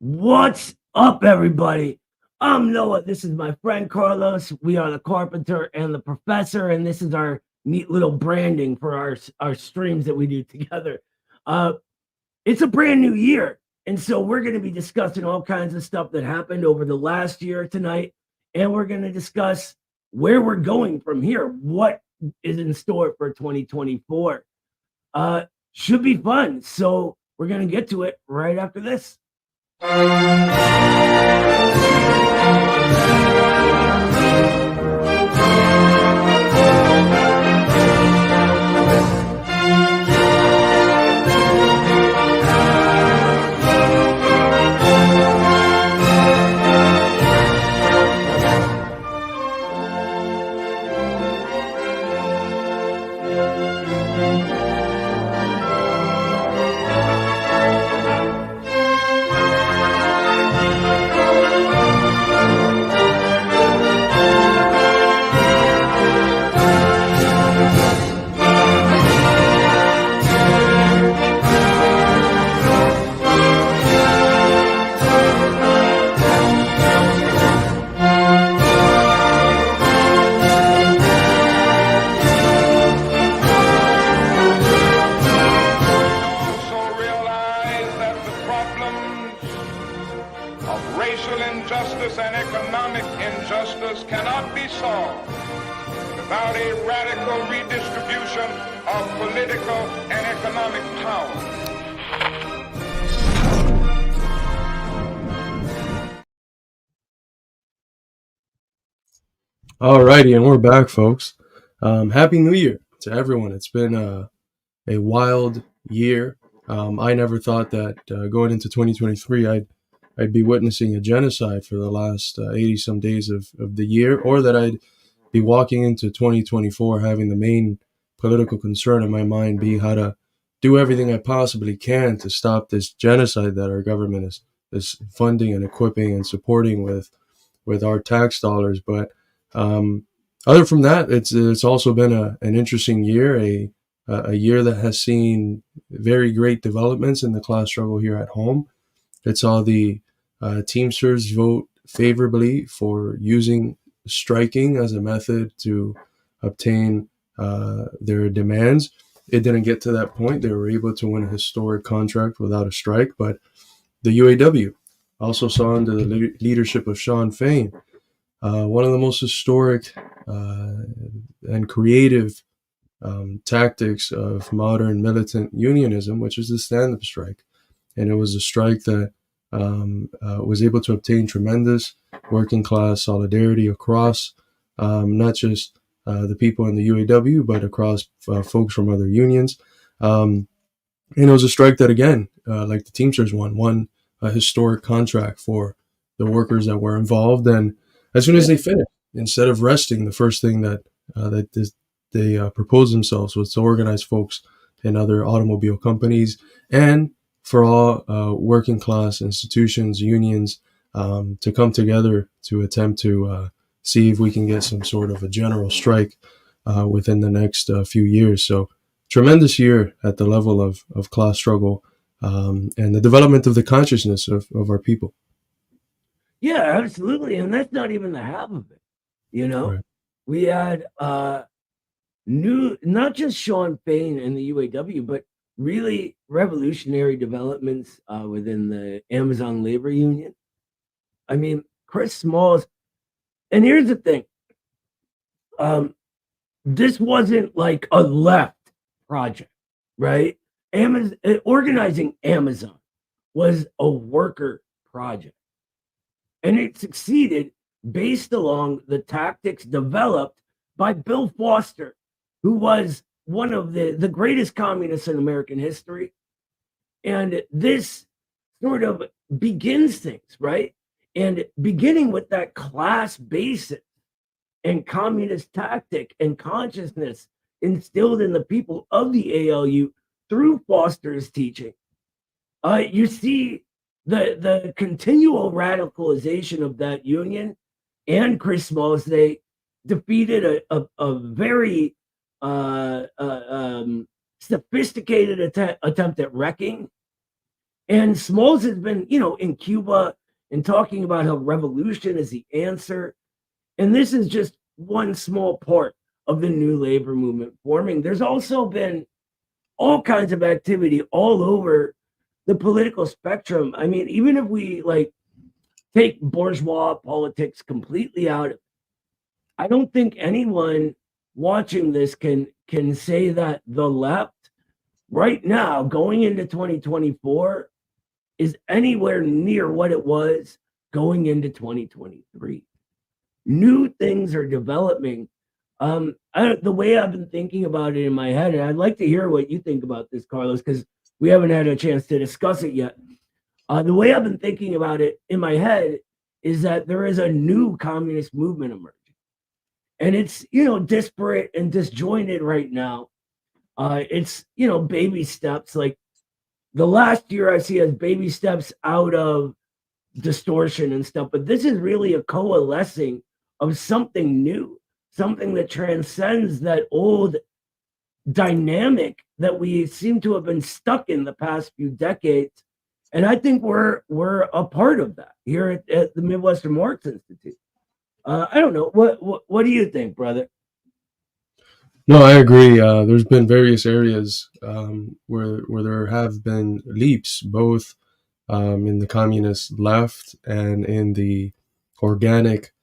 What's up, everybody? I'm Noah. This is my friend Carlos. We are the Carpenter and the Professor, and this is our neat little branding for our streams that we do together. It's a brand new year, and so we're going to be discussing all kinds of stuff that happened over the last year tonight, and we're going to discuss where we're going from here. What is in store for 2024? Should be fun. So we're going to get to it right after this. Cannot be solved without a radical redistribution of political and economic power. Alrighty, and we're back, folks. Happy New Year to everyone. It's been a wild year. I never thought that going into 2023, I'd be witnessing a genocide for the last 80-some days of the year, or that I'd be walking into 2024 having the main political concern in my mind be how to do everything I possibly can to stop this genocide that our government is funding and equipping and supporting with our tax dollars. But other from that, it's also been an interesting year, a year that has seen very great developments in the class struggle here at home. It saw the Teamsters vote favorably for using striking as a method to obtain their demands. It didn't get to that point. They were able to win a historic contract without a strike, but the UAW also saw under the leadership of Shawn Fain one of the most historic and creative tactics of modern militant unionism, which is the stand-up strike. And it was a strike that was able to obtain tremendous working class solidarity across not just the people in the UAW, but across folks from other unions. And it was a strike that, again, like the Teamsters won a historic contract for the workers that were involved. And as soon as they finished, instead of resting, the first thing that they proposed themselves was to organize folks in other automobile companies and for all working class institutions, unions, to come together to attempt to see if we can get some sort of a general strike within the next few years. So tremendous year at the level of class struggle and the development of the consciousness of our people. Yeah, absolutely. And that's not even the half of it. You know, right. We had not just Shawn Fain and the UAW, but really revolutionary developments within the Amazon labor union. I mean, Chris Smalls, and here's the thing. This wasn't like a left project, right? Organizing Amazon was a worker project. And it succeeded based along the tactics developed by Bill Foster, who was one of the greatest communists in American history. And this sort of begins things, right? And beginning with that class basis and communist tactic and consciousness instilled in the people of the ALU through Foster's teaching, you see the continual radicalization of that union and Chris Smalls. They defeated a very sophisticated attempt at wrecking And Smalls has been, in Cuba and talking about how revolution is the answer. And this is just one small part of the new labor movement forming. There's also been all kinds of activity all over the political spectrum. I mean, even if we take bourgeois politics completely out, I don't think anyone watching this can say that the left right now going into 2024 is anywhere near what it was going into 2023. New things are developing. The way I've been thinking about it in my head, and I'd like to hear what you think about this, Carlos, because we haven't had a chance to discuss it yet. The way I've been thinking about it in my head is that there is a new communist movement emerging. And it's, disparate and disjointed right now. It's, baby steps. Like the last year I see as baby steps out of distortion and stuff, but this is really a coalescing of something new, something that transcends that old dynamic that we seem to have been stuck in the past few decades. And I think we're a part of that here at the Midwestern Marx Institute. I don't know. What do you think, brother? No, I agree. There's been various areas where there have been leaps, both in the communist left and in the organic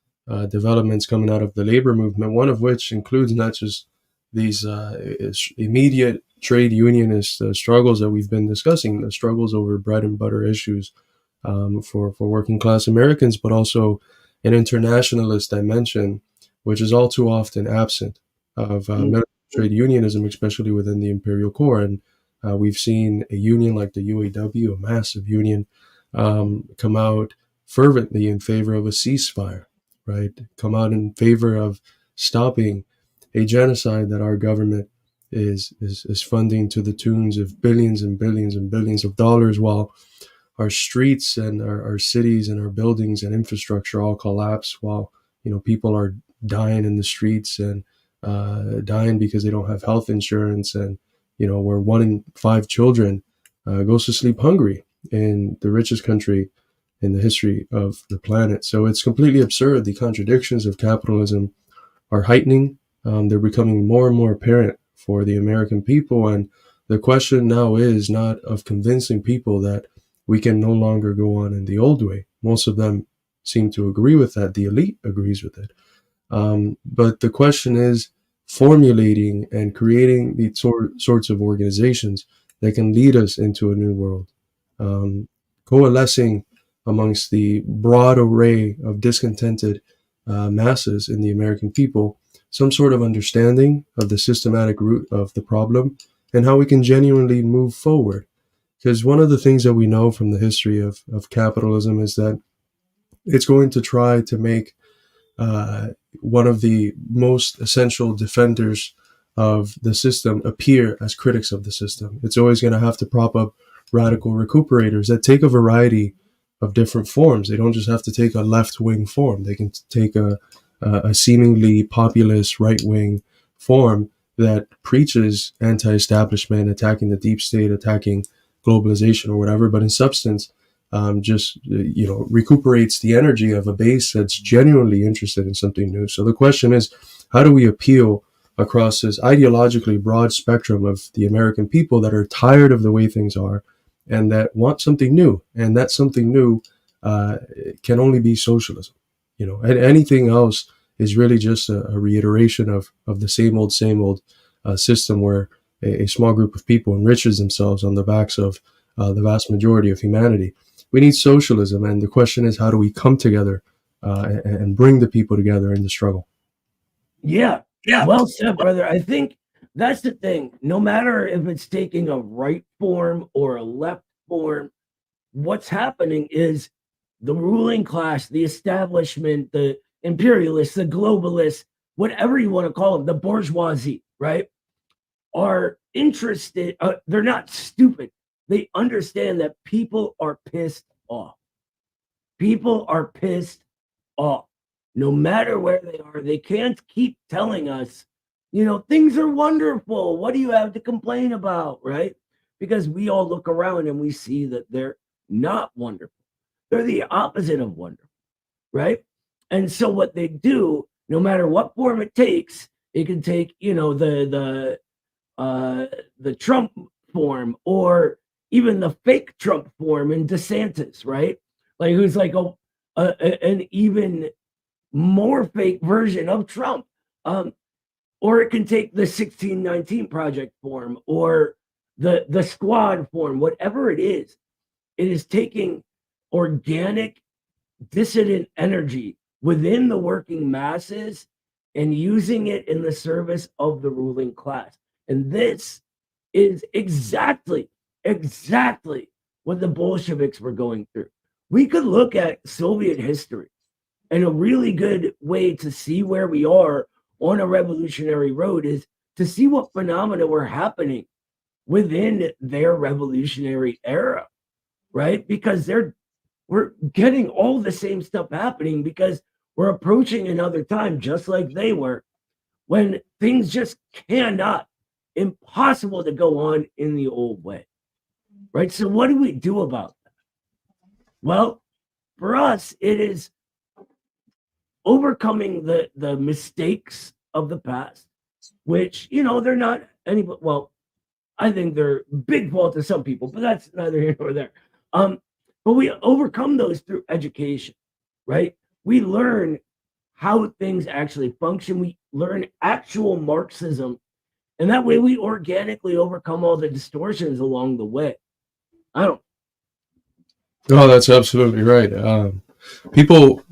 developments coming out of the labor movement. One of which includes not just these immediate trade unionist struggles that we've been discussing, the struggles over bread and butter issues for working class Americans, but also an internationalist dimension, which is all too often absent of military trade unionism, especially within the imperial core. And we've seen a union like the UAW, a massive union, come out fervently in favor of a ceasefire, right? Come out in favor of stopping a genocide that our government is funding to the tunes of billions and billions and billions of dollars, while our streets and our cities and our buildings and infrastructure all collapse, while people are dying in the streets and dying because they don't have health insurance, and where 1 in 5 children goes to sleep hungry in the richest country in the history of the planet. So it's completely absurd. The contradictions of capitalism are heightening. They're becoming more and more apparent for the American people. And the question now is not of convincing people that we can no longer go on in the old way. Most of them seem to agree with that. The elite agrees with it. But the question is formulating and creating the sorts of organizations that can lead us into a new world. Coalescing amongst the broad array of discontented masses in the American people, some sort of understanding of the systematic root of the problem and how we can genuinely move forward. Because one of the things that we know from the history of capitalism is that it's going to try to make one of the most essential defenders of the system appear as critics of the system. It's always going to have to prop up radical recuperators that take a variety of different forms. They don't just have to take a left-wing form. They can take a seemingly populist right-wing form that preaches anti-establishment, attacking the deep state, attacking globalization or whatever, but in substance just recuperates the energy of a base that's genuinely interested in something new. So the question is, how do we appeal across this ideologically broad spectrum of the American people that are tired of the way things are and that want something new? And that something new can only be socialism. And anything else is really just a reiteration of the same old system where a small group of people enriches themselves on the backs of the vast majority of humanity. We need socialism, and the question is, how do we come together and bring the people together in the struggle? Yeah. Well said, brother. I think that's the thing. No matter if it's taking a right form or a left form, what's happening is the ruling class, the establishment, the imperialists, the globalists, whatever you want to call them, the bourgeoisie, right, are interested. They're not stupid. They understand that people are pissed off. People are pissed off. No matter where they are, they can't keep telling us, things are wonderful. What do you have to complain about, right? because we all look around and we see that they're not wonderful. They're the opposite of wonderful, right? And so what they do, no matter what form it takes, it can take, the Trump form, or even the fake Trump form in DeSantis, right? Like, who's like an even more fake version of Trump. Or it can take the 1619 Project form, or the squad form, whatever it is taking organic dissident energy within the working masses and using it in the service of the ruling class. And this is exactly what the Bolsheviks were going through. We could look at Soviet history, and a really good way to see where we are on a revolutionary road is to see what phenomena were happening within their revolutionary era, right? Because we're getting all the same stuff happening because we're approaching another time, just like they were, when things just impossible to go on in the old way, right? So what do we do about that? Well, for us, it is overcoming the mistakes of the past, which, they're not any, well, I think they're big fault to some people, but that's neither here nor there. But we overcome those through education, right? We learn how things actually function. We learn actual Marxism, and that way we organically overcome all the distortions along the way. Oh, that's absolutely right. People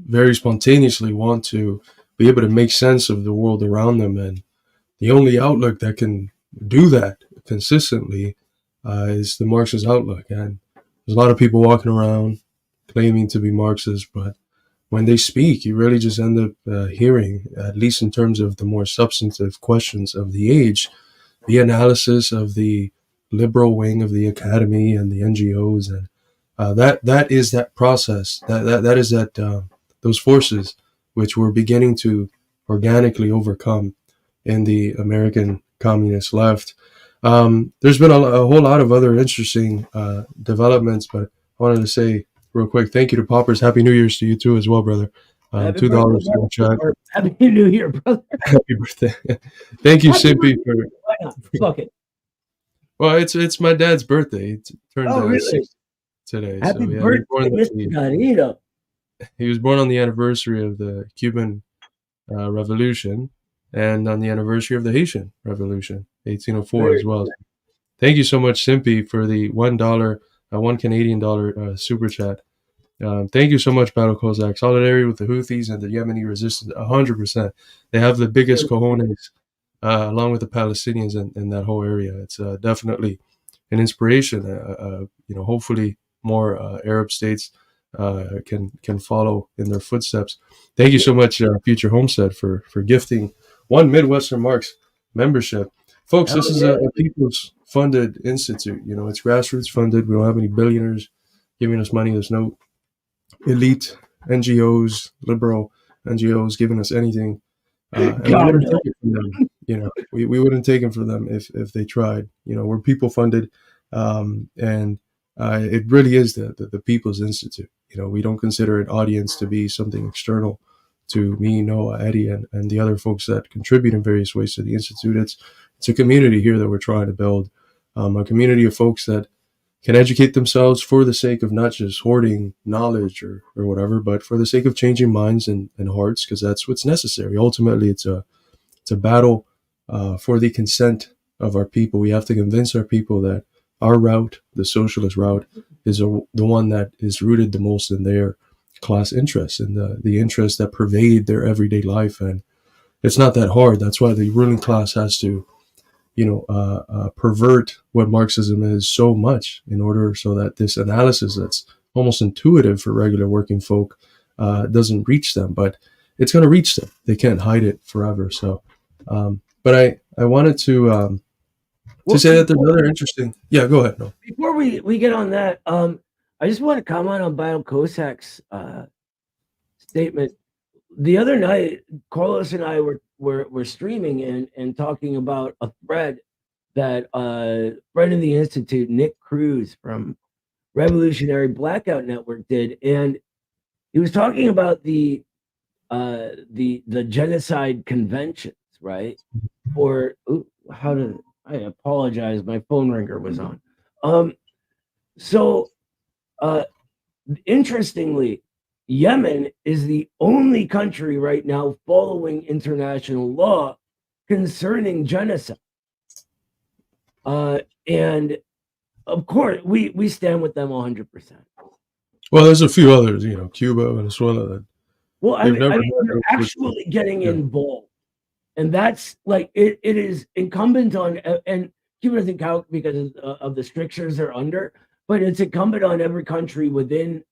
very spontaneously want to be able to make sense of the world around them, and the only outlook that can do that consistently is the Marxist Outlook. And there's a lot of people walking around claiming to be Marxist, but when they speak, you really just end up hearing, at least in terms of the more substantive questions of the age, the analysis of the liberal wing of the academy and the NGOs, and that is that process, that is those forces which we're beginning to organically overcome in the American communist left. There's been a whole lot of other interesting developments, but I wanted to say real quick, thank you to Poppers. Happy New Year's to you too as well, brother. $2 in the chat. Happy New Year, brother. Happy birthday. Thank you, Simpy. Why not? Fuck it. Well, it's my dad's birthday. It turned 6 today. Happy so, yeah, birthday, Mr. Garrido. He was born on the anniversary of the Cuban Revolution, and on the anniversary of the Haitian Revolution, 1804 as well. Thank you so much, Simpy, for the $1, $1 Canadian dollar super chat. Thank you so much, Battle Kozak. Solidarity with the Houthis and the Yemeni resistance, 100%. They have the biggest cojones, along with the Palestinians in that whole area. It's definitely an inspiration. Hopefully more Arab states can follow in their footsteps. Thank you so much, Future Homestead, for gifting one Midwestern Marx membership. Folks, this is a people's funded institute. It's grassroots funded. We don't have any billionaires giving us money. There's no elite NGOs, liberal NGOs giving us anything. And we wouldn't take it from them. We wouldn't take it from them if they tried. We're people funded, and it really is the People's Institute. We don't consider an audience to be something external to me, Noah, Eddie, and the other folks that contribute in various ways to the Institute. It's a community here that we're trying to build, a community of folks that can educate themselves for the sake of not just hoarding knowledge or whatever, but for the sake of changing minds and hearts, because that's what's necessary. Ultimately, it's a battle for the consent of our people. We have to convince our people that our route, the socialist route, is the one that is rooted the most in their class interests and the interests that pervade their everyday life. And it's not that hard. That's why the ruling class has to pervert what Marxism is so much in order so that this analysis that's almost intuitive for regular working folk doesn't reach them, but it's going to reach them. They can't hide it forever. So, but I wanted to say that there's another interesting. Yeah, go ahead. No. Before we get on that, I just want to comment on Battle Kosak's statement. The other night, Carlos and I were streaming and talking about a thread that friend of the Institute, Nick Cruz from Revolutionary Blackout Network, did, and he was talking about the genocide conventions, right? Or I apologize, my phone ringer was on. So interestingly, Yemen is the only country right now following international law concerning genocide. And of course, we stand with them 100%. Well, there's a few others, Cuba, Venezuela. That Well, I they've mean, never they're had actually getting yeah. involved. And that's like, it is incumbent on, and Cuba doesn't count because of the strictures they're under, but it's incumbent on every country within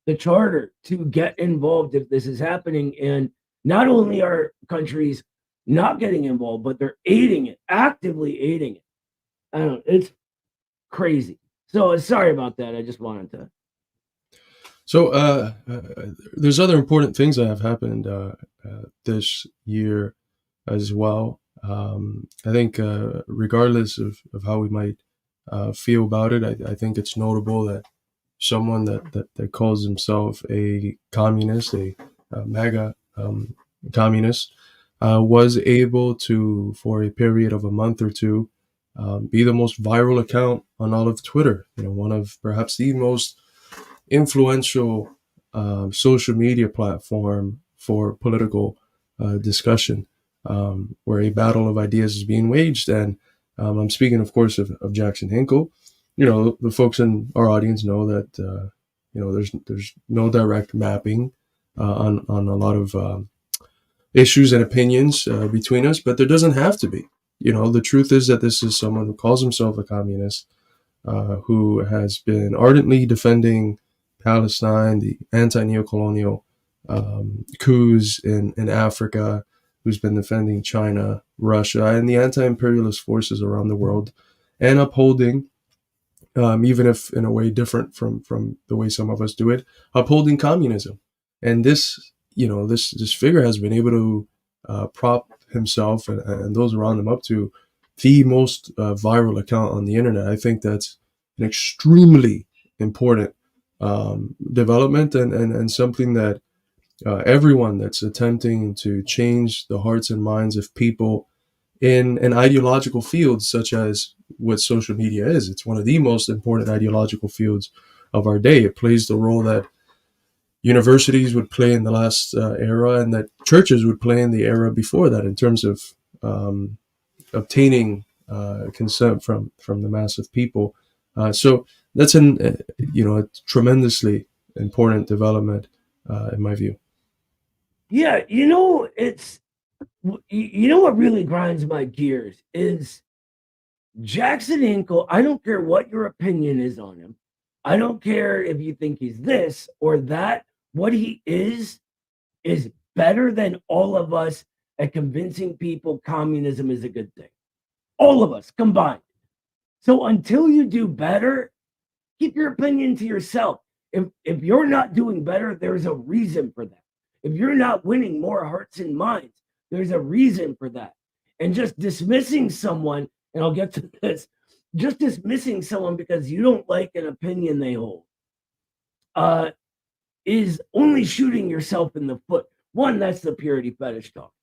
the charter to get involved if this is happening. And not only are countries not getting involved, but they're aiding it, actively aiding it. I don't know, it's crazy. So sorry about that. I just wanted to. So there's other important things that have happened this year as well. I think regardless of how we might feel about it, I think it's notable that someone that calls himself a communist, a MAGA communist, was able to, for a period of a month or two, be the most viral account on all of Twitter. One of perhaps the most influential social media platform for political discussion, where a battle of ideas is being waged. And I'm speaking, of course, of Jackson Hinkle. The folks in our audience know that there's no direct mapping on a lot of issues and opinions between us, but there doesn't have to be. The truth is that this is someone who calls himself a communist, who has been ardently defending Palestine, the anti-neocolonial coups in Africa, who's been defending China, Russia, and the anti-imperialist forces around the world, and upholding, even if in a way different from the way some of us do it, upholding communism. And this figure has been able to prop himself and those around him up to the most viral account on the internet. I think that's an extremely important development and something that everyone that's attempting to change the hearts and minds of people in an ideological field such as what social media is. It's one of the most important ideological fields of our day. It plays the role that universities would play in the last era and that churches would play in the era before that in terms of obtaining consent from the mass of people. So that's a tremendously important development in my view. Yeah, it's what really grinds my gears is Jackson Hinkle. I don't care what your opinion is on him. I don't care if you think he's this or that. What he is better than all of us at convincing people communism is a good thing. All of us combined. So until you do better, keep your opinion to yourself. If you're not doing better, there's a reason for that. If you're not winning more hearts and minds, there's a reason for that. And just dismissing someone, and I'll get to this, just dismissing someone because you don't like an opinion they hold, is only shooting yourself in the foot. One, that's the purity fetish talk,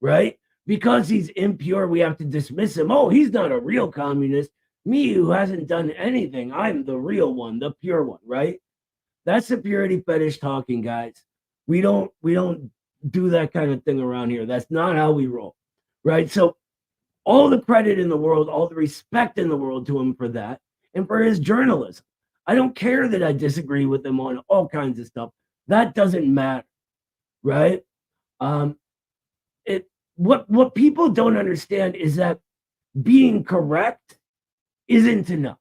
right? Because he's impure, we have to dismiss him. Oh, he's not a real communist. Me, who hasn't done anything, I'm the real one, the pure one, right? That's the purity fetish talking, guys. We don't do that kind of thing around here. That's not how we roll, right? So all the credit in the world, all the respect in the world to him for that and for his journalism. I don't care that I disagree with him on all kinds of stuff. That doesn't matter, right? What people don't understand is that being correct isn't enough.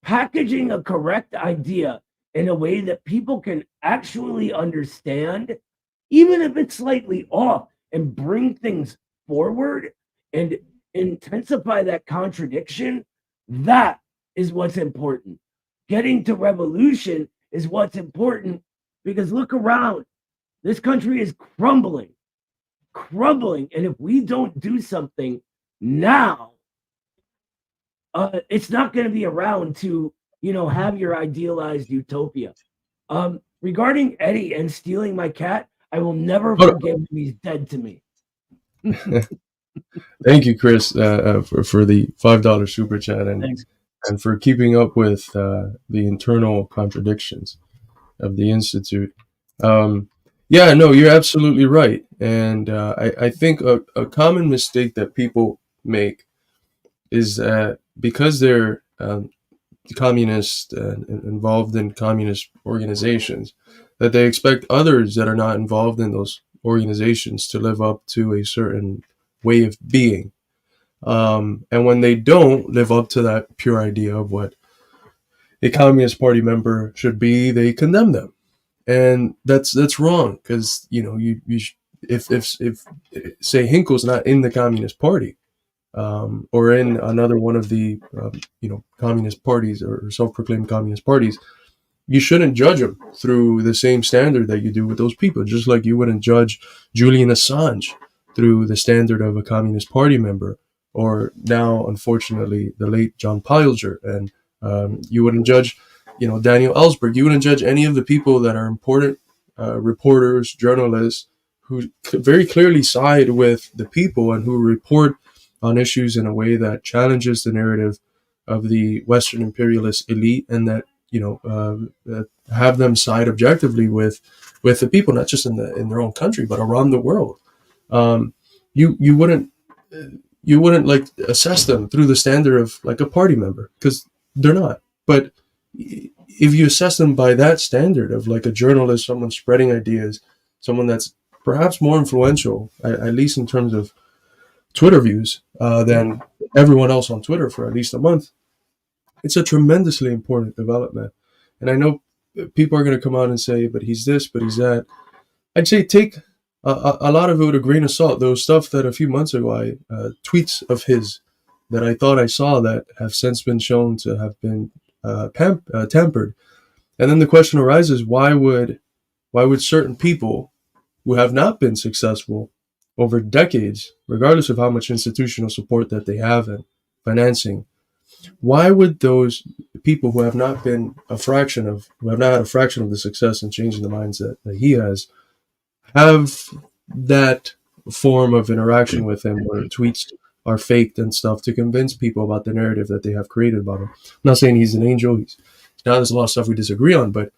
Packaging a correct idea in a way that people can actually understand, even if it's slightly off, and bring things forward and intensify that contradiction, that is what's important. Getting to revolution is what's important, because look around. This country is crumbling. And if we don't do something now, it's not going to be around to, have your idealized utopia. Regarding Eddie and stealing my cat, I will never forgive him. He's dead to me. Thank you, Chris, for the $5 super chat Thanks. and for keeping up with the internal contradictions of the Institute. Yeah, no, you're absolutely right. And I think a common mistake that people make is that because they're communist and involved in communist organizations, that they expect others that are not involved in those organizations to live up to a certain way of being. And when they don't live up to that pure idea of what a Communist Party member should be, they condemn them. And that's wrong, because if say Hinkle's not in the Communist Party, or in another one of the communist parties or self-proclaimed communist parties, you shouldn't judge them through the same standard that you do with those people. Just like you wouldn't judge Julian Assange through the standard of a Communist Party member, or now, unfortunately, the late John Pilger, and you wouldn't judge, Daniel Ellsberg. You wouldn't judge any of the people that are important reporters, journalists, who very clearly side with the people and who report on issues in a way that challenges the narrative of the Western imperialist elite, and that that have them side objectively with the people, not just in their own country but around the world. You wouldn't like assess them through the standard of like a party member, because they're not. But if you assess them by that standard of like a journalist, someone spreading ideas, someone that's perhaps more influential, at least in terms of Twitter views, than everyone else on Twitter for at least a month, it's a tremendously important development. And I know people are going to come out and say, but he's this, but he's that. I'd say take a lot of it with a grain of salt. There was stuff that a few months ago, tweets of his that I thought I saw that have since been shown to have been tampered. And then the question arises, why would certain people who have not been successful over decades, regardless of how much institutional support that they have and financing, why would those people who have not had a fraction of the success in changing the mindset that he has, have that form of interaction with him where tweets are faked and stuff to convince people about the narrative that they have created about him? I'm not saying he's an angel. There's a lot of stuff we disagree on, but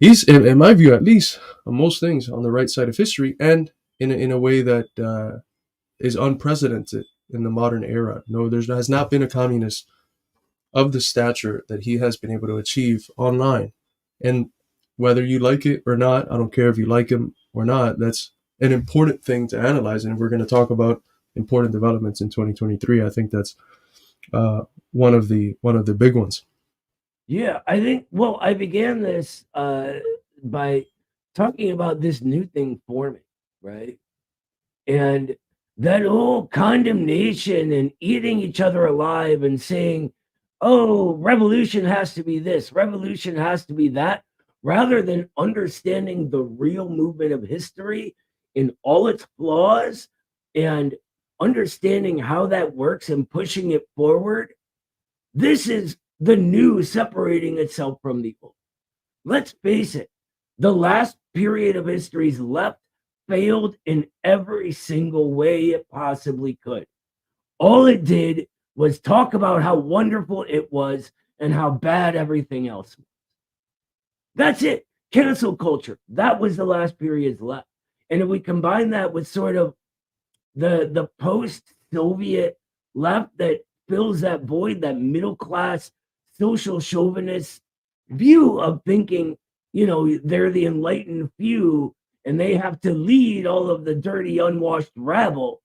he's, in my view at least, on most things, on the right side of history, and in a way that is unprecedented in the modern era. No, there has not been a communist of the stature that he has been able to achieve online. And whether you like it or not, I don't care if you like him or not, that's an important thing to analyze. And if we're going to talk about important developments in 2023, I think that's one of the big ones. Yeah, I think, well, I began this by talking about this new thing forming, right? And that whole condemnation and eating each other alive and saying, oh, revolution has to be this, revolution has to be that, rather than understanding the real movement of history in all its flaws and understanding how that works and pushing it forward. This is the new separating itself from the old. Let's face it, the last period of history's left failed in every single way it possibly could. All it did was talk about how wonderful it was and how bad everything else was. That's it. Cancel culture. That was the last period's left. And if we combine that with sort of the post-Soviet left that fills that void, that middle-class social chauvinist view of thinking, they're the enlightened few and they have to lead all of the dirty, unwashed rabble.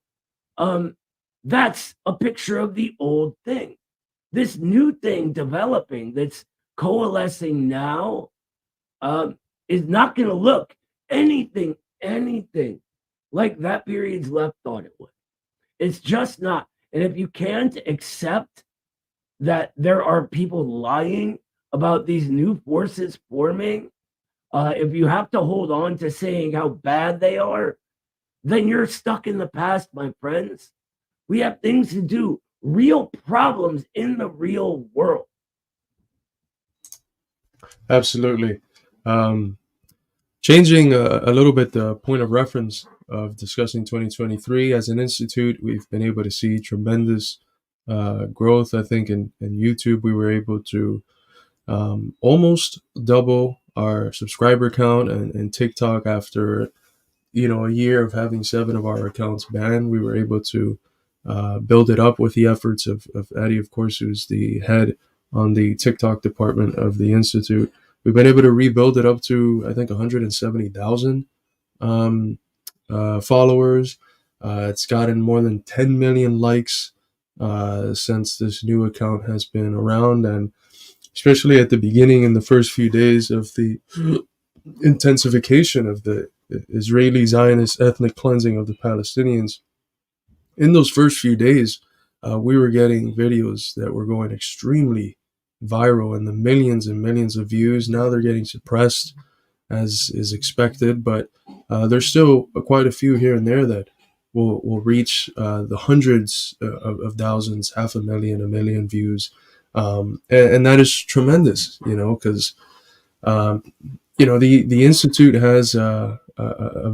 That's a picture of the old thing. This new thing developing that's coalescing now is not going to look anything like that period's left thought it would. It's just not. And if you can't accept that there are people lying about these new forces forming, if you have to hold on to saying how bad they are, then you're stuck in the past, my friends. We have things to do. real problems in the real world. Absolutely. Changing a little bit the point of reference of discussing 2023 as an institute, we've been able to see tremendous growth. I think in YouTube, we were able to almost double our subscriber count, and TikTok, after a year of having 7 of our accounts banned, we were able to build it up with the efforts of Eddie, of course, who's the head on the TikTok department of the Institute. We've been able to rebuild it up to, I think, 170,000 followers. It's gotten more than 10 million likes since this new account has been around, and especially at the beginning, in the first few days of the intensification of the Israeli Zionist ethnic cleansing of the Palestinians. In those first few days, we were getting videos that were going extremely viral in the millions and millions of views. Now they're getting suppressed, as is expected, but there's still quite a few here and there that will reach the hundreds of thousands, 500,000, 1 million views. And that is tremendous, because the Institute has a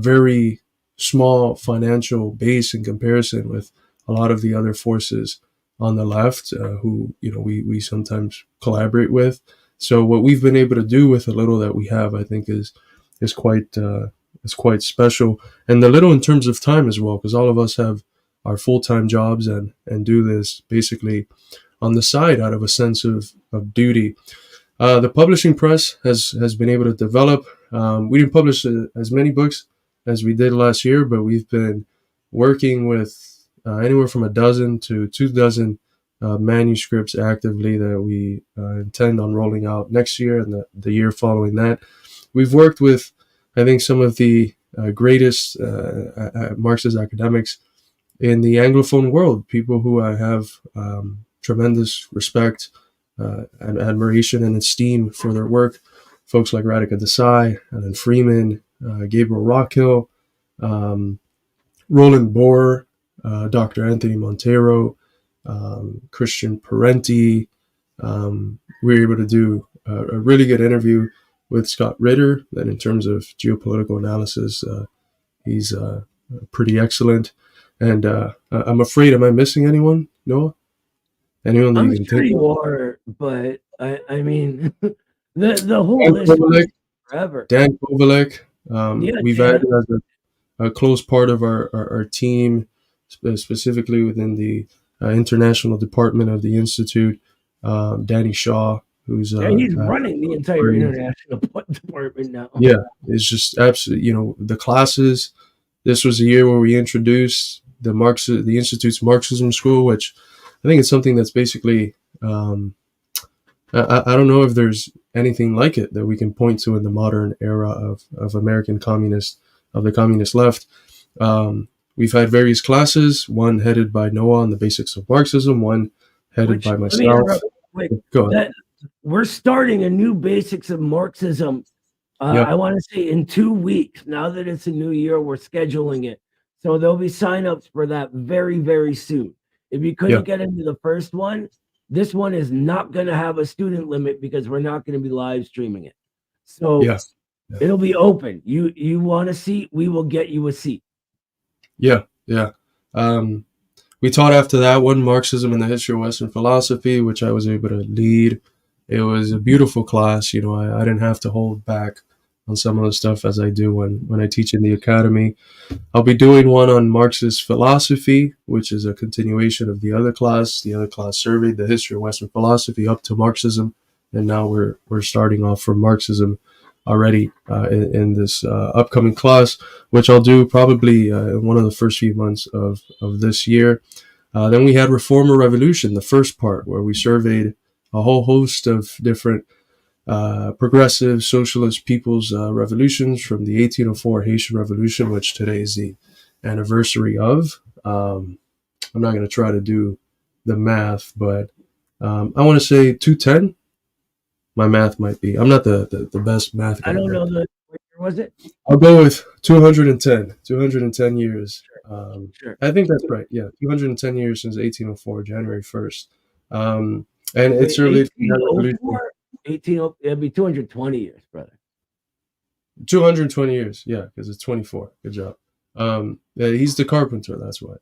very small financial base in comparison with a lot of the other forces on the left, who we sometimes collaborate with. So what we've been able to do with the little that we have, I think, is quite special, and the little in terms of time as well, because all of us have our full-time jobs and do this basically on the side out of a sense of duty. The publishing press has been able to develop. We didn't publish as many books as we did last year, but we've been working with anywhere from 12 to 24 manuscripts actively that we intend on rolling out next year and the year following that. We've worked with, I think, some of the greatest Marxist academics in the Anglophone world, people who I have tremendous respect and admiration and esteem for their work. Folks like Radicalism, Alan Freeman, Gabriel Rockhill, Roland Bohr, Dr. Anthony Monteiro, Christian Parenti. We were able to do a really good interview with Scott Ritter, that in terms of geopolitical analysis, he's pretty excellent. And I'm afraid, am I missing anyone, Noah? Anyone that I'm you can sure think you of? are, but I mean, the whole Dan list Kovalek. is forever. Dan Kovalek. Yeah, We've Dan. added as a close part of our team, specifically within the international department of the Institute, Danny Shaw, who's Yeah, he's running the entire international department now. yeah, it's just absolutely, the classes. This was a year where we introduced the Institute's Marxism School, which I think it's something that's basically, I don't know if there's anything like it that we can point to in the modern era of American of the communist left. We've had various classes, one headed by Noah on the basics of Marxism, one headed by Let me myself. interrupt quick. Go ahead. We're starting a new basics of Marxism. Yeah. I want to say in 2 weeks. Now that it's a new year, we're scheduling it. So there'll be signups for that very, very soon. If you couldn't get into the first one, this one is not going to have a student limit because we're not going to be live streaming it. So it'll be open. You want a seat, we will get you a seat. Yeah. We taught after that one Marxism and the History of Western Philosophy, which I was able to lead. It was a beautiful class. I didn't have to hold back on some of the stuff as I do when I teach in the academy. I'll be doing one on Marxist philosophy, which is a continuation of the other class. The other class surveyed the history of Western philosophy up to Marxism, and now we're starting off from Marxism already in this upcoming class, which I'll do probably in one of the first few months of this year. Then we had Reform or Revolution, the first part, where we surveyed a whole host of different progressive socialist people's revolutions, from the 1804 Haitian Revolution, which today is the anniversary of. I'm not going to try to do the math, but I want to say 210. My math might be. I'm not the best math guy. I don't know what year was it? I'll go with 210. 210 years Sure. I think that's right. Yeah, 210 years since 1804, January 1st. And Wait, it's really that revolution. 1804? 18, it'd be 220 years, brother. 220 years, yeah, because it's 24. Good job. Yeah, he's the Carpenter, that's why.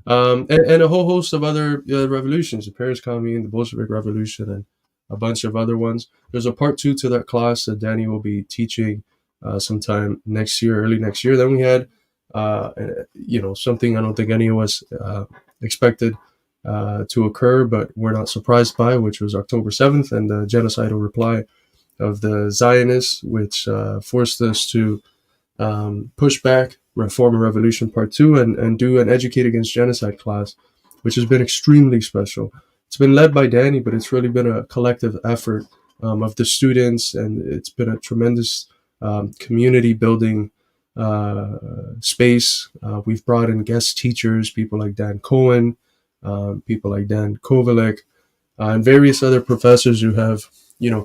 And a whole host of other revolutions, the Paris Commune, the Bolshevik Revolution, and a bunch of other ones. There's a part 2 to that class that Danny will be teaching sometime next year, early next year. Then we had, something I don't think any of us expected to occur, but we're not surprised by, which was October 7th and the genocidal reply of the Zionists, which forced us to push back Reform and Revolution Part 2 and do an Educate Against Genocide class, which has been extremely special. It's been led by Danny, but it's really been a collective effort of the students, and it's been a tremendous community building space. We've brought in guest teachers, people like Dan Cohen, people like Dan Kovalek, and various other professors who have,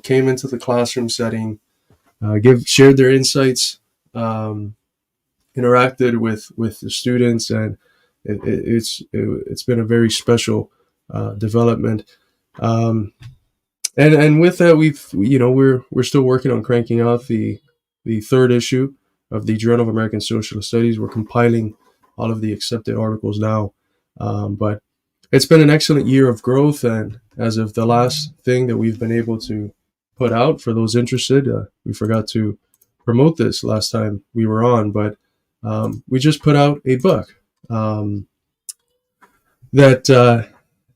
came into the classroom setting, shared their insights, interacted with the students, and it's been a very special development. And with that, we're still working on cranking out the third issue of the Journal of American Socialist Studies. We're compiling all of the accepted articles now, but it's been an excellent year of growth. And as of the last thing that we've been able to put out for those interested, we forgot to promote this last time we were on, but we just put out a book that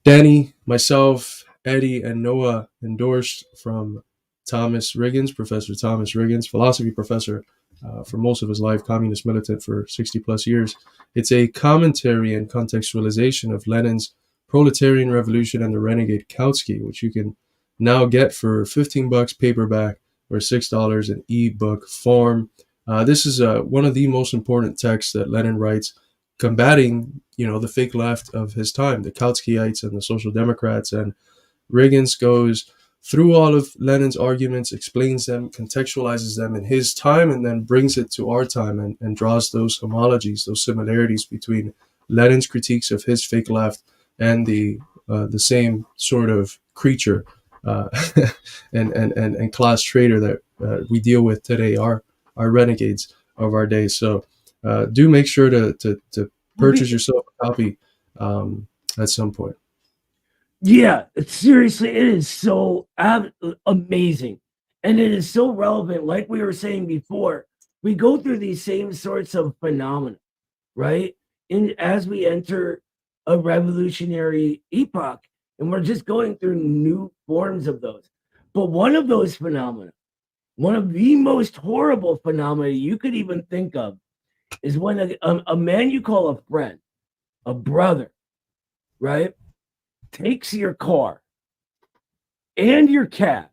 Danny, myself, Eddie, and Noah endorsed from Thomas Riggins, Professor Thomas Riggins, philosophy professor for most of his life, communist militant for 60 plus years. It's a commentary and contextualization of Lenin's Proletarian Revolution and the Renegade Kautsky, which you can now get for $15 paperback or $6 in ebook form. This is one of the most important texts that Lenin writes, combating, the fake left of his time, the Kautskyites and the Social Democrats. And Riggins goes through all of Lenin's arguments, explains them, contextualizes them in his time, and then brings it to our time and draws those homologies, those similarities between Lenin's critiques of his fake left and the same sort of creature and class traitor that we deal with today, our renegades of our day. So do make sure to purchase yourself a copy at some point. Yeah, seriously, it is so amazing. And it is so relevant. Like we were saying before, we go through these same sorts of phenomena, right? As we enter a revolutionary epoch, and we're just going through new forms of those. But one of those phenomena, one of the most horrible phenomena you could even think of, is when a man you call a friend, a brother, right, takes your car and your cat,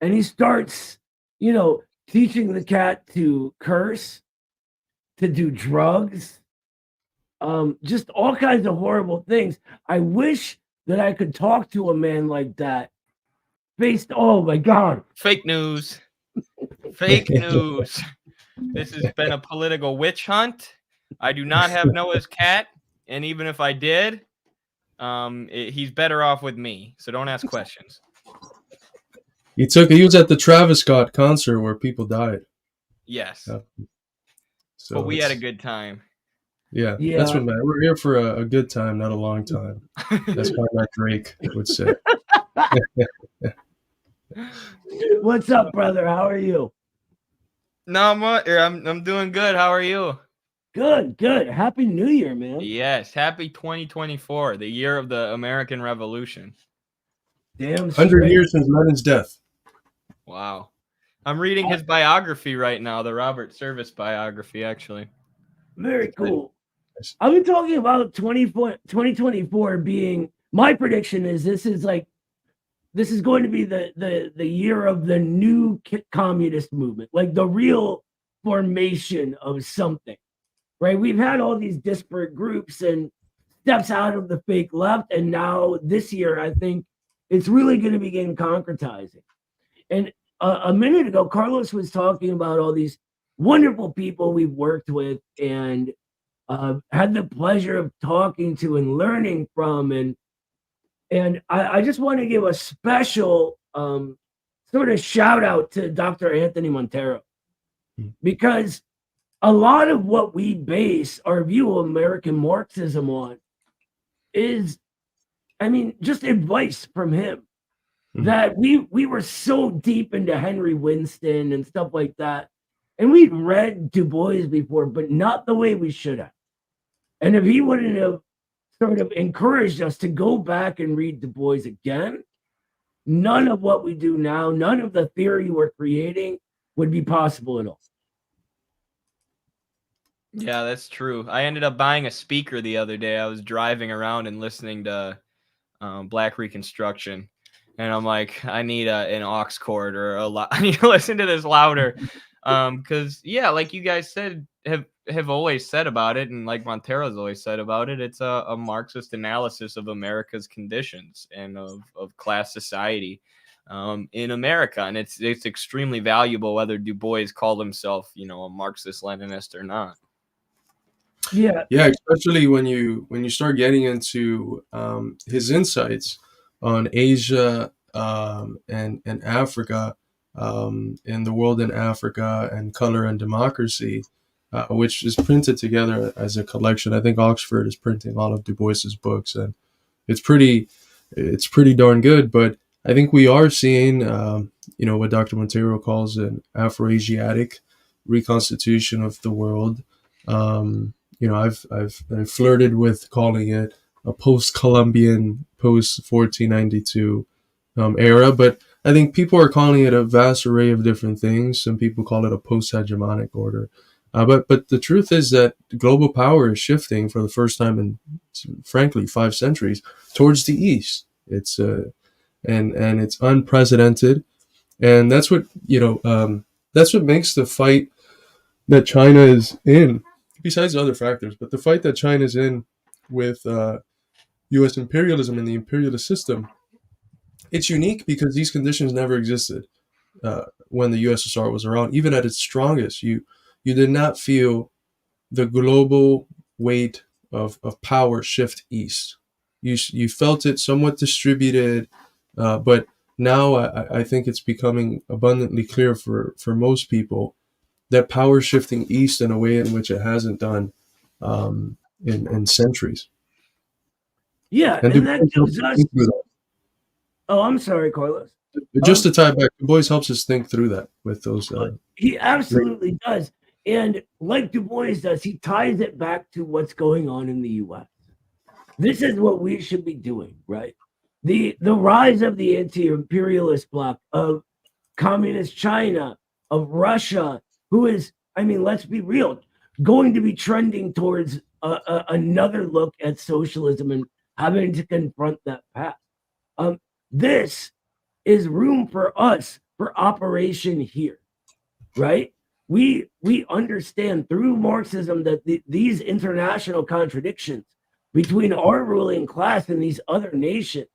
and he starts, teaching the cat to curse, to do drugs, just all kinds of horrible things. I wish that I could talk to a man like that. Oh my God. Fake news. Fake news. This has been a political witch hunt. I do not have Noah's cat, and even if I did, he's better off with me. So don't ask questions. He was at the Travis Scott concert where people died. Yes. So but we had a good time. Yeah, that's what matters. We're here for a good time, not a long time. That's what my Drake would say. What's up, brother? How are you? No, I'm doing good. How are you? Good. Happy New Year, man. Yes, happy 2024, the year of the American Revolution. Damn 100 years since Lenin's death. Wow. I'm reading his biography right now, the Robert Service biography, actually. Very cool. I've been talking about 2024 being, my prediction is this is going to be the year of the new communist movement, like the real formation of something, right? We've had all these disparate groups and steps out of the fake left, and now this year, I think it's really going to begin concretizing. And a minute ago, Carlos was talking about all these wonderful people we've worked with, and had the pleasure of talking to and learning from, and I just want to give a special sort of shout out to Dr. Anthony Montero, because a lot of what we base our view of American Marxism on is, I mean, just advice from him. That we were so deep into Henry Winston and stuff like that. And we'd read Du Bois before, but not the way we should have. And if he wouldn't have sort of encouraged us to go back and read Du Bois again, none of what we do now, none of the theory we're creating would be possible at all. Yeah, that's true. I ended up buying a speaker the other day. I was driving around and listening to Black Reconstruction. And I'm like, I need an aux cord or I need to listen to this louder. Because, yeah, like you guys said, have always said about it, and like Montero's always said about it, it's a Marxist analysis of America's conditions and of class society in America. And it's extremely valuable, whether Du Bois called himself, a Marxist-Leninist or not. Yeah, especially when you start getting into his insights on Asia and Africa, in the world in Africa, and color and democracy, which is printed together as a collection. I think Oxford is printing all of Du Bois's books, and it's pretty darn good. But I think we are seeing, what Dr. Montero calls an Afro-Asiatic reconstitution of the world. I've flirted with calling it a post-Columbian, post-1492 era, but I think people are calling it a vast array of different things. Some people call it a post-hegemonic order. But the truth is that global power is shifting for the first time in, frankly, 5 centuries towards the East. It's and it's unprecedented, and that's what makes the fight that China is in, besides other factors, but the fight that China is in with U.S. imperialism and the imperialist system, it's unique because these conditions never existed when the USSR was around. Even at its strongest, you did not feel the global weight of power shift east. You felt it somewhat distributed, but now I think it's becoming abundantly clear for most people that power shifting east in a way in which it hasn't done in centuries. Yeah, and that gives us. Oh, I'm sorry, Carlos. Just to tie back, Du Bois helps us think through that with those. He absolutely does. And like Du Bois does, he ties it back to what's going on in the U.S. This is what we should be doing, right? The rise of the anti-imperialist bloc, of communist China, of Russia, who is, let's be real, going to be trending towards another look at socialism and having to confront that path. This is room for us for operation here, right? We understand through Marxism that these international contradictions between our ruling class and these other nations,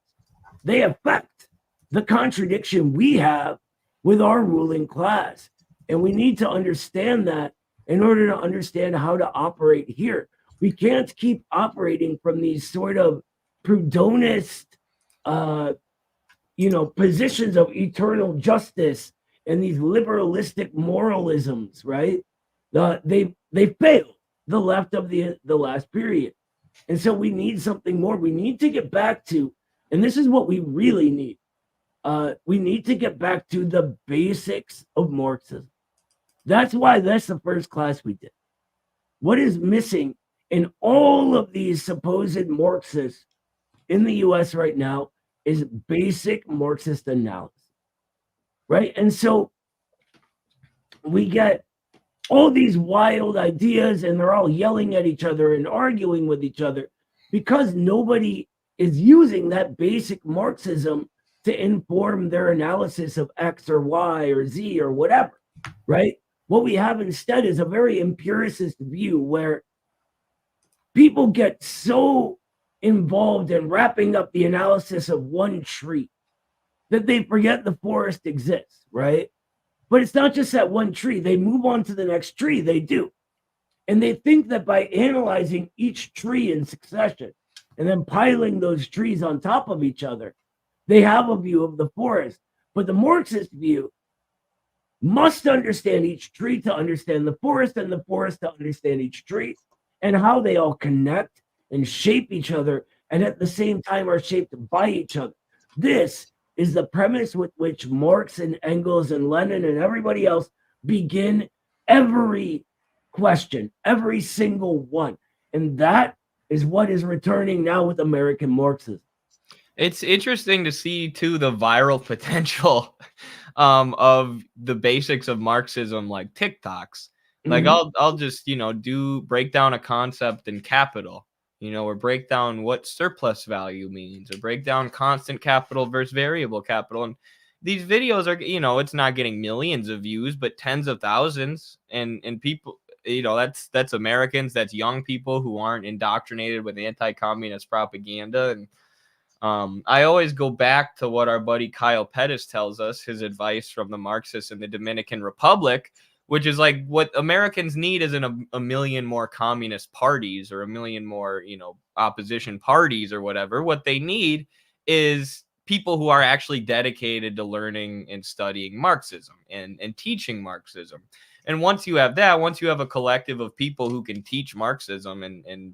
they affect the contradiction we have with our ruling class. And we need to understand that in order to understand how to operate here. We can't keep operating from these sort of Proudhonist, positions of eternal justice and these liberalistic moralisms, right? They failed the left of the last period. And so we need something more. We need to get back to, and this is what we really need. We need to get back to the basics of Marxism. That's why that's the first class we did. What is missing in all of these supposed Marxists in the US right now is basic Marxist analysis, right? And so we get all these wild ideas and they're all yelling at each other and arguing with each other because nobody is using that basic Marxism to inform their analysis of X or Y or Z or whatever, right? What we have instead is a very empiricist view where people get so involved in wrapping up the analysis of one tree that they forget the forest exists, right? But it's not just that one tree. They move on to the next tree. They do. And they think that by analyzing each tree in succession and then piling those trees on top of each other, they have a view of the forest. But the Marxist view must understand each tree to understand the forest, and the forest to understand each tree, and how they all connect and shape each other, and at the same time are shaped by each other. This is the premise with which Marx and Engels and Lenin and everybody else begin every question, every single one. And that is what is returning now with American Marxism. It's interesting to see too the viral potential of the basics of Marxism, like TikToks. Like I'll just break down a concept in capital, or break down what surplus value means, or break down constant capital versus variable capital. And these videos are, it's not getting millions of views, but tens of thousands. And people, that's Americans, that's young people who aren't indoctrinated with anti-communist propaganda. And I always go back to what our buddy Kyle Pettis tells us, his advice from the Marxists in the Dominican Republic, which is like what Americans need isn't a million more communist parties or a million more, opposition parties or whatever. What they need is people who are actually dedicated to learning and studying Marxism and teaching Marxism. And once you have that, once you have a collective of people who can teach Marxism and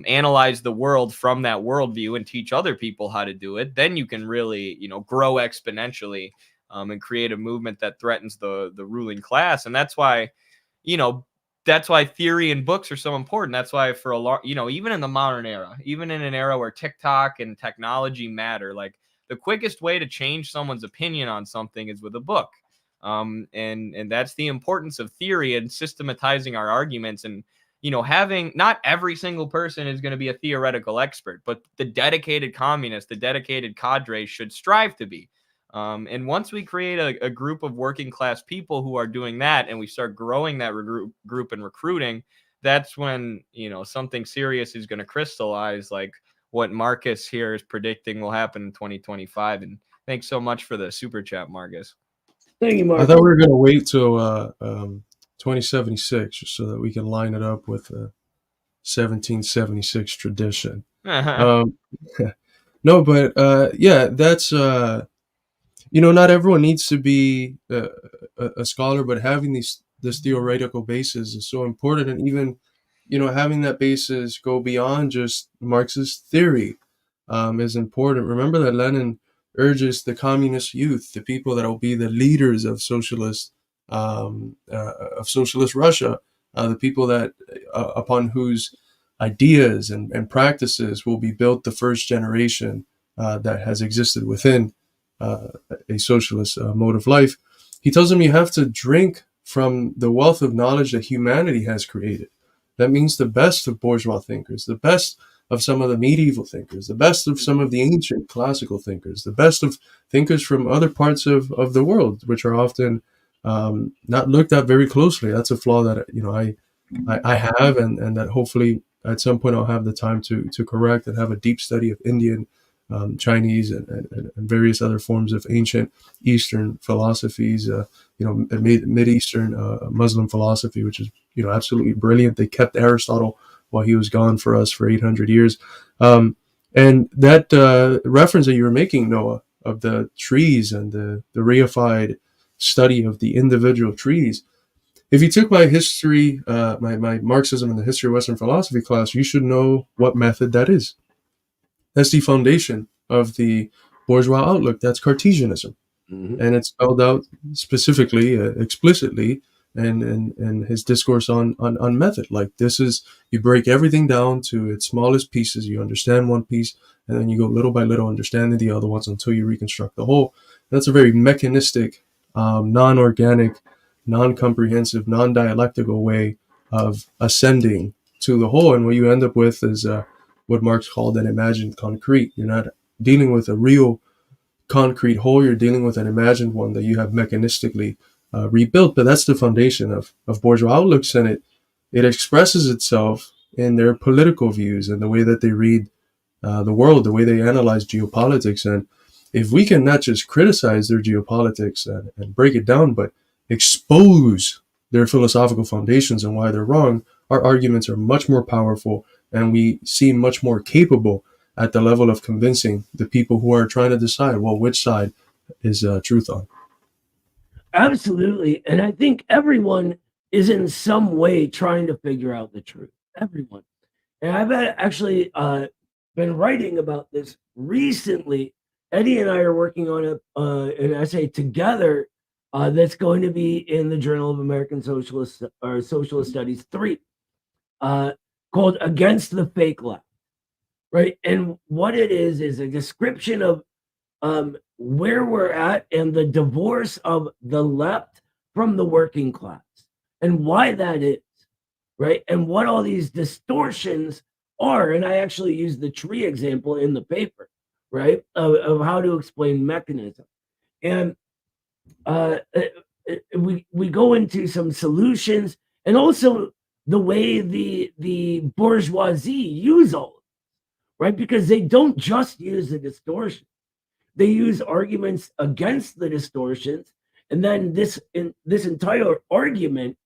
analyze the world from that worldview and teach other people how to do it, then you can really, grow exponentially and create a movement that threatens the ruling class. And that's why, that's why theory and books are so important. That's why for a lot, even in the modern era, even in an era where TikTok and technology matter, like the quickest way to change someone's opinion on something is with a book. And that's the importance of theory and systematizing our arguments. And having not every single person is going to be a theoretical expert, but the dedicated communists, the dedicated cadres should strive to be. And once we create a group of working class people who are doing that, and we start growing that group and recruiting, that's when, something serious is going to crystallize, like what Marcus here is predicting will happen in 2025. And thanks so much for the super chat, Marcus. Thank you, Marcus. I thought we were going to wait till 2076 so that we can line it up with the 1776 tradition. No, but yeah, that's not everyone needs to be a scholar, but having this theoretical basis is so important. And even having that basis go beyond just Marxist theory is important. Remember that Lenin urges the communist youth, the people that will be the leaders of socialist Russia, the people that upon whose ideas and practices will be built the first generation that has existed within a socialist mode of life. He tells them you have to drink from the wealth of knowledge that humanity has created. That means the best of bourgeois thinkers, the best of some of the medieval thinkers, the best of some of the ancient classical thinkers, the best of thinkers from other parts of the world, which are often not looked at very closely. That's a flaw that I have, and that hopefully at some point I'll have the time to correct and have a deep study of Indian, Chinese, and various other forms of ancient Eastern philosophies. Mid-Eastern Muslim philosophy, which is absolutely brilliant. They kept Aristotle while he was gone for us for 800 years. And that reference that you were making, Noah, of the trees and the reified study of the individual trees. If you took my history, my Marxism and the history of Western philosophy class, you should know what method that is. That's the foundation of the bourgeois outlook. That's Cartesianism. Mm-hmm. And it's spelled out specifically, explicitly, and his discourse on method. Like, this is, you break everything down to its smallest pieces, you understand one piece, and then you go little by little understanding the other ones until you reconstruct the whole. That's a very mechanistic, non-organic, non-comprehensive, non-dialectical way of ascending to the whole. And what you end up with is what Marx called an imagined concrete. You're not dealing with a real concrete whole, you're dealing with an imagined one that you have mechanistically rebuilt. But that's the foundation of bourgeois outlooks, and it expresses itself in their political views and the way that they read the world, the way they analyze geopolitics. And if we can not just criticize their geopolitics and break it down, but expose their philosophical foundations and why they're wrong, our arguments are much more powerful, and we seem much more capable at the level of convincing the people who are trying to decide, well, which side is truth on. Absolutely. And I think everyone is in some way trying to figure out the truth. Everyone. And I've actually been writing about this recently. Eddie and I are working on an essay together that's going to be in the Journal of American Socialist or Socialist Studies 3, called Against the Fake Left. Right. And what it is a description of where we're at and the divorce of the left from the working class and why that is, right? And what all these distortions are. And I actually use the tree example in the paper, right? Of how to explain mechanism. And we go into some solutions and also the way the bourgeoisie use all of it, right? Because they don't just use the distortion. They use arguments against the distortions, and then this entire argument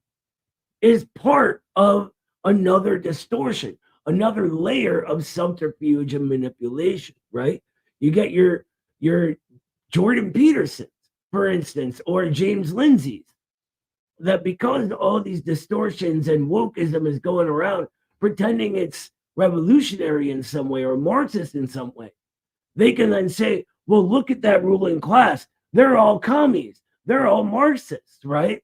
is part of another distortion, another layer of subterfuge and manipulation, right? You get your Jordan Petersons, for instance, or James Lindsay's, that because all these distortions and wokeism is going around pretending it's revolutionary in some way or Marxist in some way, they can then say, well, look at that ruling class. They're all commies. They're all Marxists, right?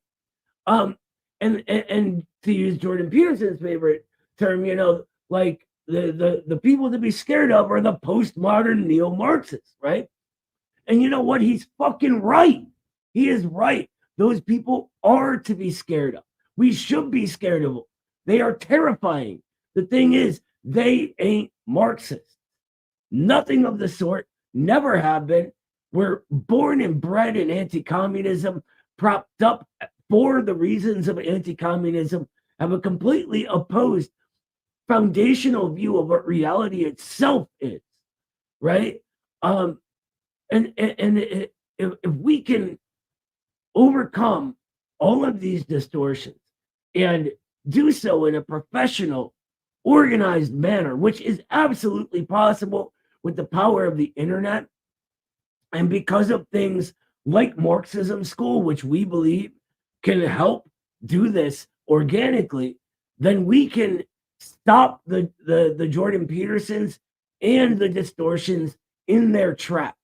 And to use Jordan Peterson's favorite term, like the people to be scared of are the postmodern neo-Marxists, right? And you know what? He's fucking right. He is right. Those people are to be scared of. We should be scared of them. They are terrifying. The thing is, they ain't Marxists. Nothing of the sort. Never have been. We're born and bred in anti-communism, propped up for the reasons of anti-communism, have a completely opposed foundational view of what reality itself is, right? And if we can overcome all of these distortions and do so in a professional, organized manner, which is absolutely possible with the power of the internet, and because of things like Marxism School, which we believe can help do this organically, then we can stop the Jordan Petersons and the distortions in their tracks.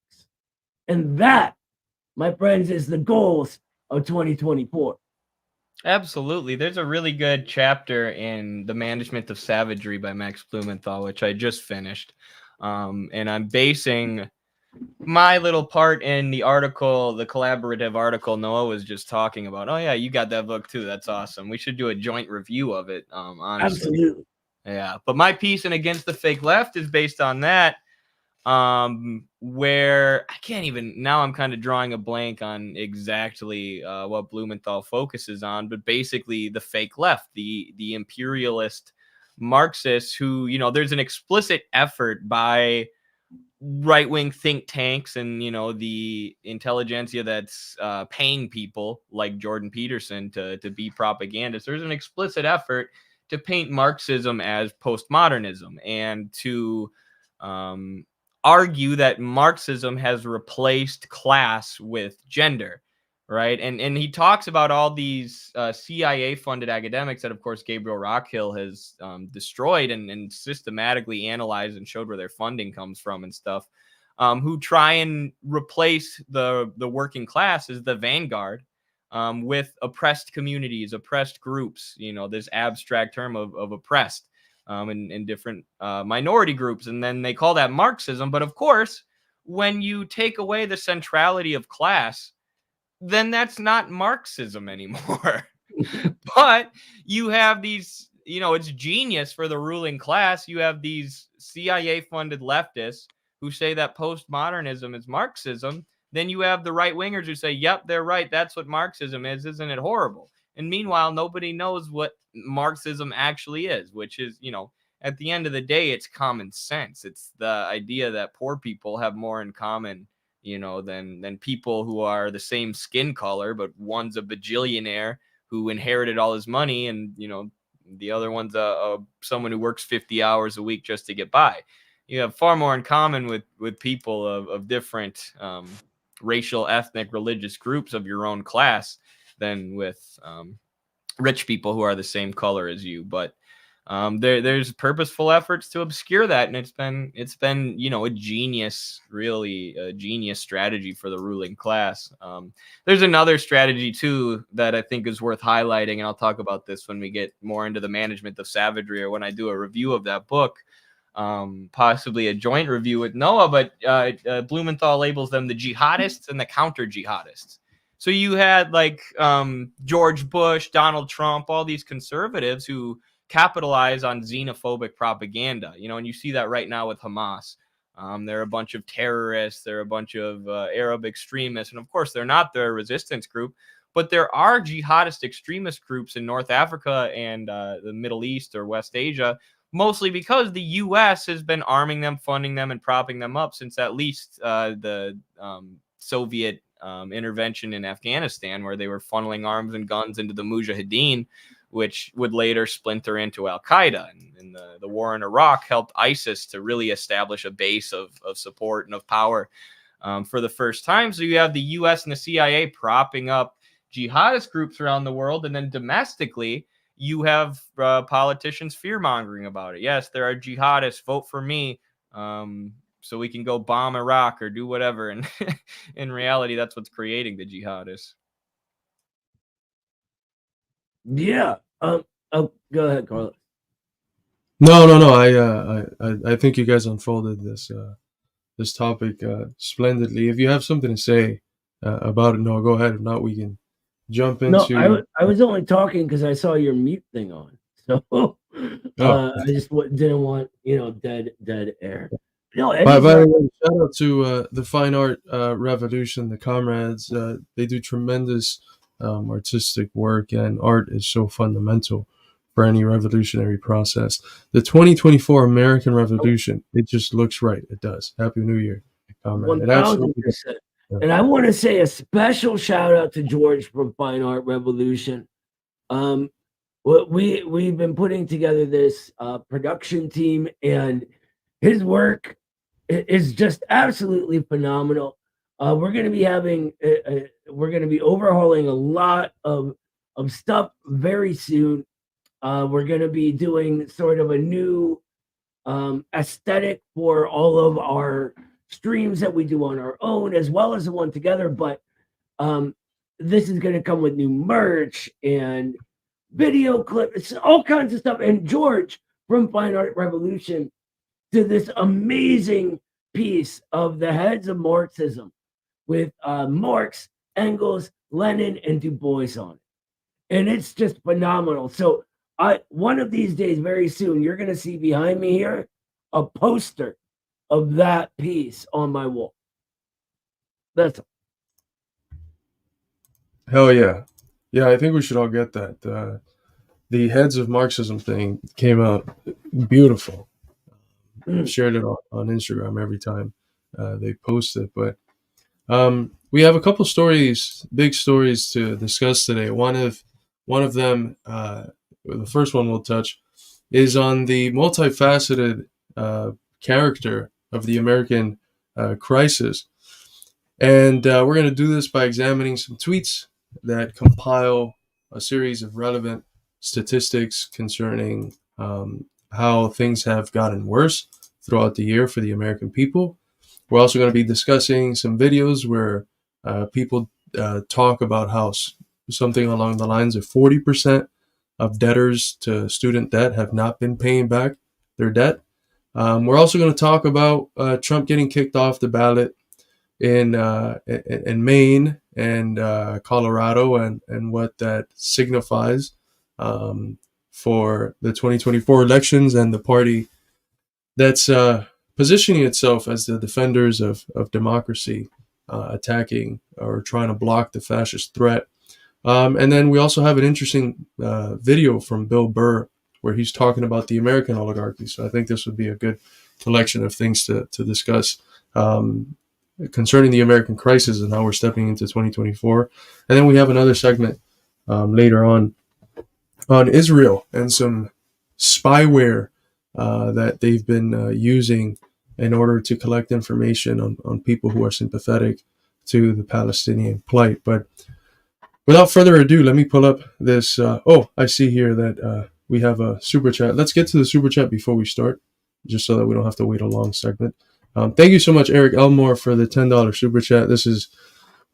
And that, my friends, is the goals of 2024. Absolutely. There's a really good chapter in The Management of Savagery by Max Blumenthal, which I just finished. And I'm basing my little part in the article, the collaborative article Noah was just talking about. Oh, yeah, you got that book too. That's awesome. We should do a joint review of it, honestly. Absolutely. Yeah. But my piece in Against the Fake Left is based on that. Where I can't even, now I'm kind of drawing a blank on exactly what Blumenthal focuses on, but basically the fake left, the imperialist Marxists who, there's an explicit effort by right-wing think tanks and, the intelligentsia that's paying people like Jordan Peterson to be propagandists. There's an explicit effort to paint Marxism as postmodernism and to argue that Marxism has replaced class with gender, right? And he talks about all these CIA-funded academics that, of course, Gabriel Rockhill has destroyed and systematically analyzed and showed where their funding comes from and stuff, who try and replace the working class as the vanguard with oppressed communities, oppressed groups, this abstract term of oppressed. In different minority groups. And then they call that Marxism. But of course, when you take away the centrality of class, then that's not Marxism anymore. But you have these, it's genius for the ruling class. You have these CIA-funded leftists who say that postmodernism is Marxism. Then you have the right-wingers who say, yep, they're right. That's what Marxism is. Isn't it horrible? And meanwhile, nobody knows what Marxism actually is, which is, at the end of the day, it's common sense. It's the idea that poor people have more in common, than people who are the same skin color, but one's a bajillionaire who inherited all his money, and the other one's someone who works 50 hours a week just to get by. You have far more in common with people of different racial, ethnic, religious groups of your own class than with rich people who are the same color as you. But there's purposeful efforts to obscure that, and it's been a genius strategy for the ruling class. There's another strategy too that I think is worth highlighting, and I'll talk about this when we get more into the management of savagery, or when I do a review of that book, possibly a joint review with Noah. But Blumenthal labels them the jihadists and the counter jihadists. So you had like George Bush, Donald Trump, all these conservatives who capitalize on xenophobic propaganda, and you see that right now with Hamas. They're a bunch of terrorists, they're a bunch of Arab extremists, and of course they're not their resistance group, but there are jihadist extremist groups in North Africa and the Middle East or West Asia, mostly because the U.S. has been arming them, funding them, and propping them up since at least the Soviet intervention in Afghanistan, where they were funneling arms and guns into the Mujahideen, which would later splinter into Al-Qaeda. And the war in Iraq helped ISIS to really establish a base of support and of power for the first time. So you have the U.S. and the CIA propping up jihadist groups around the world, and then domestically, you have politicians fear-mongering about it. Yes, there are jihadists, vote for me, so we can go bomb Iraq or do whatever. And in reality, that's what's creating the jihadists. Yeah. Oh, go ahead, Carlos. No. I think you guys unfolded this topic splendidly. If you have something to say about it, no, go ahead. If not, we can jump into. No, I was only talking because I saw your mute thing on, so I just didn't want dead air. No, by the way, shout out to the fine art revolution, the comrades. They do tremendous artistic work, and art is so fundamental for any revolutionary process. The 2024 American Revolution, it just looks right. It does. Happy New Year, comrade. 1000%. And I want to say a special shout out to George from Fine Art Revolution. We've been putting together this production team, and his work is just absolutely phenomenal. We're going to be we're going to be overhauling a lot of stuff very soon. We're going to be doing sort of a new aesthetic for all of our streams that we do on our own, as well as the one together. But this is going to come with new merch and video clips, all kinds of stuff. And George from Fine Art Revolution did this amazing piece of the heads of Marxism with Marx, Engels, Lenin, and Du Bois on it. And it's just phenomenal. So one of these days, very soon, you're going to see behind me here a poster of that piece on my wall. That's all. Hell yeah. Yeah, I think we should all get that. The Heads of Marxism thing came out beautiful. I've shared it on Instagram every time they post it. But we have a couple stories, big stories to discuss today. One of them, the first one we'll touch, is on the multifaceted character of the American crisis. And we're going to do this by examining some tweets that compile a series of relevant statistics concerning how things have gotten worse throughout the year for the American people. We're also going to be discussing some videos where people talk about how something along the lines of 40% of debtors to student debt have not been paying back their debt. We're also going to talk about Trump getting kicked off the ballot in Maine and Colorado, and what that signifies for the 2024 elections, and the party that's positioning itself as the defenders of democracy, attacking or trying to block the fascist threat. And then we also have an interesting video from Bill Burr where he's talking about the American oligarchy. So I think this would be a good collection of things to discuss concerning the American crisis and how we're stepping into 2024. And then we have another segment later on Israel and some spyware that they've been using in order to collect information on people who are sympathetic to the Palestinian plight. But without further ado, let me pull up this. I see here that we have a super chat. Let's get to the super chat before we start, just so that we don't have to wait a long segment. Thank you so much, Eric Elmore, for the $10 super chat. This is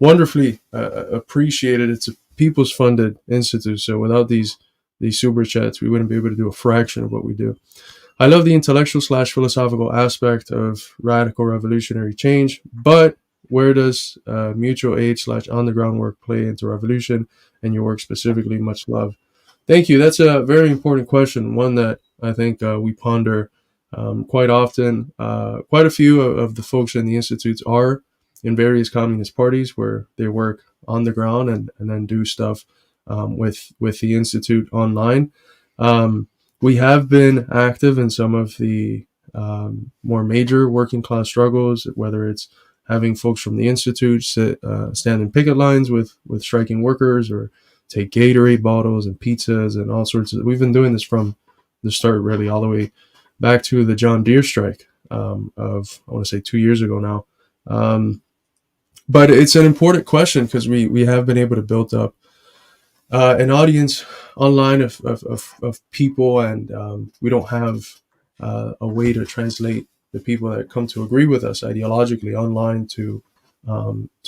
wonderfully appreciated. It's a people's funded institute, so without these super chats, we wouldn't be able to do a fraction of what we do. I love the intellectual / philosophical aspect of radical revolutionary change, but where does mutual aid / on the ground work play into revolution and your work specifically? Much love. Thank you. That's a very important question, one that I think we ponder quite often. Quite a few of the folks in the institutes are in various communist parties where they work on the ground and then do stuff with the institute online. We have been active in some of the more major working class struggles, whether it's having folks from the institute stand in picket lines with striking workers, or take Gatorade bottles and pizzas and all sorts of. We've been doing this from the start, really, all the way back to the John Deere strike of, I want to say, 2 years ago now. But it's an important question because we have been able to build up an audience online of people, and we don't have a way to translate the people that come to agree with us ideologically online to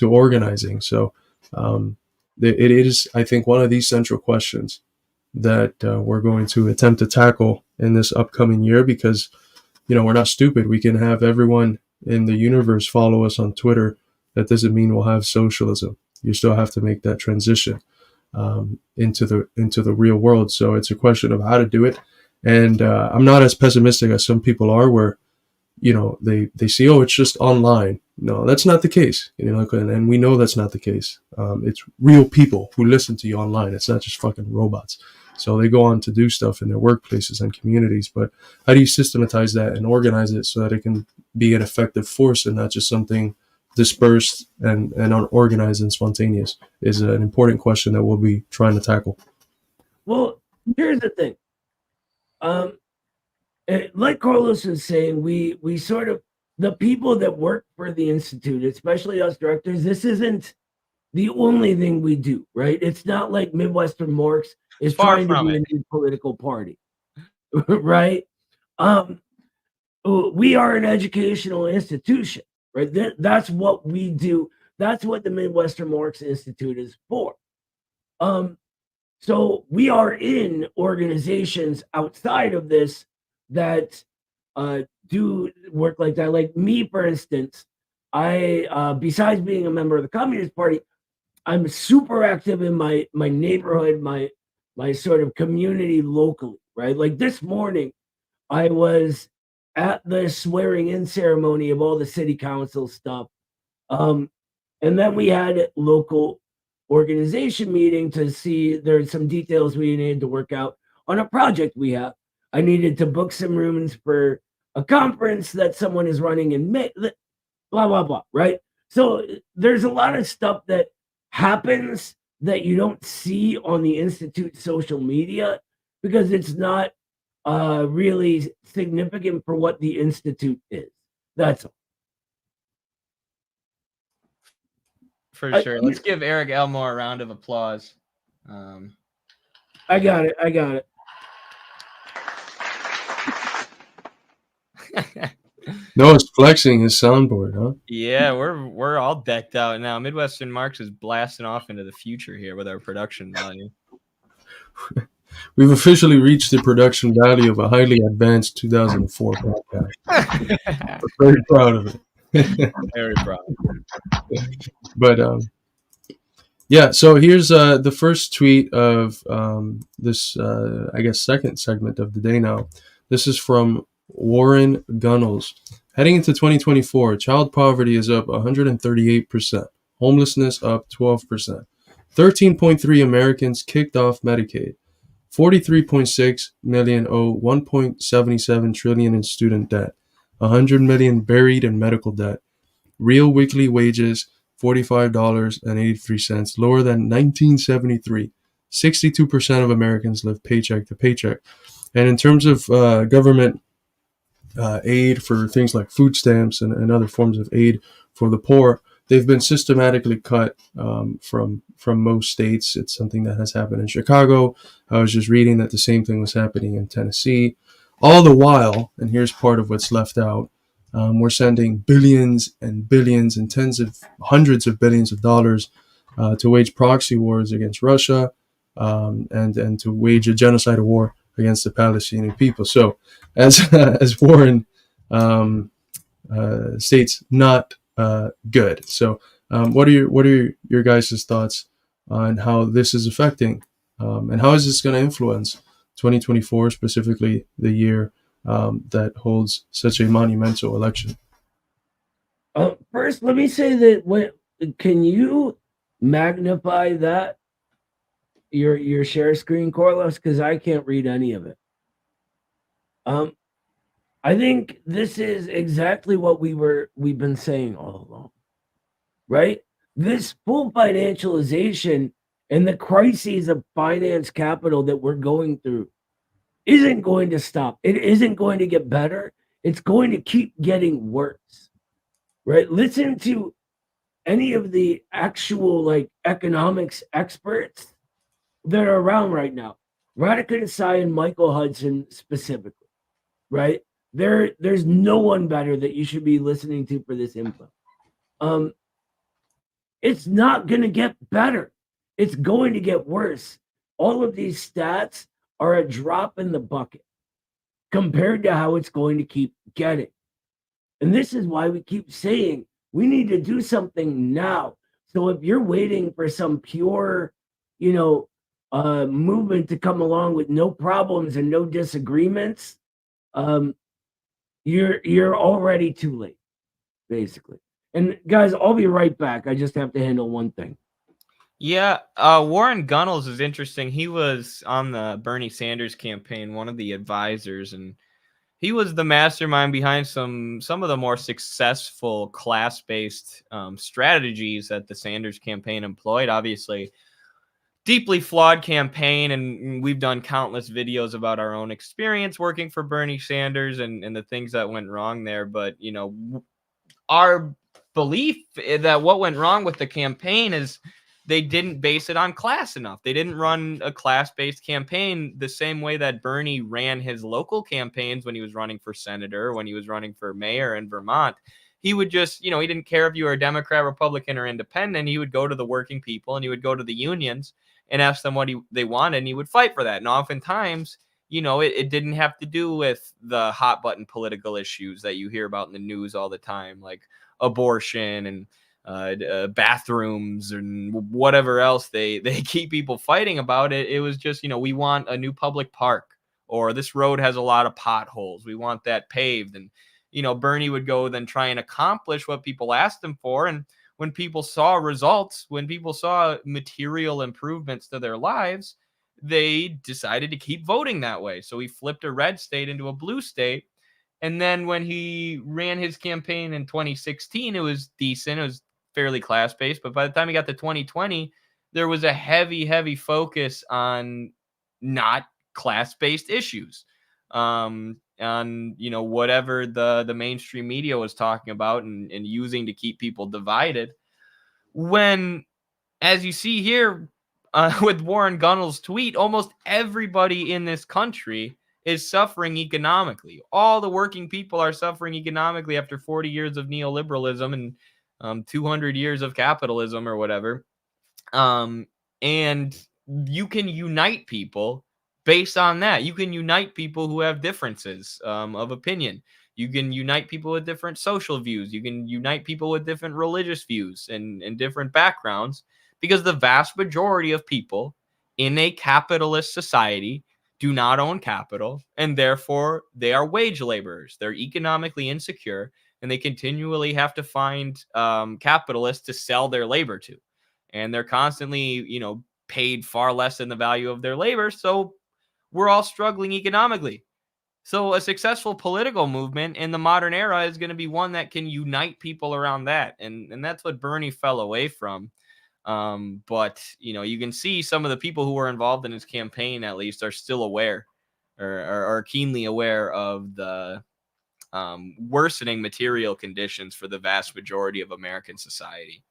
organizing. So it is, I think, one of these central questions that we're going to attempt to tackle in this upcoming year, because we're not stupid. We can have everyone in the universe follow us on Twitter. That doesn't mean we'll have socialism. You still have to make that transition into the real world. So it's a question of how to do it. And I'm not as pessimistic as some people are, where they see, oh, it's just online. No, that's not the case. And we know that's not the case. It's real people who listen to you online. It's not just fucking robots. So they go on to do stuff in their workplaces and communities. But how do you systematize that and organize it so that it can be an effective force and not just something dispersed and unorganized and spontaneous, is an important question that we'll be trying to tackle. Well, here's the thing. Like Carlos was saying, we sort of, the people that work for the Institute, especially us directors, this isn't the only thing we do, right? It's not like Midwestern Marx is trying to be a new political party, right? We are an educational institution, right? That's what we do. That's what the Midwestern Marx Institute is for. So we are in organizations outside of this that do work like that. Like me, for instance, I besides being a member of the Communist Party, I'm super active in my neighborhood, my sort of community locally, right? Like this morning, I was at the swearing-in ceremony of all the city council stuff. And then we had a local organization meeting to see there's some details we needed to work out on a project we have. I needed to book some rooms for a conference that someone is running in May, blah, blah, blah, right? So there's a lot of stuff that happens that you don't see on the Institute social media because it's not really significant for what the Institute is. That's all. For sure. Let's give Eric Elmore a round of applause. I got it. Noah's flexing his soundboard, huh? Yeah, we're all decked out now. Midwestern Marx is blasting off into the future here with our production value. We've officially reached the production value of a highly advanced 2004 podcast. We're very proud of it. Very proud. But yeah, so here's the first tweet of this, I guess, second segment of the day now. This is from Warren Gunnels. Heading into 2024, child poverty is up 138%, homelessness up 12%, 13.3 Americans kicked off Medicaid, 43.6 million owe 1.77 trillion in student debt, 100 million buried in medical debt, real weekly wages $45.83, lower than 1973, 62% of Americans live paycheck to paycheck. And in terms of government aid for things like food stamps and other forms of aid for the poor, they've been systematically cut from most states. It's something that has happened in Chicago. I was just reading that the same thing was happening in Tennessee. All the while, and here's part of what's left out, we're sending billions and billions and hundreds of billions of dollars to wage proxy wars against Russia and to wage a genocidal war against the Palestinian people. So, as Warren states, not good. So, what are your guys' thoughts on how this is affecting, and how is this going to influence 2024, specifically the year that holds such a monumental election? First, let me say that can you magnify that your share screen, Corliss, because I can't read any of it. I think this is exactly what we've been saying all along, right? This full financialization and the crises of finance capital that we're going through isn't going to stop. It isn't going to get better. It's going to keep getting worse, right? Listen to any of the actual economics experts that are around right now. Radicalism and Michael Hudson specifically, right? There's no one better that you should be listening to for this info. It's not going to get better. It's going to get worse. All of these stats are a drop in the bucket compared to how it's going to keep getting. And this is why we keep saying we need to do something now. So if you're waiting for some pure, movement to come along with no problems and no disagreements, you're already too late, basically. And guys, I'll be right back. I just have to handle one thing. Yeah, Warren Gunnels is interesting. He was on the Bernie Sanders campaign, one of the advisors, and he was the mastermind behind some of the more successful class-based strategies that the Sanders campaign employed. Obviously, deeply flawed campaign, and we've done countless videos about our own experience working for Bernie Sanders and the things that went wrong there. But, our belief that what went wrong with the campaign is they didn't base it on class enough. They didn't run a class-based campaign the same way that Bernie ran his local campaigns when he was running for senator, when he was running for mayor in Vermont. He would just, he didn't care if you were a Democrat, Republican, or independent. He would go to the working people and he would go to the unions and ask them what they wanted, and he would fight for that. And oftentimes, it didn't have to do with the hot button political issues that you hear about in the news all the time, like abortion and bathrooms and whatever else they keep people fighting about. It was just, we want a new public park, or this road has a lot of potholes, we want that paved. And Bernie would go then try and accomplish what people asked him for. And when people saw results, when people saw material improvements to their lives, they decided to keep voting that way. So he flipped a red state into a blue state. And then when he ran his campaign in 2016, it was decent. It was fairly class-based. But by the time he got to 2020, there was a heavy focus on not class-based issues. On whatever the mainstream media was talking about and using to keep people divided. When, as you see here with Warren Gunnels' tweet, almost everybody in this country is suffering economically. All the working people are suffering economically after 40 years of neoliberalism and 200 years of capitalism or whatever. And you can unite people based on that. You can unite people who have differences of opinion. You can unite people with different social views. You can unite people with different religious views and different backgrounds, because the vast majority of people in a capitalist society do not own capital, and therefore they are wage laborers. They're economically insecure, and they continually have to find capitalists to sell their labor to. And they're constantly, paid far less than the value of their labor. So we're all struggling economically. So a successful political movement in the modern era is going to be one that can unite people around that. And that's what Bernie fell away from. But you can see some of the people who were involved in his campaign, at least, are still aware, or are keenly aware of the worsening material conditions for the vast majority of American society.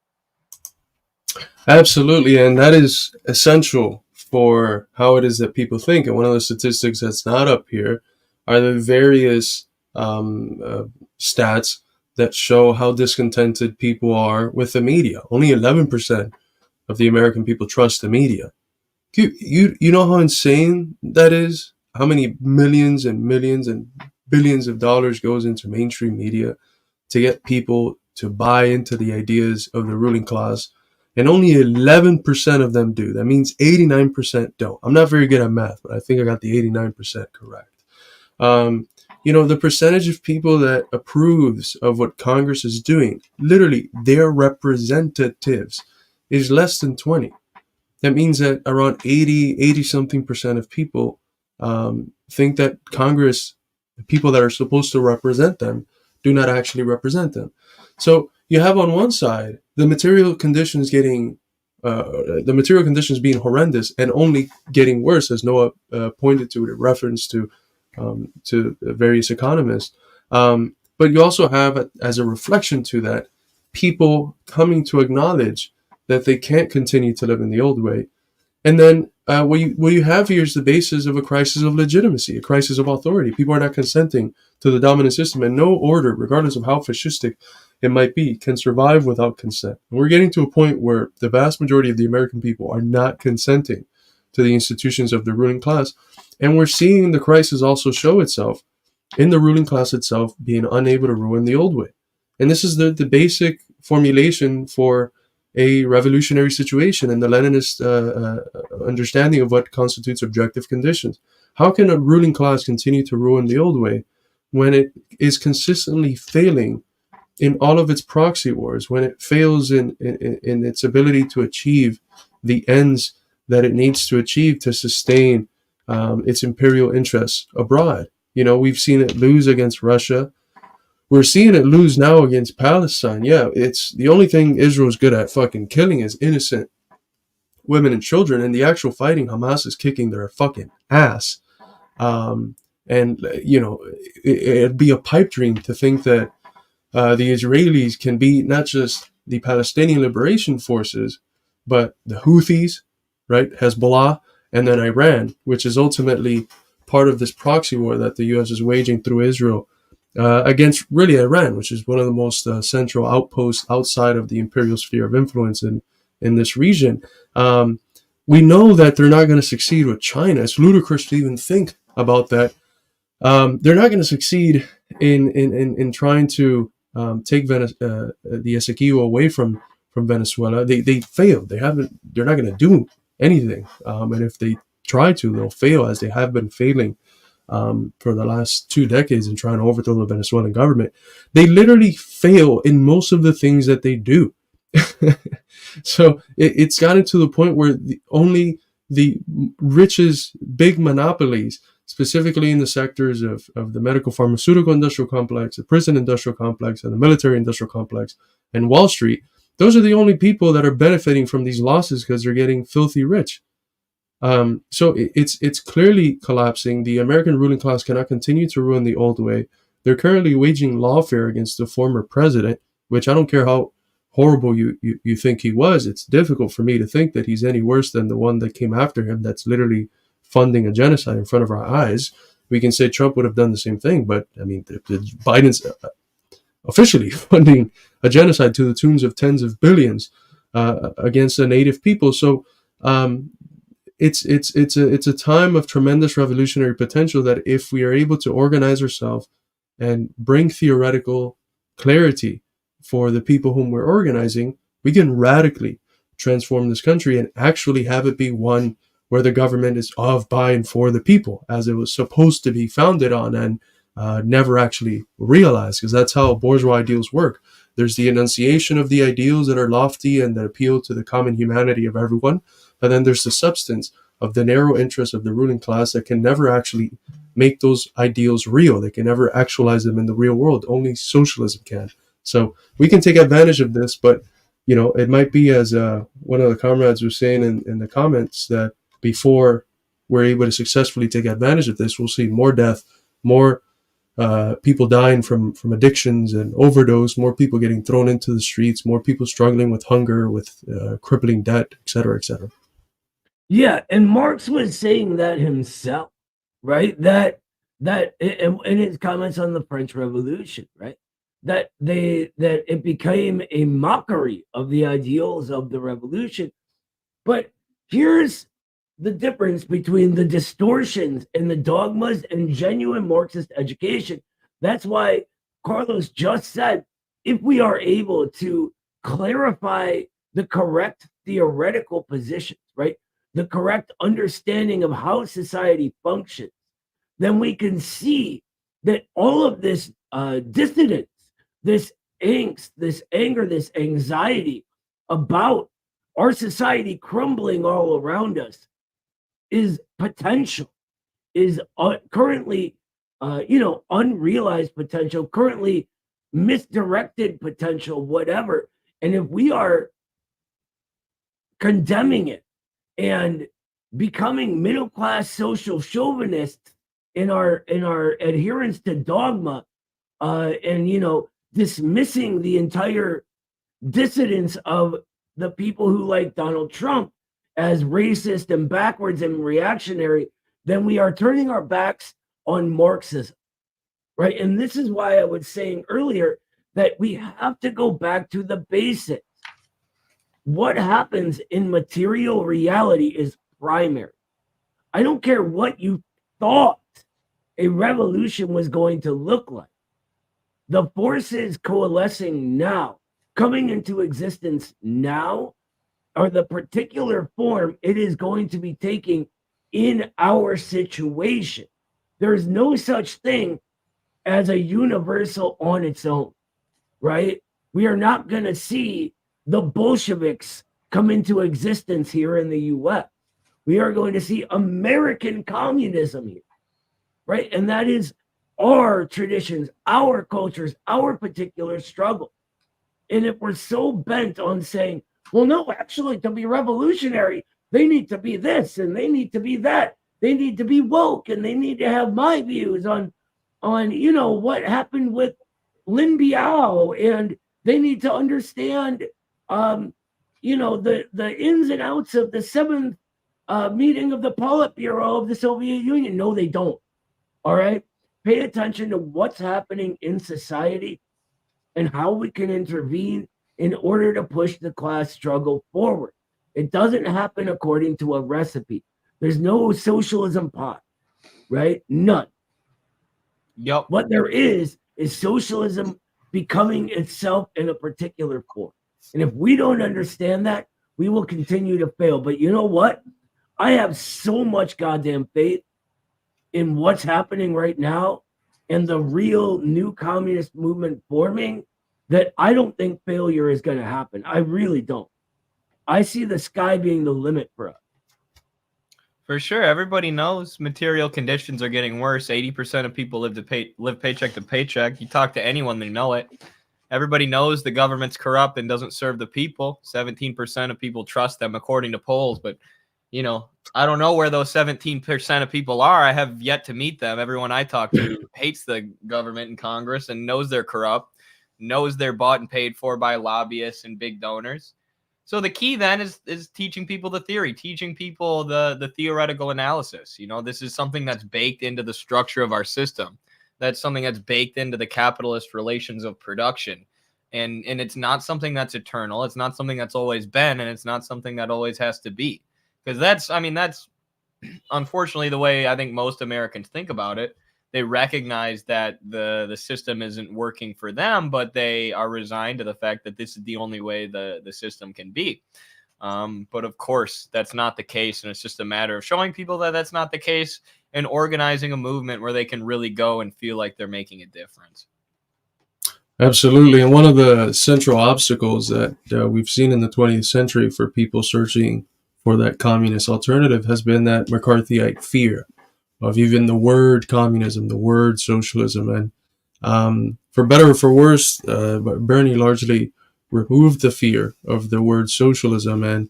Absolutely, and that is essential for how it is that people think. And one of the statistics that's not up here are the various stats that show how discontented people are with the media. Only 11% of the American people trust the media. You know how insane that is? How many millions and millions and billions of dollars goes into mainstream media to get people to buy into the ideas of the ruling class, and only 11% of them do. That means 89% don't. I'm not very good at math, but I think I got the 89% correct. The percentage of people that approves of what Congress is doing, literally their representatives, is less than 20. That means that around 80 something percent of people think that Congress, the people that are supposed to represent them, do not actually represent them. So you have on one side the material conditions being horrendous and only getting worse, as Noah pointed to in reference to various economists. But you also have, as a reflection to that, people coming to acknowledge that they can't continue to live in the old way. And then what you have here is the basis of a crisis of legitimacy, a crisis of authority. People are not consenting to the dominant system, and no order, regardless of how fascistic it might be, can survive without consent. And we're getting to a point where the vast majority of the American people are not consenting to the institutions of the ruling class. And we're seeing the crisis also show itself in the ruling class itself being unable to ruin the old way. And this is the basic formulation for a revolutionary situation and the Leninist understanding of what constitutes objective conditions. How can a ruling class continue to ruin the old way when it is consistently failing in all of its proxy wars, when it fails in its ability to achieve the ends that it needs to achieve to sustain its imperial interests abroad? We've seen it lose against Russia. We're seeing it lose now against Palestine. Yeah, it's the only thing Israel's good at fucking killing is innocent women and children. And the actual fighting, Hamas is kicking their fucking ass. It'd be a pipe dream to think that the Israelis can beat not just the Palestinian liberation forces, but the Houthis, right, Hezbollah, and then Iran, which is ultimately part of this proxy war that the U.S. is waging through Israel against really Iran, which is one of the most central outposts outside of the imperial sphere of influence in this region. We know that they're not going to succeed with China. It's ludicrous to even think about that. They're not going to succeed in trying to take the Essequibo away from Venezuela. They failed. They're not going to do anything. And if they try to, they'll fail, as they have been failing for the last 2 decades in trying to overthrow the Venezuelan government. They literally fail in most of the things that they do. So it's gotten to the point where only the richest big monopolies, specifically in the sectors of the medical pharmaceutical industrial complex, the prison industrial complex, and the military industrial complex, and Wall Street, those are the only people that are benefiting from these losses because they're getting filthy rich. So it's clearly collapsing. The American ruling class cannot continue to ruin the old way. They're currently waging lawfare against the former president, which I don't care how horrible you think he was. It's difficult for me to think that he's any worse than the one that came after him that's literally funding a genocide in front of our eyes. We can say Trump would have done the same thing, but I mean, Biden's officially funding a genocide to the tunes of tens of billions against the native people. So it's a time of tremendous revolutionary potential that if we are able to organize ourselves and bring theoretical clarity for the people whom we're organizing, we can radically transform this country and actually have it be one where the government is of, by, and for the people, as it was supposed to be founded on and never actually realized, because that's how bourgeois ideals work. There's the enunciation of the ideals that are lofty and that appeal to the common humanity of everyone, and then there's the substance of the narrow interests of the ruling class that can never actually make those ideals real. They can never actualize them in the real world. Only socialism can. So we can take advantage of this, but it might be, as one of the comrades was saying in the comments, that before we're able to successfully take advantage of this, we'll see more death, more people dying from addictions and overdose, more people getting thrown into the streets, more people struggling with hunger, with crippling debt, et cetera, et cetera. Yeah, and Marx was saying that himself, right? That in his comments on the French Revolution, right? That it became a mockery of the ideals of the revolution. But here's the difference between the distortions and the dogmas and genuine Marxist education. That's why Carlos just said, if we are able to clarify the correct theoretical positions, right? The correct understanding of how society functions, then we can see that all of this dissidence, this angst, this anger, this anxiety about our society crumbling all around us is potential, is currently, unrealized potential, currently misdirected potential, whatever. And if we are condemning it and becoming middle class social chauvinists in our adherence to dogma, and dismissing the entire dissidence of the people who like Donald Trump as racist and backwards and reactionary, then we are turning our backs on Marxism, right? And this is why I was saying earlier that we have to go back to the basics. What happens in material reality is primary. I don't care what you thought a revolution was going to look like. The forces coalescing now, coming into existence now, are the particular form it is going to be taking in our situation. There's no such thing as a universal on its own, right? We are not going to see the Bolsheviks come into existence here in the US. We are going to see American communism here, right? And that is our traditions, our cultures, our particular struggle. And if we're so bent on saying, well, no, actually, to be revolutionary, they need to be this and they need to be that. They need to be woke and they need to have my views on what happened with Lin Biao, and they need to understand, the ins and outs of the seventh meeting of the Politburo of the Soviet Union. No, they don't. All right. Pay attention to what's happening in society and how we can intervene in order to push the class struggle forward. It doesn't happen according to a recipe. There's no socialism pot, right? None. Yep. What there is socialism becoming itself in a particular form. And if we don't understand that, we will continue to fail. But you know what? I have so much goddamn faith in what's happening right now and the real new communist movement forming that I don't think failure is going to happen. I really don't. I see the sky being the limit for us. For sure. Everybody knows material conditions are getting worse. 80% of people live paycheck to paycheck. You talk to anyone, they know it. Everybody knows the government's corrupt and doesn't serve the people. 17% of people trust them according to polls. But, I don't know where those 17% of people are. I have yet to meet them. Everyone I talk to hates the government and Congress and knows they're corrupt, knows they're bought and paid for by lobbyists and big donors. So the key then is teaching people the theory, teaching people the theoretical analysis. This is something that's baked into the structure of our system. That's something that's baked into the capitalist relations of production. And it's not something that's eternal. It's not something that's always been, and it's not something that always has to be. Because that's unfortunately the way I think most Americans think about it. They recognize that the system isn't working for them, but they are resigned to the fact that this is the only way the system can be. But of course, that's not the case. And it's just a matter of showing people that that's not the case and organizing a movement where they can really go and feel like they're making a difference. Absolutely. And one of the central obstacles that we've seen in the 20th century for people searching for that communist alternative has been that McCarthyite fear of even the word communism, the word socialism. And for better or for worse, Bernie largely removed the fear of the word socialism. And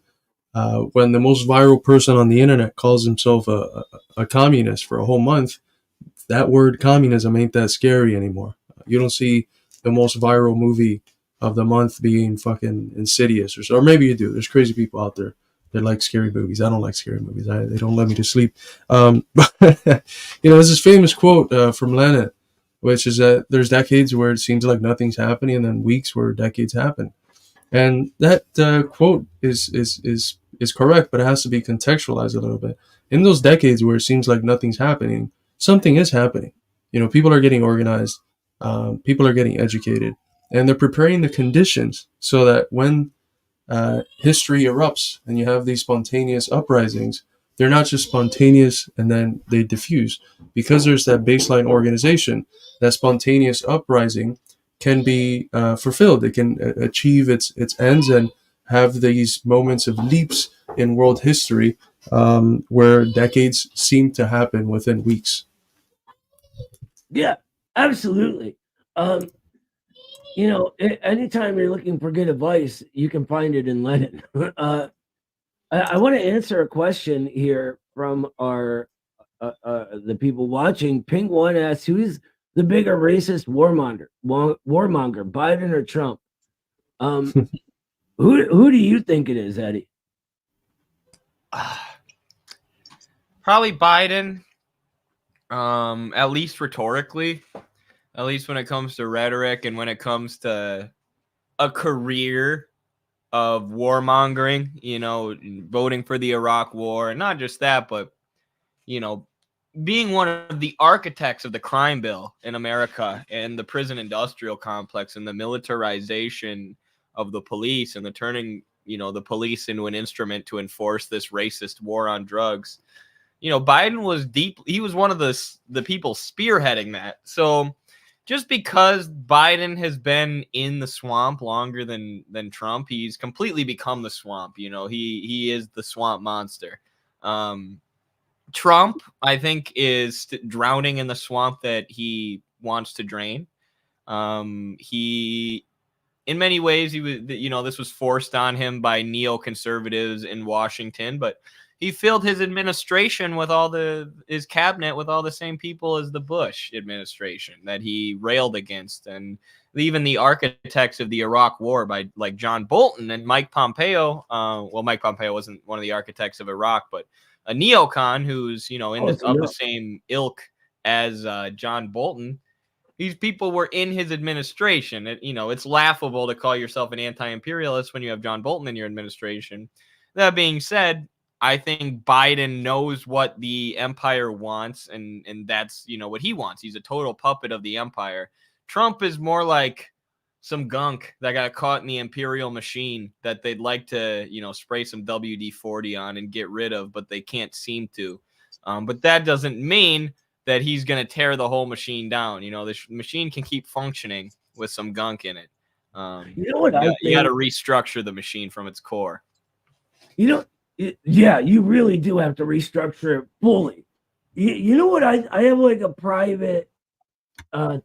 when the most viral person on the internet calls himself a communist for a whole month, that word communism ain't that scary anymore. You don't see the most viral movie of the month being fucking Insidious, or maybe you do. There's crazy people out there that like scary movies. I don't like scary movies. They don't let me to sleep. But there's this famous quote from Lenin, which is that there's decades where it seems like nothing's happening, and then weeks where decades happen. And that quote is correct, but it has to be contextualized a little bit. In those decades where it seems like nothing's happening, something is happening. People are getting organized, people are getting educated, and they're preparing the conditions so that when history erupts and you have these spontaneous uprisings, they're not just spontaneous and then they diffuse. Because there's that baseline organization, that spontaneous uprising can be fulfilled. It can achieve its ends and have these moments of leaps in world history where decades seem to happen within weeks. Yeah, absolutely. Anytime you're looking for good advice, you can find it in Lenin. I want to answer a question here from our the people watching. Ping One asks, "Who's the bigger racist warmonger, Biden or Trump?" Who do you think it is, Eddie? Probably Biden. At least rhetorically, at least when it comes to rhetoric and when it comes to a career of warmongering, voting for the Iraq War, and not just that, but being one of the architects of the crime bill in America and the prison industrial complex and the militarization of the police and the turning, the police into an instrument to enforce this racist war on drugs. Biden was he was one of the people spearheading that. So just because Biden has been in the swamp longer than Trump, he's completely become the swamp. He is the swamp monster. Trump, I think, is drowning in the swamp that he wants to drain. He, in many ways, he was, this was forced on him by neoconservatives in Washington, but he filled his administration with his cabinet with all the same people as the Bush administration that he railed against, and even the architects of the Iraq War by like John Bolton and Mike Pompeo. Mike Pompeo wasn't one of the architects of Iraq, but a neocon who's the same ilk as John Bolton. These people were in his administration. It's laughable to call yourself an anti-imperialist when you have John Bolton in your administration. That being said, I think Biden knows what the empire wants, and that's, what he wants. He's a total puppet of the empire. Trump is more like some gunk that got caught in the imperial machine that they'd like to, spray some WD-40 on and get rid of, but they can't seem to. But that doesn't mean that he's going to tear the whole machine down. The machine can keep functioning with some gunk in it. You got to restructure the machine from its core. Yeah, you really do have to restructure it fully. You know what? I have like a private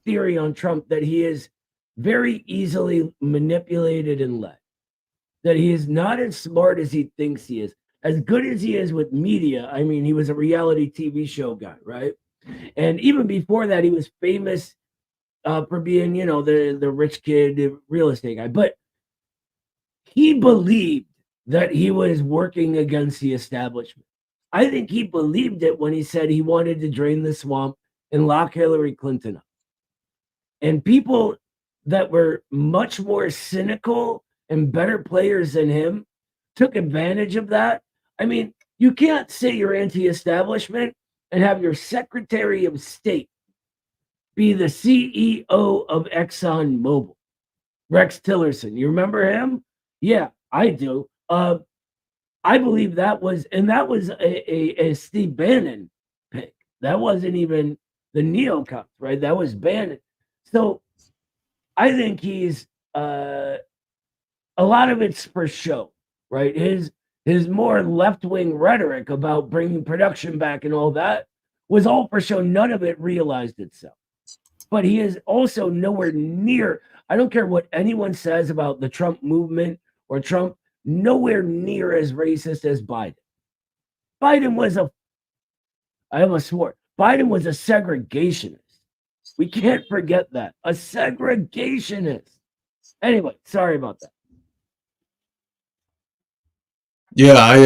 theory on Trump that he is very easily manipulated and led. That he is not as smart as he thinks he is. As good as he is with media, I mean, he was a reality TV show guy, right? And even before that, he was famous for being, the rich kid, the real estate guy. But he believed that he was working against the establishment. I think he believed it when he said he wanted to drain the swamp and lock Hillary Clinton up. And people that were much more cynical and better players than him took advantage of that. I mean, you can't say you're anti-establishment and have your Secretary of State be the CEO of ExxonMobil, Rex Tillerson. You remember him? Yeah, I do. I believe that was a Steve Bannon pick. That wasn't even the neocons, right? That was Bannon. So I think he's a lot of it's for show, right? His more left-wing rhetoric about bringing production back and all that was all for show. None of it realized itself. But he is also nowhere near. I don't care what anyone says about the Trump movement or Trump, nowhere near as racist as Biden. Biden was I almost swore, Biden was a segregationist. We can't forget that. A segregationist. Anyway, sorry about that. Yeah, I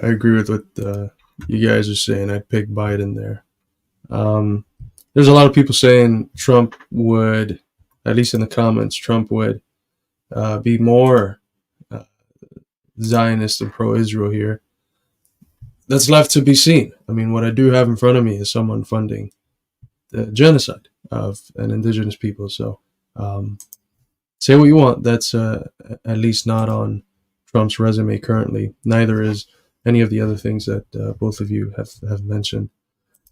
agree with what you guys are saying. I'd pick Biden there. There's a lot of people saying Trump would, at least in the comments, Trump would be more Zionist and pro-Israel here. That's left to be seen. I mean, what I do have in front of me is someone funding the genocide of an indigenous people. So say what you want. That's at least not on Trump's resume currently. Neither is any of the other things that both of you have mentioned.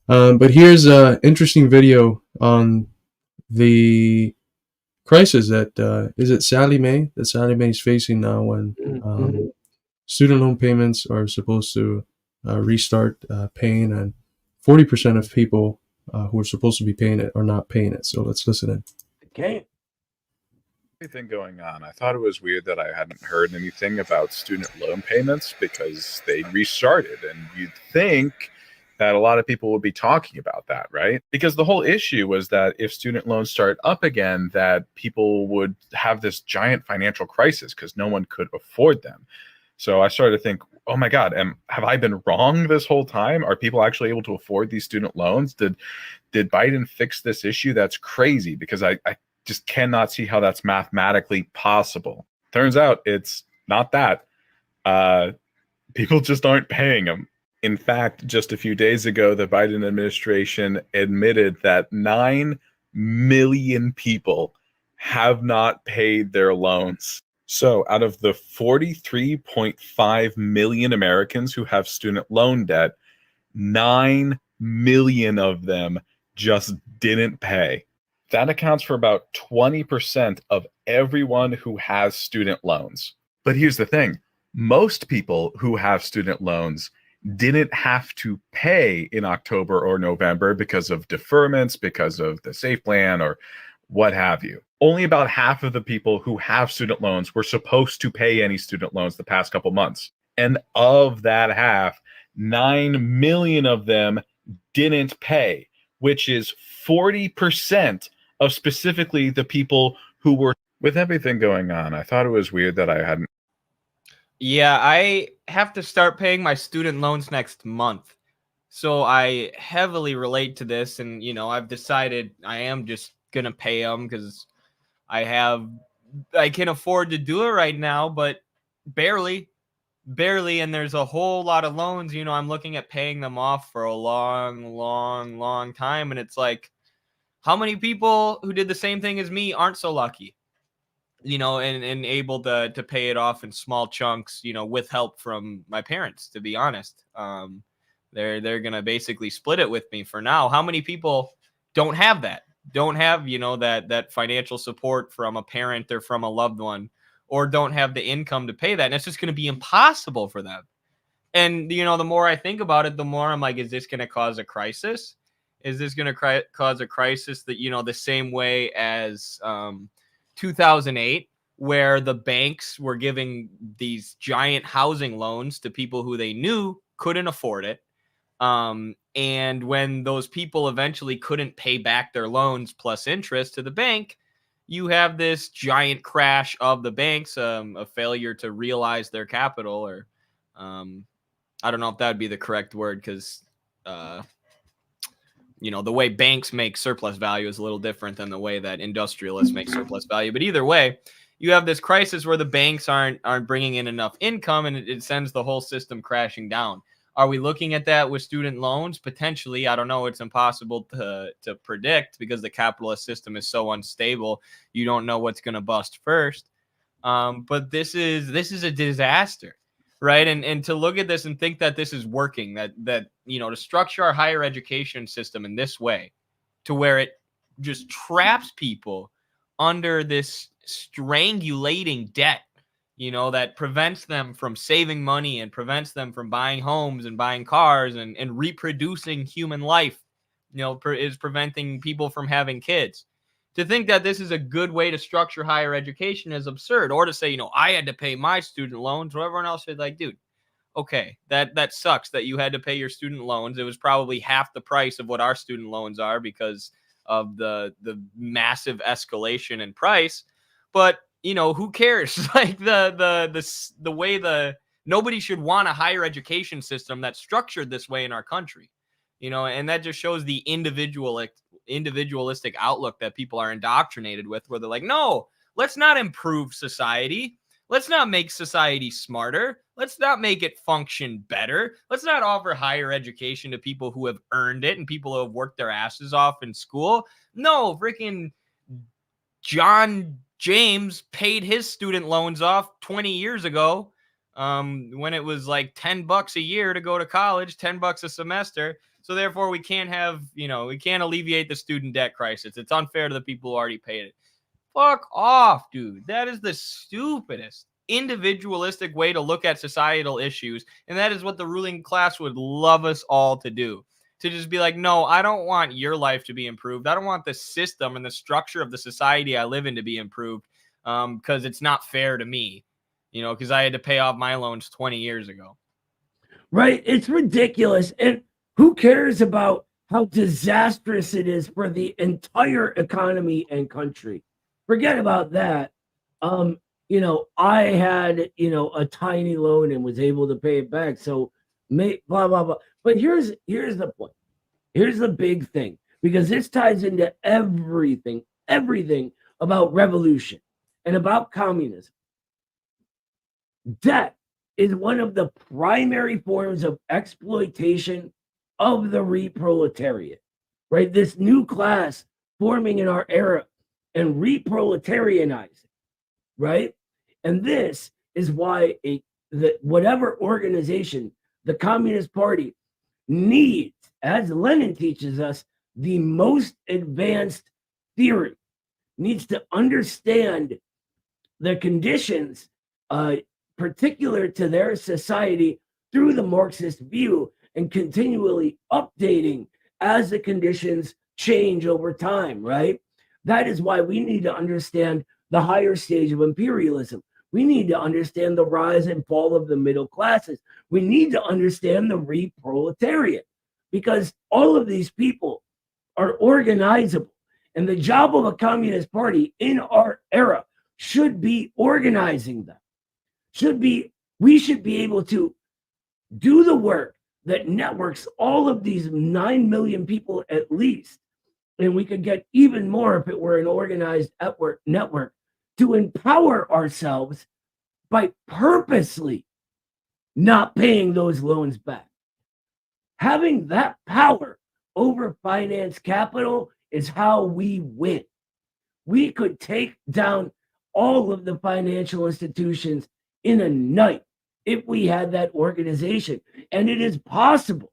But here's an interesting video on the crisis that is it Sallie Mae that Sallie Mae is facing now when student loan payments are supposed to restart paying, and 40% of people who are supposed to be paying it are not paying it. So let's listen in. Okay. Everything going on. I thought it was weird that I hadn't heard anything about student loan payments because they restarted, and you'd think that a lot of people would be talking about that, right? Because the whole issue was that if student loans start up again, that people would have this giant financial crisis because no one could afford them. So I started to think, oh my God, have I been wrong this whole time? Are people actually able to afford these student loans? Did Biden fix this issue? That's crazy, because I just cannot see how that's mathematically possible. Turns out it's not that. People just aren't paying them. In fact, just a few days ago, the Biden administration admitted that 9 million people have not paid their loans. So out of the 43.5 million Americans who have student loan debt, 9 million of them just didn't pay. That accounts for about 20% of everyone who has student loans. But here's the thing. Most people who have student loans didn't have to pay in October or November because of deferments, because of the SAFE plan, or what have you. Only about half of the people who have student loans were supposed to pay any student loans the past couple months. And of that half, 9 million of them didn't pay, which is 40% of specifically the people who were. With everything going on, I thought it was weird that I hadn't. Yeah, I have to start paying my student loans next month. So I heavily relate to this, and I've decided I am just going to pay them because I can afford to do it right now, but barely, and there's a whole lot of loans, I'm looking at paying them off for a long time, and it's like, how many people who did the same thing as me aren't so lucky? And able to pay it off in small chunks, with help from my parents, to be honest. They're going to basically split it with me for now. How many people don't have that? Don't have, that financial support from a parent or from a loved one, or don't have the income to pay that. And it's just going to be impossible for them. And, the more I think about it, the more I'm like, is this going to cause a crisis? Is this going to cause a crisis that, the same way as 2008, where the banks were giving these giant housing loans to people who they knew couldn't afford it. And when those people eventually couldn't pay back their loans plus interest to the bank, you have this giant crash of the banks, a failure to realize their capital, or I don't know if that would be the correct word, because the way banks make surplus value is a little different than the way that industrialists make surplus value. But either way, you have this crisis where the banks aren't bringing in enough income, and it sends the whole system crashing down. Are we looking at that with student loans? Potentially. I don't know. It's impossible to predict because the capitalist system is so unstable. You don't know what's going to bust first. But this is a disaster. Right. And to look at this and think that this is working, that to structure our higher education system in this way, to where it just traps people under this strangulating debt, that prevents them from saving money and prevents them from buying homes and buying cars and reproducing human life, is preventing people from having kids. To think that this is a good way to structure higher education is absurd. Or to say, you know, I had to pay my student loans, or everyone else should, like, dude, okay, that sucks that you had to pay your student loans. It was probably half the price of what our student loans are because of the massive escalation in price. But, you know, who cares? Like the way nobody should want a higher education system that's structured this way in our country. You know, and that just shows the individualistic outlook that people are indoctrinated with, where they're like, no, let's not improve society. Let's not make society smarter. Let's not make it function better. Let's not offer higher education to people who have earned it and people who have worked their asses off in school. No, freaking John James paid his student loans off 20 years ago, when it was like $10 a year to go to college, $10 a semester. So therefore, we can't alleviate the student debt crisis. It's unfair to the people who already paid it. Fuck off, dude. That is the stupidest individualistic way to look at societal issues. And that is what the ruling class would love us all to do. To just be like, no, I don't want your life to be improved. I don't want the system and the structure of the society I live in to be improved, because it's not fair to me, you know, because I had to pay off my loans 20 years ago. Right? It's ridiculous. And who cares about how disastrous it is for the entire economy and country? Forget about that. You know, I had, you know, a tiny loan and was able to pay it back. So, blah, blah, blah. But here's the point. Here's the big thing, because this ties into everything about revolution and about communism. Debt is one of the primary forms of exploitation of the reproletariat, right? This new class forming in our era and reproletarianizing, right? And this is why whatever organization the Communist Party needs, as Lenin teaches us, the most advanced theory, needs to understand the conditions particular to their society through the Marxist view, and continually updating as the conditions change over time, right? That is why we need to understand the higher stage of imperialism. We need to understand the rise and fall of the middle classes. We need to understand the reproletariat, because all of these people are organizable. And the job of a Communist Party in our era should be organizing them. We should be able to do the work that networks all of these 9 million people at least. And we could get even more if it were an organized network to empower ourselves by purposely not paying those loans back. Having that power over finance capital is how we win. We could take down all of the financial institutions in a night if we had that organization. And it is possible.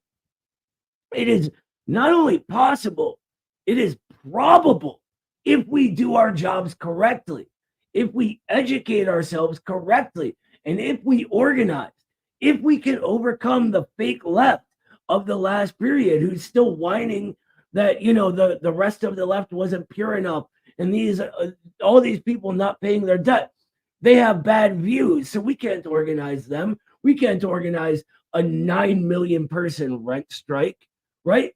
It is not only possible, it is probable if we do our jobs correctly, if we educate ourselves correctly, and if we organize, if we can overcome the fake left of the last period who's still whining that, you know, the rest of the left wasn't pure enough, and all these people not paying their debt, they have bad views, so we can't organize them. We can't organize a 9 million person rent strike, right?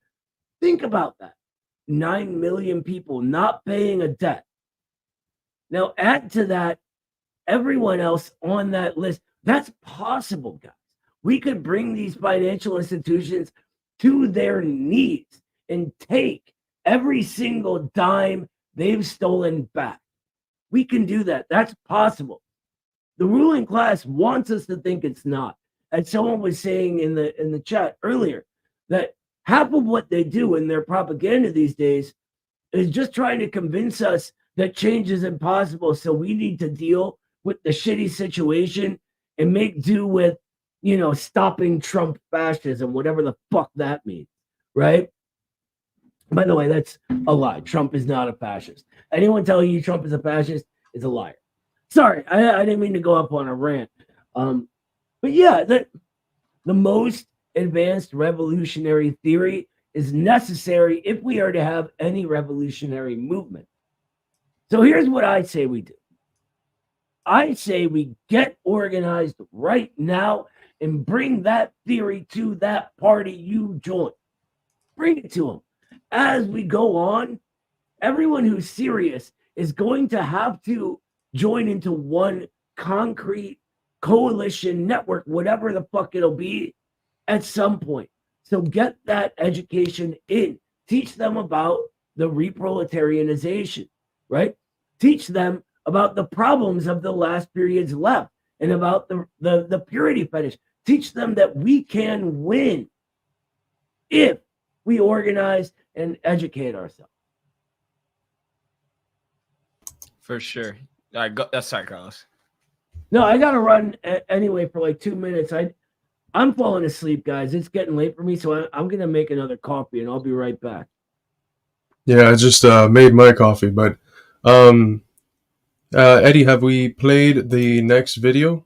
Think about that. 9 million people not paying a debt. Now add to that everyone else on that list. That's possible, guys. We could bring these financial institutions to their knees and take every single dime they've stolen back. We can do that. That's possible. The ruling class wants us to think it's not. As someone was saying in the chat earlier, that half of what they do in their propaganda these days is just trying to convince us that change is impossible. So we need to deal with the shitty situation and make do with, you know, stopping Trump fascism, whatever the fuck that means, right? By the way, that's a lie. Trump is not a fascist. Anyone telling you Trump is a fascist is a liar. Sorry, I didn't mean to go up on a rant. But yeah, the most advanced revolutionary theory is necessary if we are to have any revolutionary movement. So here's what I say we do. I say we get organized right now and bring that theory to that party you join. Bring it to them. As we go on, everyone who's serious is going to have to join into one concrete coalition network, whatever the fuck it'll be, at some point. So get that education in. Teach them about the reproletarianization, right? Teach them about the problems of the last period's left and about the purity fetish. Teach them that we can win if we organize and educate ourselves. For sure. All right, go. Sorry, Carlos. No, I gotta run anyway for like 2 minutes. I'm falling asleep, guys. It's getting late for me, so I'm gonna make another coffee and I'll be right back. Yeah, I just made my coffee, but Eddie, have we played the next video?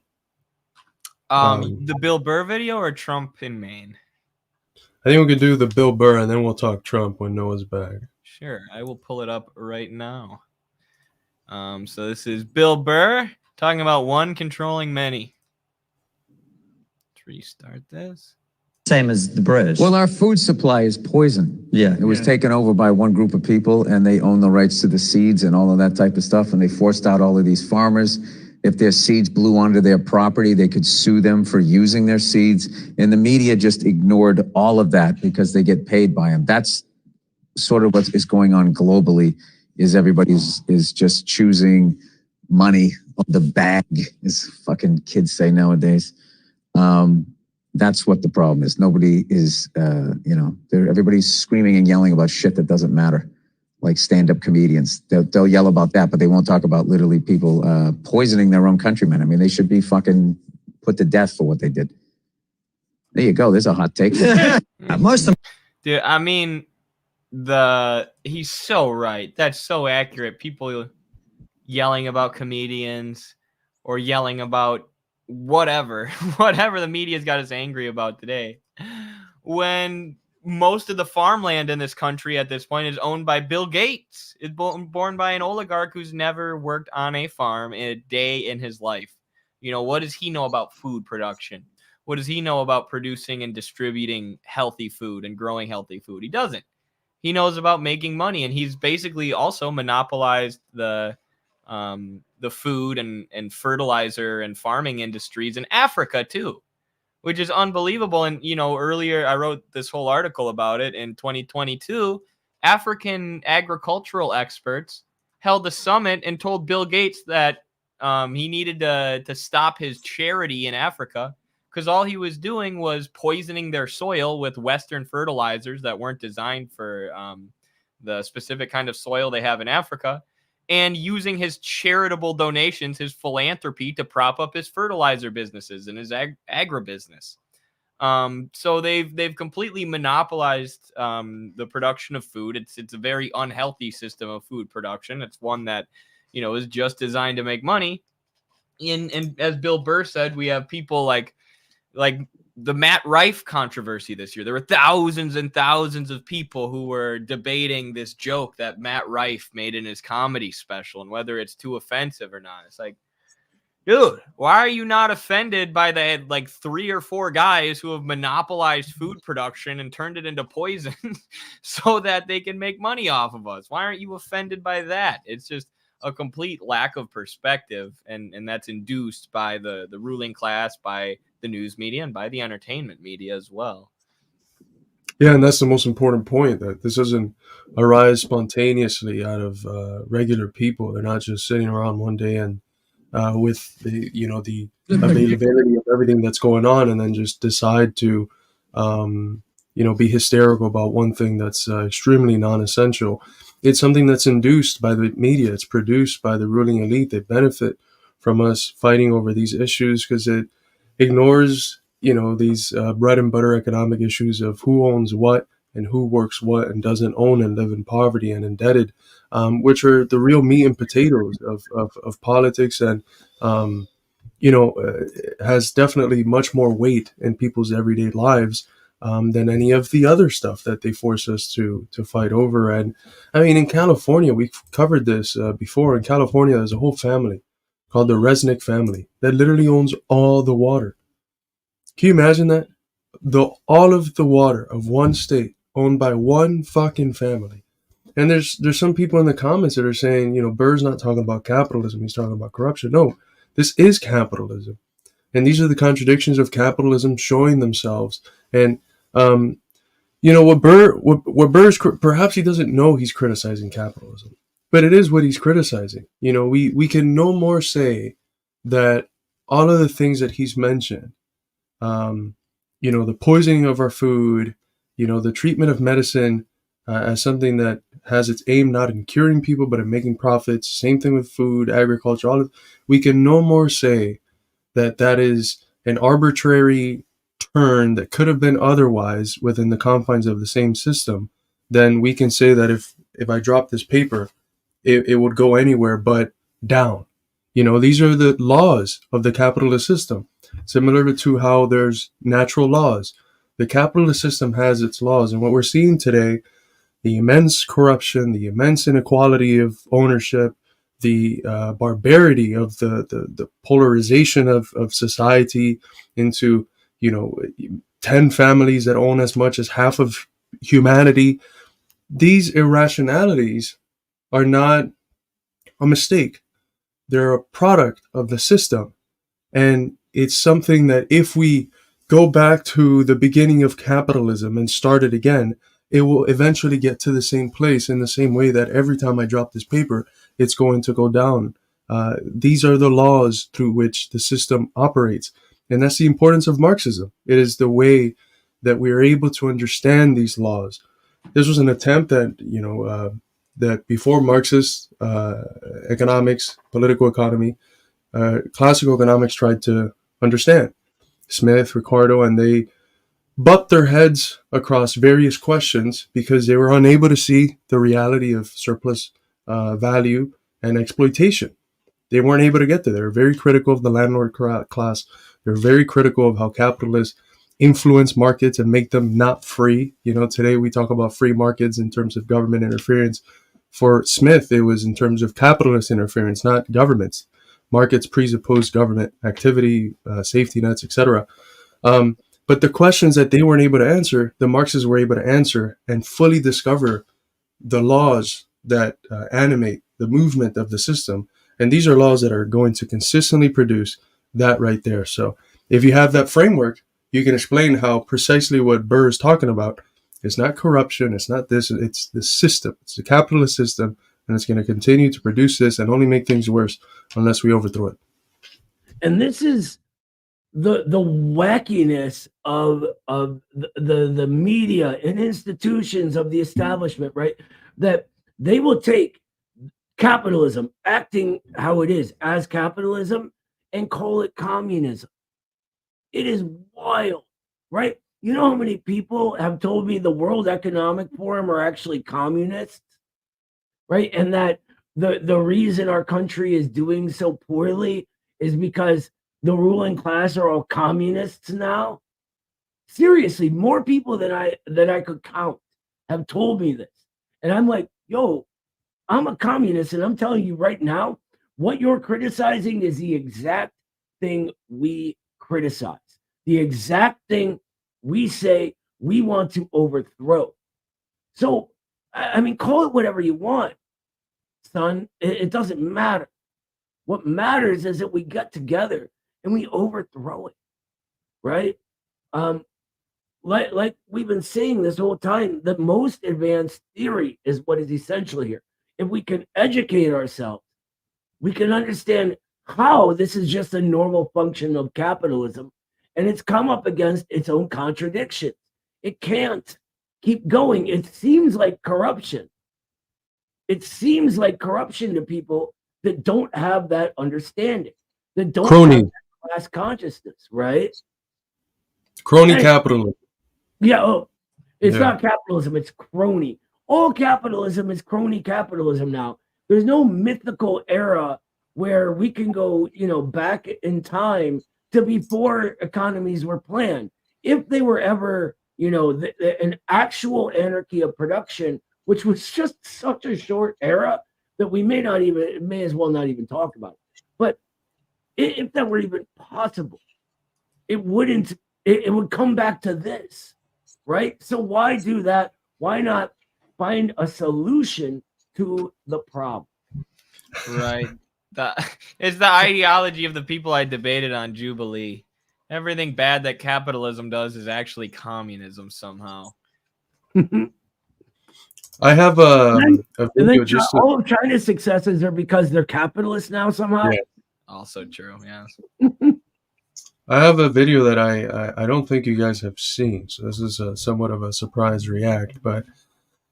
The Bill Burr video or Trump in Maine? I think we could do the Bill Burr, and then we'll talk Trump when Noah's back. Sure, I will pull it up right now. So this is Bill Burr talking about one controlling many. Let's restart this. Same as the British. Well, our food supply is poison. Yeah. It was taken over by one group of people, and they own the rights to the seeds and all of that type of stuff, and they forced out all of these farmers. If their seeds blew onto their property, they could sue them for using their seeds, and the media just ignored all of that because they get paid by them. That's sort of what is going on globally, is everybody's is just choosing money on the bag, as fucking kids say nowadays. That's what the problem is. Nobody is, everybody's screaming and yelling about shit that doesn't matter, like stand-up comedians. They'll yell about that, but they won't talk about literally people poisoning their own countrymen. I mean, they should be fucking put to death for what they did. There you go. There's a hot take. Most of Dude, I mean, he's so right. That's so accurate. People yelling about comedians or yelling about whatever the media's got us angry about today, when most of the farmland in this country at this point is owned by Bill Gates. It's born by an oligarch who's never worked on a farm in a day in his life. You know, what does he know about food production? What does he know about producing and distributing healthy food and growing healthy food? He doesn't. He knows about making money, and he's basically also monopolized the food and fertilizer and farming industries in Africa too, which is unbelievable. And, you know, earlier I wrote this whole article about it in 2022. African agricultural experts held a summit and told Bill Gates that he needed to stop his charity in Africa because all he was doing was poisoning their soil with Western fertilizers that weren't designed for the specific kind of soil they have in Africa, and using his charitable donations, his philanthropy, to prop up his fertilizer businesses and his agribusiness. So they've completely monopolized the production of food. It's a very unhealthy system of food production. It's one that, you know, is just designed to make money. And as Bill Burr said, we have people like the Matt Rife controversy this year. There were thousands and thousands of people who were debating this joke that Matt Rife made in his comedy special and whether it's too offensive or not. It's like, dude, why are you not offended by the like 3 or 4 guys who have monopolized food production and turned it into poison so that they can make money off of us? Why aren't you offended by that? It's just a complete lack of perspective, and that's induced by the ruling class, by the news media, and by the entertainment media as well. Yeah, and that's the most important point, that this doesn't arise spontaneously out of regular people. They're not just sitting around one day and with the availability of everything that's going on, and then just decide to be hysterical about one thing that's extremely non-essential. It's something that's induced by the media. It's produced by the ruling elite. They benefit from us fighting over these issues because it ignores, these bread and butter economic issues of who owns what and who works what and doesn't own and live in poverty and indebted, which are the real meat and potatoes of politics, and has definitely much more weight in people's everyday lives than any of the other stuff that they force us to fight over. And I mean, in California, we've covered this before. In California, there's a whole family called the Resnick family that literally owns all the water. Can you imagine that? All of the water of one state owned by one fucking family. And there's some people in the comments that are saying, you know, Burr's not talking about capitalism, he's talking about corruption. No, this is capitalism. And these are the contradictions of capitalism showing themselves. And, you know, what Burr's, perhaps he doesn't know he's criticizing capitalism, but it is what he's criticizing. You know, we can no more say that all of the things that he's mentioned, you know, the poisoning of our food, you know, the treatment of medicine as something that has its aim not in curing people, but in making profits. Same thing with food, agriculture, we can no more say that that is an arbitrary turn that could have been otherwise within the confines of the same system. Then we can say that if I drop this paper, it would go anywhere but down. You know, these are the laws of the capitalist system. Similar to how there's natural laws. The capitalist system has its laws. And what we're seeing today, the immense corruption, the immense inequality of ownership, the barbarity of the polarization of society into, you know, 10 families that own as much as half of humanity. These irrationalities are not a mistake. They're a product of the system. And it's something that if we go back to the beginning of capitalism and start it again, it will eventually get to the same place in the same way that every time I drop this paper, it's going to go down. These are the laws through which the system operates. And that's the importance of Marxism. It is the way that we are able to understand these laws. This was an attempt that, you know, that before Marxist economics, political economy, classical economics tried to understand. Smith, Ricardo, and they butt their heads across various questions because they were unable to see the reality of surplus value and exploitation. They weren't able to get there. They were very critical of the landlord class. They're very critical of how capitalists influence markets and make them not free. You know, today we talk about free markets in terms of government interference. For Smith, it was in terms of capitalist interference, not governments. Markets presuppose government activity, safety nets, etc. But the questions that they weren't able to answer, the Marxists were able to answer and fully discover the laws that animate the movement of the system. And these are laws that are going to consistently produce that right there. So if you have that framework, you can explain how precisely what Burr is talking about. It's not corruption. It's not this. It's the system. It's the capitalist system. And it's going to continue to produce this and only make things worse unless we overthrow it. And this is the wackiness of the media and institutions of the establishment, right? That they will take capitalism, acting how it is as capitalism, and call it communism. It is wild, right? You know how many people have told me the World Economic Forum are actually communists, right? And that the reason our country is doing so poorly is because the ruling class are all communists now. Seriously, more people than I could count have told me this. And I'm like, yo, I'm a communist, and I'm telling you right now, what you're criticizing is the exact thing we criticize, the exact thing we say we want to overthrow. So, I mean, call it whatever you want, son. It doesn't matter. What matters is that we get together and we overthrow it, right? Like we've been saying this whole time, the most advanced theory is what is essential here. If we can educate ourselves, we can understand how this is just a normal function of capitalism, and it's come up against its own contradictions. It can't keep going. It seems like corruption. It seems like corruption to people that don't have that understanding, that don't have that class consciousness, right? Crony capitalism. Yeah, it's not capitalism, it's crony. All capitalism is crony capitalism now. There's no mythical era where we can go, back in time to before economies were planned. If they were ever, an actual anarchy of production, which was just such a short era that we may as well not even talk about it. But if that were even possible, it wouldn't. It would come back to this, right? So why do that? Why not find a solution to the problem? Right. It's the ideology of the people I debated on Jubilee. Everything bad that capitalism does is actually communism somehow. I have a video just all of China's successes are because they're capitalists now somehow. Yeah. Also true, yes. I have a video that I don't think you guys have seen, so this is somewhat of a surprise react. But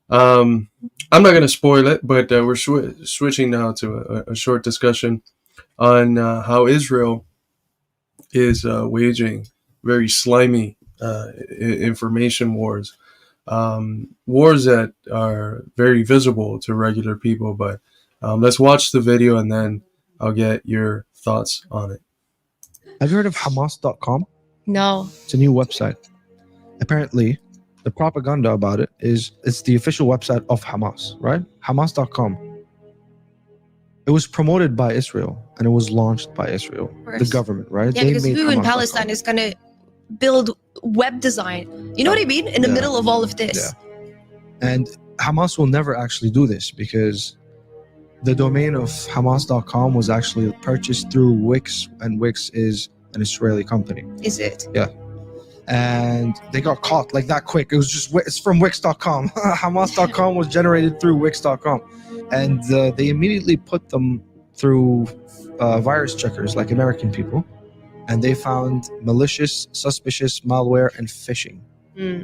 I'm not going to spoil it. But we're switching now to a short discussion on how Israel is waging very slimy information wars, wars that are very visible to regular people. But let's watch the video and then I'll get your thoughts on it. Have you heard of Hamas.com? No. It's a new website. Apparently, the propaganda about it is it's the official website of Hamas, right? Hamas.com. It was promoted by Israel and it was launched by Israel, the government, right? Yeah, because who in Palestine is going to build web design? You know what I mean? In the middle of all of this. Yeah. And Hamas will never actually do this because the domain of Hamas.com was actually purchased through Wix, and Wix is an Israeli company. Is it? Yeah. And they got caught like that quick. It was just, it's from Wix.com. Hamas.com was generated through Wix.com. And they immediately put them through virus checkers like American people. And they found malicious, suspicious malware and phishing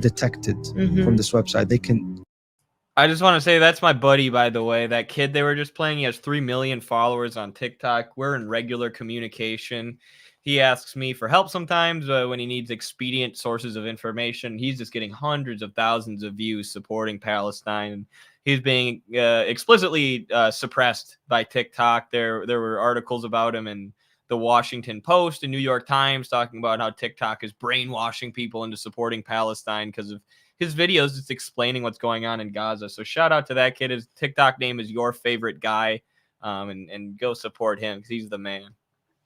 detected from this website. They can... I just want to say that's my buddy, by the way. That kid they were just playing, he has 3 million followers on TikTok. We're in regular communication. He asks me for help sometimes when he needs expedient sources of information. He's just getting hundreds of thousands of views supporting Palestine. He's being explicitly suppressed by TikTok. There were articles about him in the Washington Post and New York Times talking about how TikTok is brainwashing people into supporting Palestine because of his videos just explaining what's going on in Gaza. So shout out to that kid. His TikTok name is Your Favorite Guy, and go support him because he's the man.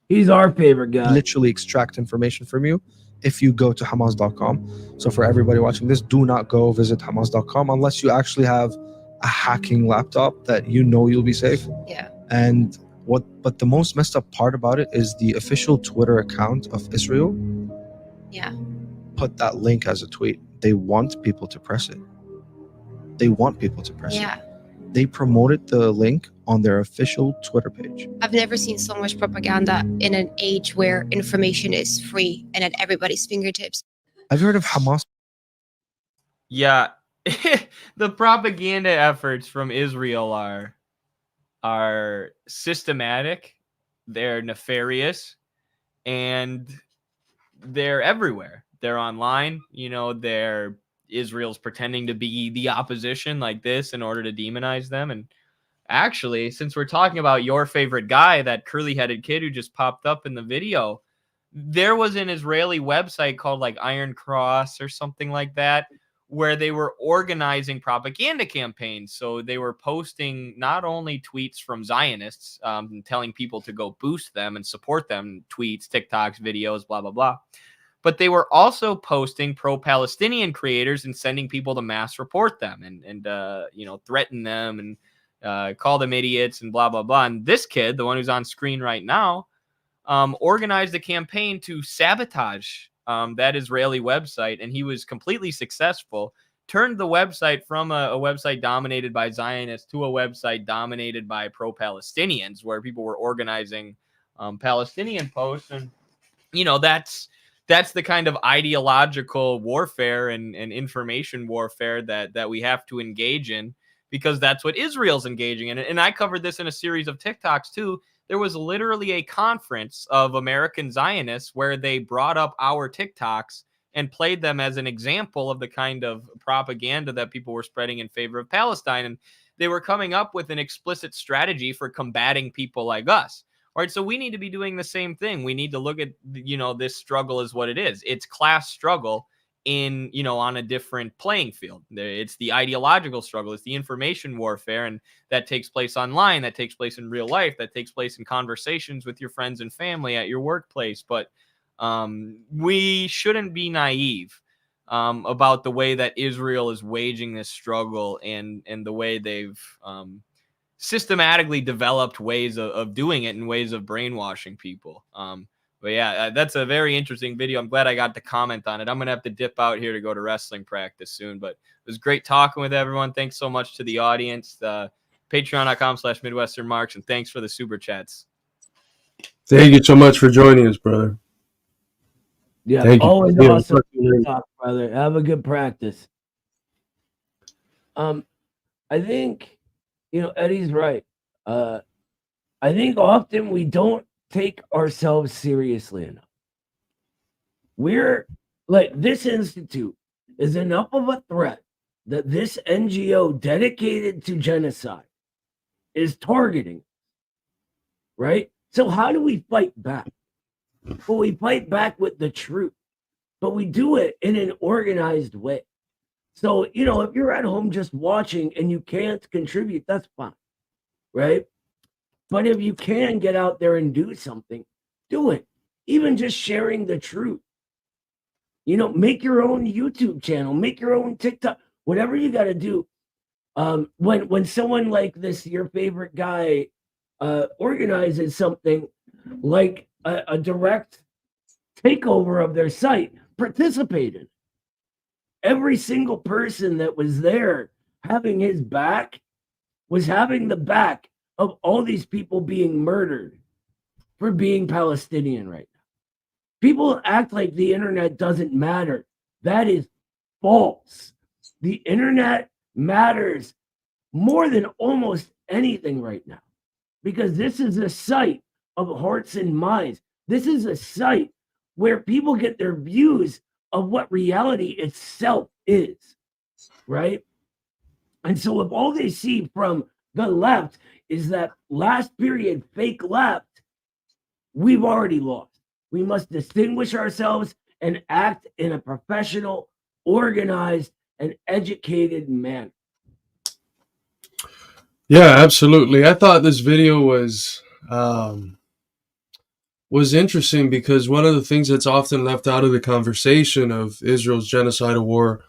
He's our favorite guy. Literally extract information from you if you go to Hamas.com. So for everybody watching this, do not go visit Hamas.com unless you actually have a hacking laptop that you know you'll be safe. Yeah. But the most messed up part about it is the official Twitter account of Israel. Yeah. Put that link as a tweet. They want people to press it. They want people to press it. They promoted the link on their official Twitter page. I've never seen so much propaganda in an age where information is free and at everybody's fingertips. Have you heard of Hamas? Yeah. The propaganda efforts from Israel are systematic, they're nefarious, and they're everywhere. They're online, Israel's pretending to be the opposition like this in order to demonize them. And actually, since we're talking about your favorite guy, that curly-headed kid who just popped up in the video, there was an Israeli website called like Iron Cross or something like that, where they were organizing propaganda campaigns. So they were posting not only tweets from Zionists, telling people to go boost them and support them, tweets, TikToks, videos, blah, blah, blah. But they were also posting pro-Palestinian creators and sending people to mass report them and threaten them and call them idiots and blah, blah, blah. And this kid, the one who's on screen right now, organized a campaign to sabotage that Israeli website, and he was completely successful. Turned the website from a website dominated by Zionists to a website dominated by pro-Palestinians, where people were organizing Palestinian posts. And, that's the kind of ideological warfare and information warfare that we have to engage in, because that's what Israel's engaging in. And I covered this in a series of TikToks too. There was literally a conference of American Zionists where they brought up our TikToks and played them as an example of the kind of propaganda that people were spreading in favor of Palestine. And they were coming up with an explicit strategy for combating people like us. All right, so we need to be doing the same thing. We need to look at, this struggle as what it is. It's class struggle. in, on a different playing field. It's the ideological struggle, it's the information warfare, and that takes place online, that takes place in real life, that takes place in conversations with your friends and family at your workplace. But we shouldn't be naive about the way that Israel is waging this struggle, and the way they've systematically developed ways of doing it and ways of brainwashing people. But yeah, that's a very interesting video. I'm glad I got to comment on it. I'm going to have to dip out here to go to wrestling practice soon, but it was great talking with everyone. Thanks so much to the audience, patreon.com/MidwesternMarks, and thanks for the super chats. Thank you so much for joining us, brother. Yeah, Thank you. always Yeah, awesome talk to talk, brother. Have a good practice. I think, Eddie's right. I think often we don't take ourselves seriously enough. We're like, this institute is enough of a threat that this NGO dedicated to genocide is targeting, right? So how do we fight back? Well, we fight back with the truth, but we do it in an organized way. So, if you're at home just watching and you can't contribute, that's fine, right? But if you can get out there and do something, do it. Even just sharing the truth. Make your own YouTube channel, make your own TikTok, whatever you got to do. When someone like this, your favorite guy, organizes something like a direct takeover of their site, participate in it. Every single person that was there having his back was having the back of all these people being murdered for being Palestinian right now. People act like the internet doesn't matter. That is false. The internet matters more than almost anything right now, because this is a site of hearts and minds. This is a site where people get their views of what reality itself is, right? And so if all they see from the left is that last period fake left, we've already lost. We must distinguish ourselves and act in a professional, organized, and educated manner. Yeah, absolutely. I thought this video was interesting because one of the things that's often left out of the conversation of Israel's genocidal war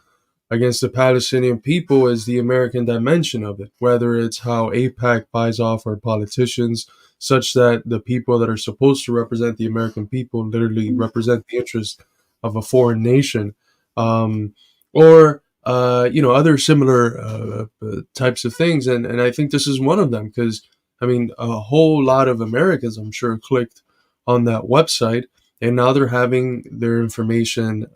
against the Palestinian people is the American dimension of it, whether it's how AIPAC buys off our politicians such that the people that are supposed to represent the American people literally represent the interest of a foreign nation, or other similar types of things. And I think this is one of them because, a whole lot of Americans, I'm sure, clicked on that website, and now they're having their information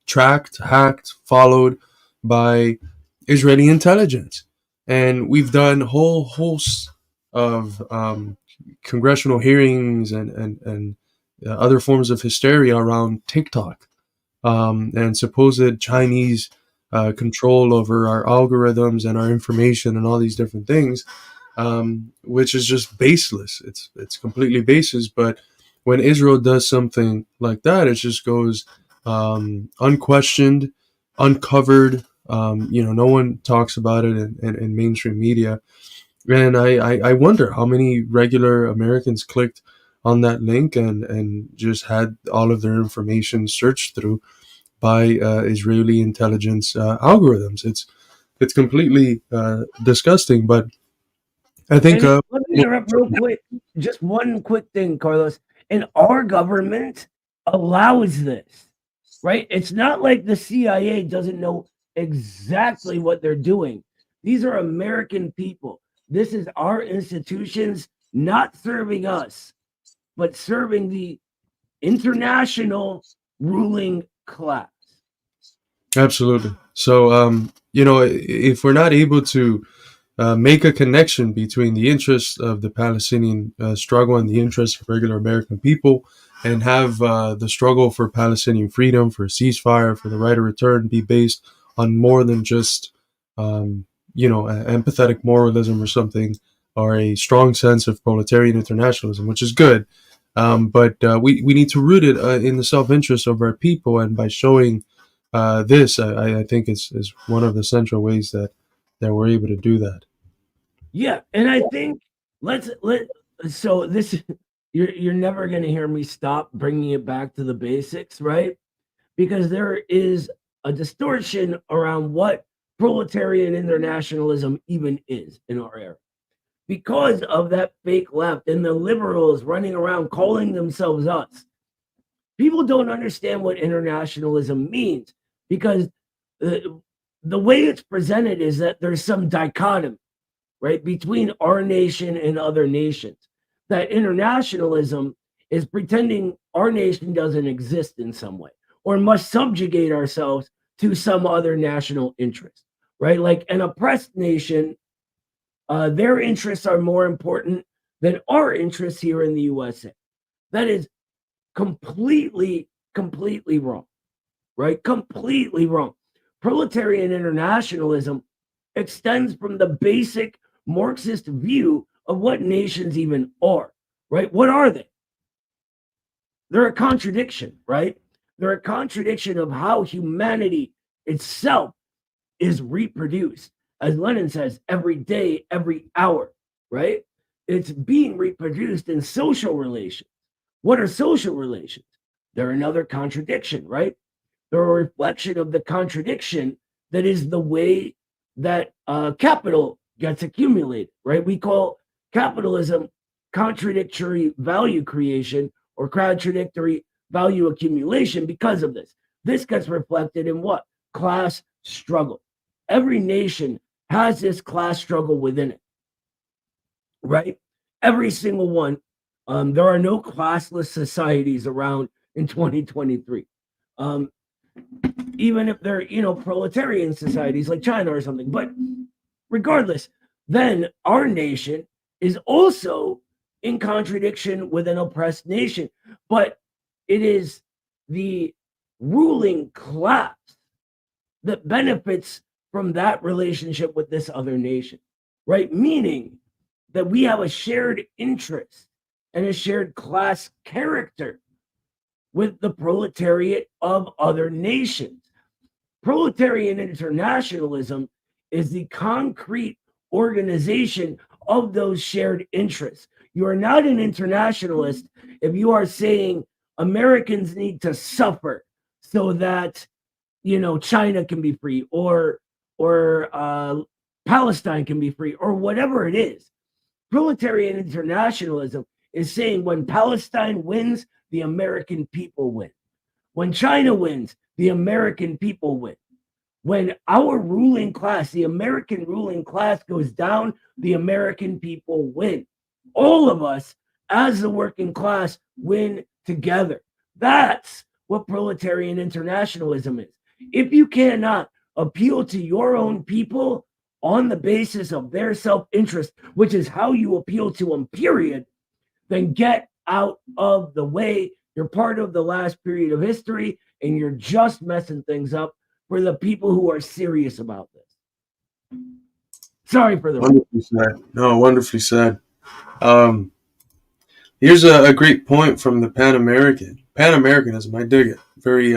tracked, hacked, followed by Israeli intelligence. And we've done whole hosts of congressional hearings and other forms of hysteria around TikTok and supposed Chinese control over our algorithms and our information and all these different things, which is just baseless. It's completely baseless. But when Israel does something like that, it just goes unquestioned, uncovered. No one talks about it in mainstream media. And I wonder how many regular Americans clicked on that link and just had all of their information searched through by Israeli intelligence algorithms. It's completely disgusting. But I think let me interrupt real quick. Just one quick thing, Carlos. And our government allows this, right? It's not like the CIA doesn't know exactly what they're doing. These are American people. This is our institutions not serving us, but serving the international ruling class. Absolutely. So, if we're not able to make a connection between the interests of the Palestinian struggle and the interests of regular American people, and have the struggle for Palestinian freedom, for a ceasefire, for the right of return be based on more than just empathetic moralism or something, or a strong sense of proletarian internationalism, which is good. But we need to root it in the self-interest of our people, and by showing this, I think, is one of the central ways that we're able to do that. Yeah, and I think so this you're never going to hear me stop bringing it back to the basics, right? Because there is a distortion around what proletarian internationalism even is in our era. Because of that fake left and the liberals running around calling themselves us, people don't understand what internationalism means, because the way it's presented is that there's some dichotomy, right, between our nation and other nations. That internationalism is pretending our nation doesn't exist in some way, or must subjugate ourselves to some other national interest, right? Like an oppressed nation, their interests are more important than our interests here in the USA. That is completely wrong, right? Completely wrong. Proletarian internationalism extends from the basic Marxist view of what nations even are, right? What are they? They're a contradiction, right? They're a contradiction of how humanity itself is reproduced. As Lenin says, every day, every hour, right? It's being reproduced in social relations. What are social relations? They're another contradiction, right? They're a reflection of the contradiction that is the way that capital gets accumulated, right? We call capitalism contradictory value creation or contradictory value accumulation because of this. This gets reflected in what? Class struggle. Every nation has this class struggle within it, right? Every single one. There are no classless societies around in 2023. Even if they're, proletarian societies like China or something. But regardless, then our nation is also in contradiction with an oppressed nation. But it is the ruling class that benefits from that relationship with this other nation, right? Meaning that we have a shared interest and a shared class character with the proletariat of other nations. Proletarian internationalism is the concrete organization of those shared interests. You are not an internationalist if you are saying Americans need to suffer so that, China can be free, or Palestine can be free, or whatever it is. Proletarian internationalism is saying when Palestine wins, the American people win. When China wins, the American people win. When our ruling class, the American ruling class, goes down, the American people win. All of us, as the working class, win together. That's what proletarian internationalism is. If you cannot appeal to your own people on the basis of their self-interest, which is how you appeal to them, period, then get out of the way. You're part of the last period of history, and you're just messing things up for the people who are serious about this. Sorry for the wonderfully said. No, wonderfully said. Here's a great point from the Pan-Americanism. I dig it. Very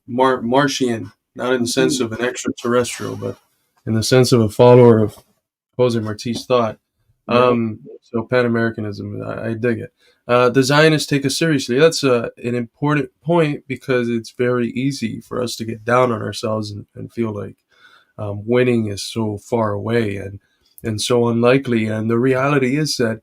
Martian, not in the sense of an extraterrestrial, but in the sense of a follower of Jose Marti's thought. So Pan-Americanism, I dig it. The Zionists take us seriously. That's an important point, because it's very easy for us to get down on ourselves and feel like winning is so far away and so unlikely. And the reality is that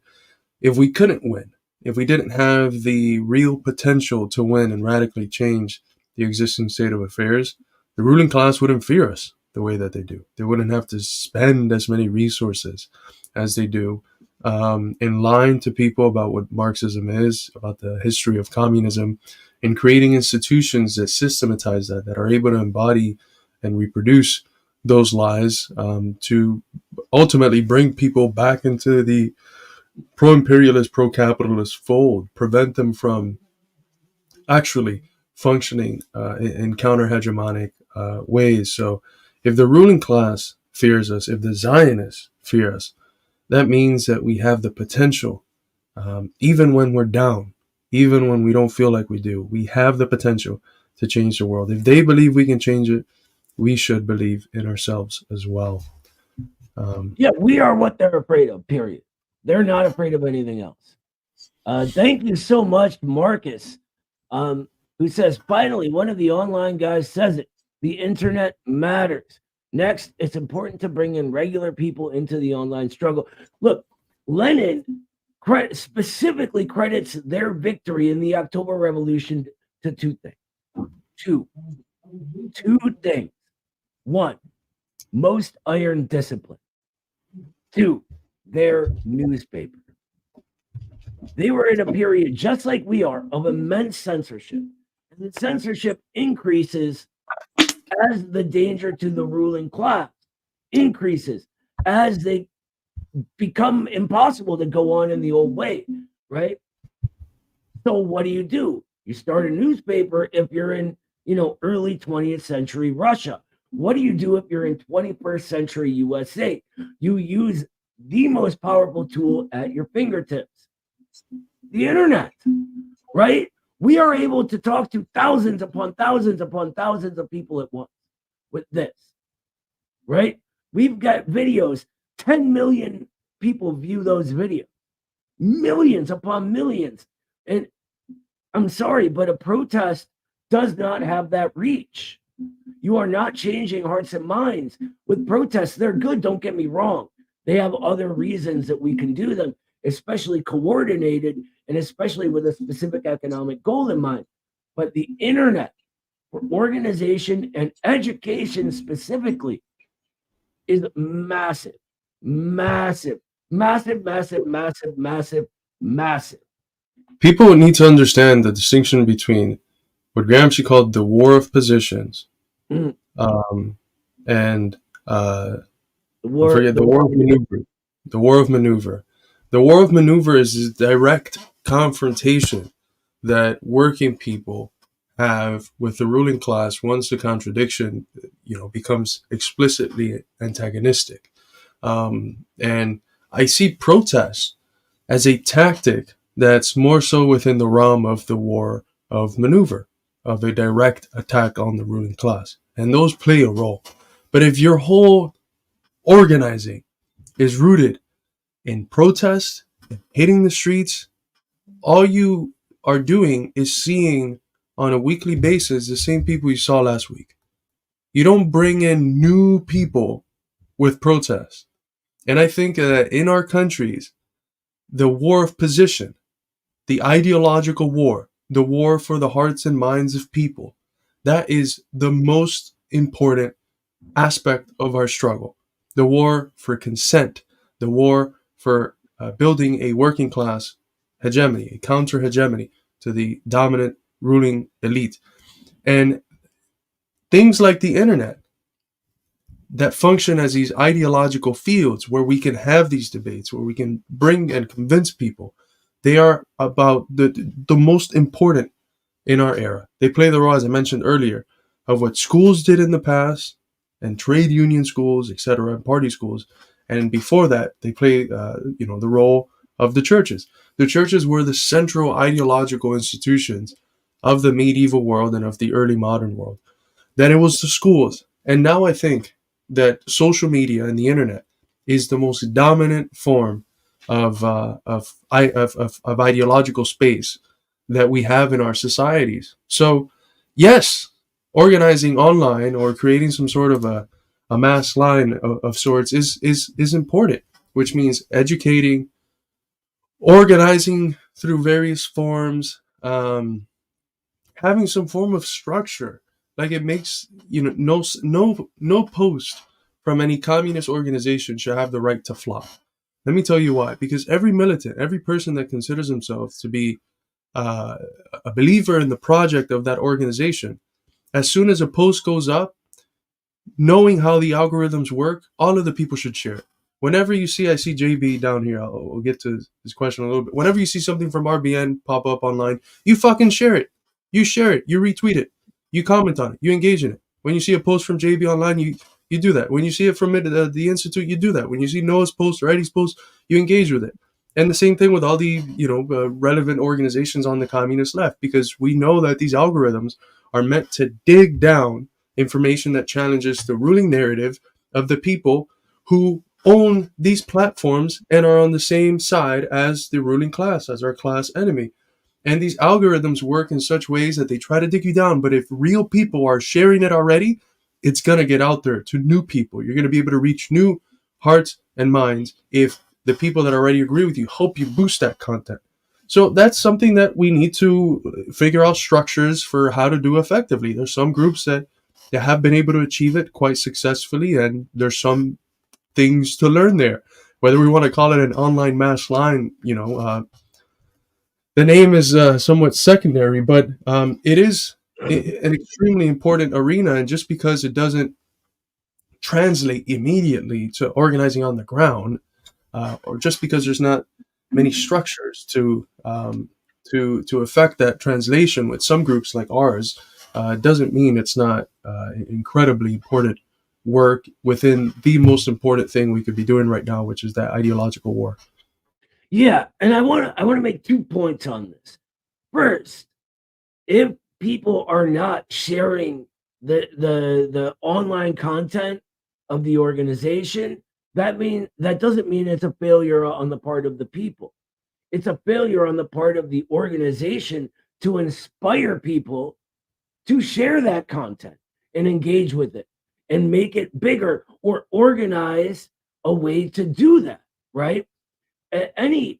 if we couldn't win, if we didn't have the real potential to win and radically change the existing state of affairs, the ruling class wouldn't fear us the way that they do. They wouldn't have to spend as many resources as they do in lying to people about what Marxism is, about the history of communism, and creating institutions that systematize that are able to embody and reproduce those lies to ultimately bring people back into the pro-imperialist, pro-capitalist fold, prevent them from actually functioning in counter-hegemonic ways. So if the ruling class fears us, if the Zionists fear us, that means that we have the potential, even when we're down, even when we don't feel like we do, we have the potential to change the world. If they believe we can change it, we should believe in ourselves as well. Yeah, we are what they're afraid of, period. They're not afraid of anything else. Thank you so much, Marcus, who says, finally, one of the online guys says it. The internet matters. Next, it's important to bring in regular people into the online struggle. Look, Lenin specifically credits their victory in the October Revolution to two things. Two things. One, most iron discipline. Two, their newspaper. They were in a period, just like we are, of immense censorship. And the censorship increases as the danger to the ruling class increases, as they become impossible to go on in the old way, right? So what do? You start a newspaper if you're in, early 20th century Russia. What do you do if you're in 21st century USA? You use the most powerful tool at your fingertips, the internet, right? We are able to talk to thousands upon thousands upon thousands of people at once with this, right? We've got videos, 10 million people view those videos, millions upon millions. And I'm sorry, but a protest does not have that reach. You are not changing hearts and minds with protests. They're good, don't get me wrong. They have other reasons that we can do them, especially coordinated and especially with a specific economic goal in mind. But the internet for organization and education specifically is massive, massive, massive, massive, massive, massive, massive. People need to understand the distinction between what Gramsci called the war of positions and the war of maneuver. The war of maneuver. The war of maneuver is this direct confrontation that working people have with the ruling class once the contradiction, becomes explicitly antagonistic. And I see protest as a tactic that's more so within the realm of the war of maneuver, of a direct attack on the ruling class. And those play a role. But if your whole organizing is rooted in protest, hitting the streets, all you are doing is seeing on a weekly basis the same people you saw last week. You don't bring in new people with protests. And I think that in our countries, the war of position, the ideological war, the war for the hearts and minds of people, that is the most important aspect of our struggle. The war for consent, the war for building a working class hegemony, a counter hegemony to the dominant ruling elite. And things like the internet that function as these ideological fields where we can have these debates, where we can bring and convince people, they are about the most important in our era. They play the role, as I mentioned earlier, of what schools did in the past, and trade union schools, etc., and party schools. And before that, they play, the role of the churches. The churches were the central ideological institutions of the medieval world and of the early modern world. Then it was the schools. And now I think that social media and the internet is the most dominant form of ideological space that we have in our societies. So, yes, organizing online or creating some sort of a mass line of sorts is important, which means educating, organizing through various forms, having some form of structure. Like it makes, no post from any communist organization should have the right to flop. Let me tell you why. Because every militant, every person that considers himself to be a believer in the project of that organization, as soon as a post goes up, knowing how the algorithms work, all of the people should share it. Whenever you see, I see JB down here, I'll get to his question a little bit. Whenever you see something from RBN pop up online, you fucking share it. You share it. You retweet it. You comment on it. You engage in it. When you see a post from JB online, you do that. When you see it from the Institute, you do that. When you see Noah's post or Eddie's post, you engage with it. And the same thing with all the relevant organizations on the communist left, because we know that these algorithms are meant to dig down information that challenges the ruling narrative of the people who own these platforms and are on the same side as the ruling class, as our class enemy. And these algorithms work in such ways that they try to dig you down. But if real people are sharing it already, it's going to get out there to new people. You're going to be able to reach new hearts and minds if the people that already agree with you help you boost that content. So that's something that we need to figure out structures for how to do effectively. There's some groups that have been able to achieve it quite successfully, and there's some things to learn there. Whether we want to call it an online mass line, the name is somewhat secondary, but it is an extremely important arena. And just because it doesn't translate immediately to organizing on the ground, or just because there's not many structures to affect that translation with some groups like ours, doesn't mean it's not incredibly important work within the most important thing we could be doing right now, which is that ideological war. Yeah, and I want to make 2 points on this. First, if people are not sharing the online content of the organization, that doesn't mean it's a failure on the part of the people. It's a failure on the part of the organization to inspire people to share that content and engage with it and make it bigger, or organize a way to do that, right? Any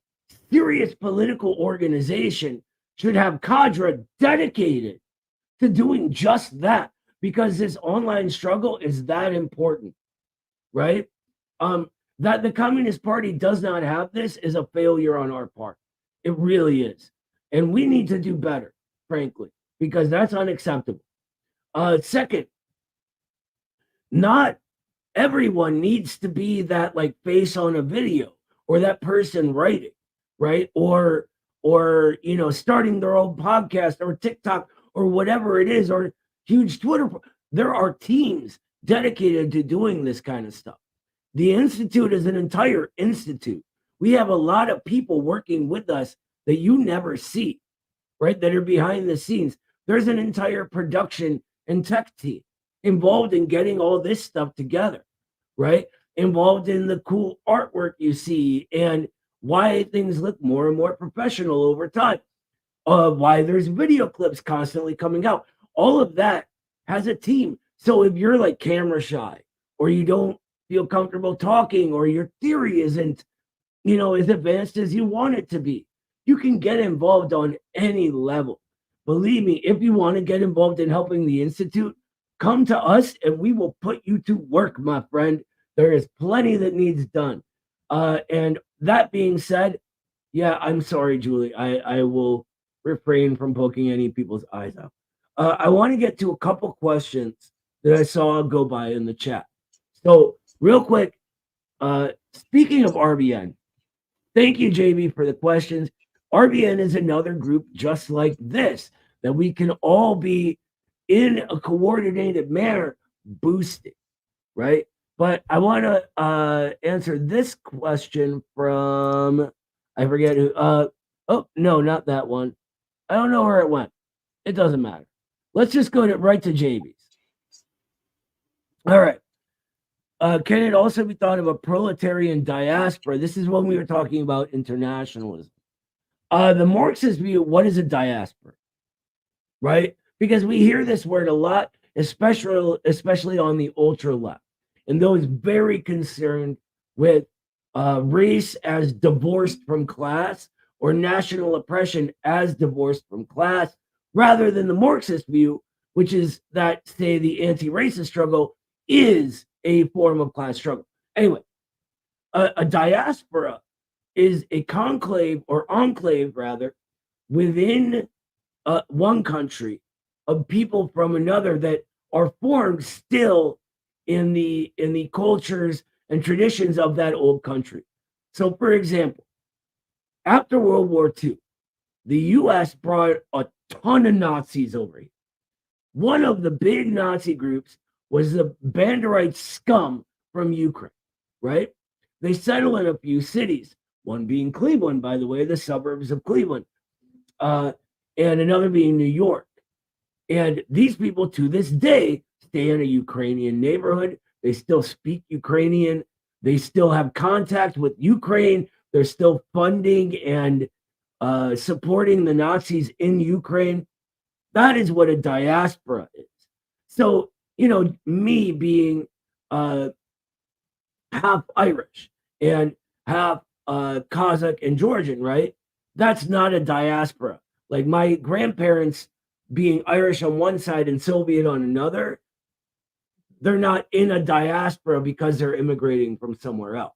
serious political organization should have cadre dedicated to doing just that, because this online struggle is that important, right? That the Communist Party does not have this is a failure on our part. It really is. And we need to do better, frankly, because that's unacceptable. Second, not everyone needs to be that like face on a video, or that person writing, right? Or starting their own podcast or TikTok or whatever it is, or huge Twitter. There are teams dedicated to doing this kind of stuff. The Institute is an entire institute. We have a lot of people working with us that you never see, right? That are behind the scenes. There's an entire production and tech team involved in getting all this stuff together, right? Involved in the cool artwork you see, and why things look more and more professional over time. Why there's video clips constantly coming out. All of that has a team. So if you're like camera shy, or you don't feel comfortable talking, or your theory isn't, as advanced as you want it to be, you can get involved on any level. Believe me, if you want to get involved in helping the Institute, come to us and we will put you to work, my friend. There is plenty that needs done. And that being said, yeah, I'm sorry, Julie. I will refrain from poking any people's eyes out. I want to get to a couple questions that I saw go by in the chat. So real quick, speaking of RBN, thank you, JB, for the questions. RBN is another group just like this, that we can all be in a coordinated manner boosting, right? But I want to answer this question from, I forget who. Oh, no, not that one. I don't know where it went. It doesn't matter. Let's just go right to JB's. All right. Can it also be thought of a proletarian diaspora? This is when we were talking about internationalism. The Marxist view, what is a diaspora? Right? Because we hear this word a lot, especially on the ultra left, and those very concerned with race as divorced from class, or national oppression as divorced from class, rather than the Marxist view, which is that, say, the anti-racist struggle is a form of class struggle. Anyway, a diaspora is a conclave, or enclave rather, within one country of people from another that are formed still in the cultures and traditions of that old country. So, for example, after World War II, the U.S. brought a ton of Nazis over here. One of the big Nazi groups was the Banderite scum from Ukraine, right? They settled in a few cities, one being Cleveland, by the way, the suburbs of Cleveland, and another being New York. And these people to this day stay in a Ukrainian neighborhood. They still speak Ukrainian. They still have contact with Ukraine. They're still funding and supporting the Nazis in Ukraine. That is what a diaspora is. So, me being half Irish and half Kazakh and Georgian, right? That's not a diaspora. Like my grandparents being Irish on one side and Soviet on another, they're not in a diaspora because they're immigrating from somewhere else.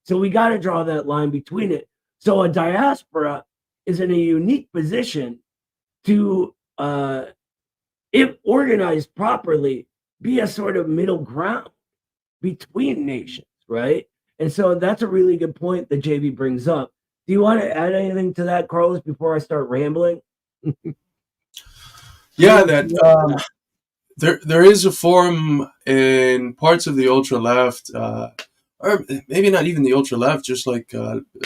So we got to draw that line between it. So a diaspora is in a unique position to, if organized properly, be a sort of middle ground between nations, right? And so that's a really good point that JB brings up. Do you want to add anything to that, Carlos, before I start rambling? Yeah, that there is a form in parts of the ultra left, or maybe not even the ultra left, just like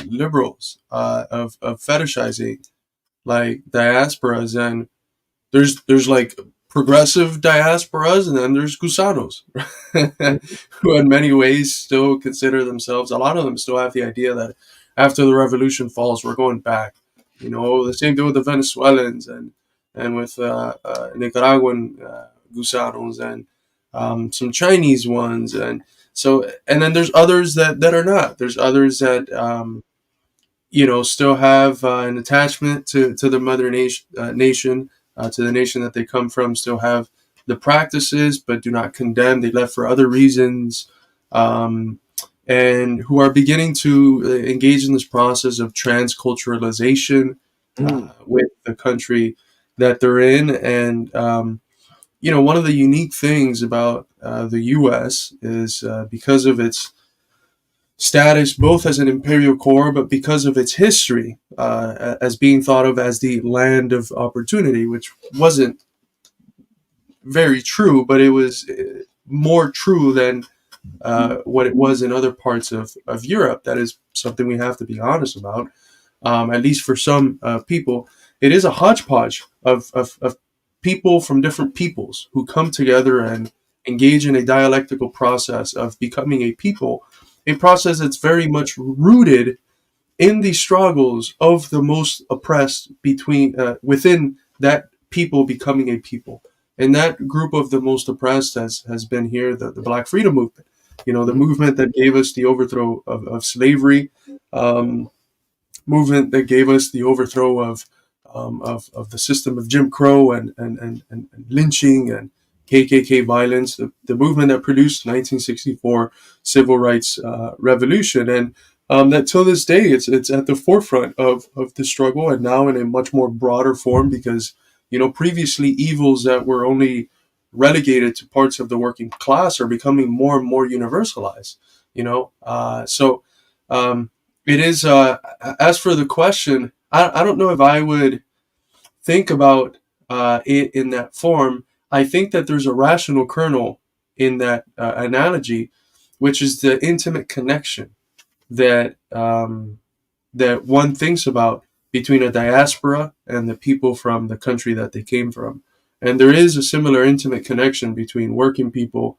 liberals, of fetishizing like diasporas, and there's like progressive diasporas, and then there's gusanos, who in many ways still consider themselves. A lot of them still have the idea that after the revolution falls, we're going back. The same thing with the Venezuelans and with Nicaraguan gusanos and some Chinese ones, and then there's others that are not. There's others that still have an attachment to the mother nation, to the nation that they come from, still have the practices, but do not condemn. They left for other reasons, and who are beginning to engage in this process of transculturalization with the country that they're in. And, one of the unique things about the U.S. is because of its status, both as an imperial core, but because of its history as being thought of as the land of opportunity, which wasn't very true, but it was more true than what it was in other parts of Europe. That is something we have to be honest about, at least for some people. It is a hodgepodge of people from different peoples who come together and engage in a dialectical process of becoming a people, a process that's very much rooted in the struggles of the most oppressed within that people becoming a people. And that group of the most oppressed has been here, the Black Freedom Movement, the movement that gave us the overthrow of slavery, movement that gave us the overthrow of the system of Jim Crow and lynching and KKK violence, the movement that produced 1964 civil rights revolution, and that till this day it's at the forefront of the struggle, and now in a much more broader form, because previously evils that were only relegated to parts of the working class are becoming more and more universalized. It is. As for the question, I don't know if I would think about it in that form. I think that there's a rational kernel in that analogy, which is the intimate connection that that one thinks about between a diaspora and the people from the country that they came from. And there is a similar intimate connection between working people,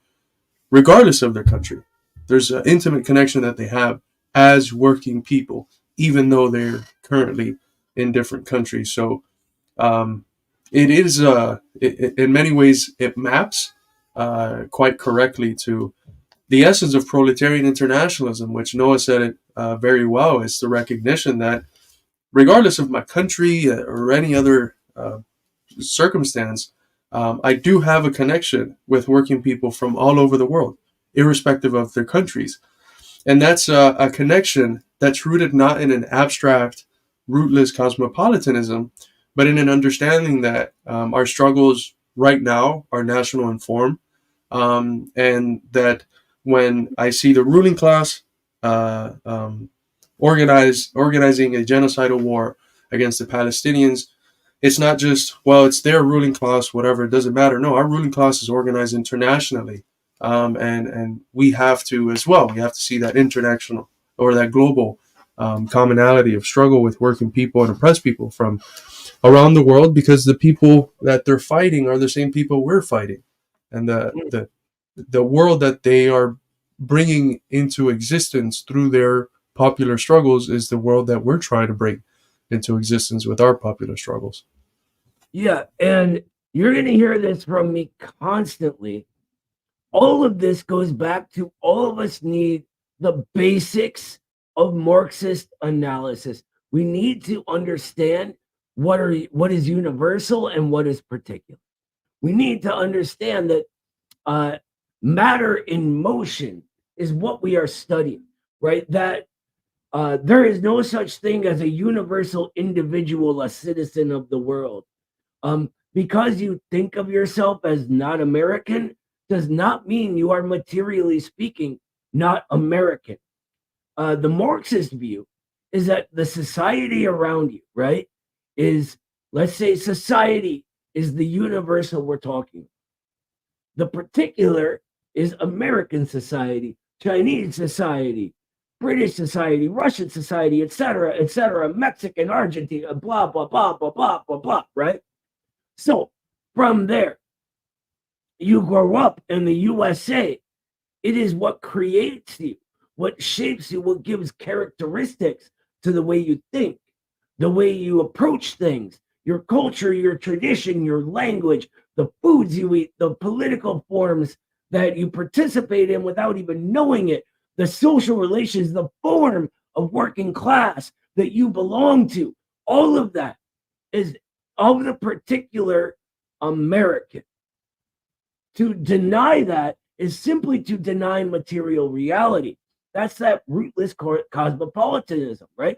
regardless of their country. There's an intimate connection that they have as working people, even though they're currently in different countries. So it is, in many ways, it maps quite correctly to the essence of proletarian internationalism, which Noah said it very well. It's the recognition that regardless of my country or any other circumstance, I do have a connection with working people from all over the world, irrespective of their countries. And that's a connection that's rooted not in an abstract, rootless cosmopolitanism, but in an understanding that our struggles right now are national in form, and that when I see the ruling class organizing a genocidal war against the Palestinians, it's not just, well, it's their ruling class, whatever, it doesn't matter. No, our ruling class is organized internationally, and we have to as well. We have to see that international or that global commonality of struggle with working people and oppressed people from around the world, because the people that they're fighting are the same people we're fighting, and the world that they are bringing into existence through their popular struggles is the world that we're trying to bring into existence with our popular struggles. Yeah, and you're going to hear this from me constantly. All of this goes back to all of us need the basics of Marxist analysis. We need to understand what is universal and what is particular. We need to understand that matter in motion is what we are studying, right? That there is no such thing as a universal individual, a citizen of the world. Because you think of yourself as not American does not mean you are, materially speaking, not American. The Marxist view is that the society around you, right, is, let's say society is the universal we're talking about. The particular is American society, Chinese society, British society, Russian society, etc., Mexican, Argentina, blah, blah, blah, blah, blah, blah, blah, right? So from there, you grow up in the USA. It is what creates you, what shapes you, what gives characteristics to the way you think, the way you approach things, your culture, your tradition, your language, the foods you eat, the political forms that you participate in without even knowing it, the social relations, the form of working class that you belong to. All of that is of the particular American. To deny that is simply to deny material reality. That's that rootless cosmopolitanism, right?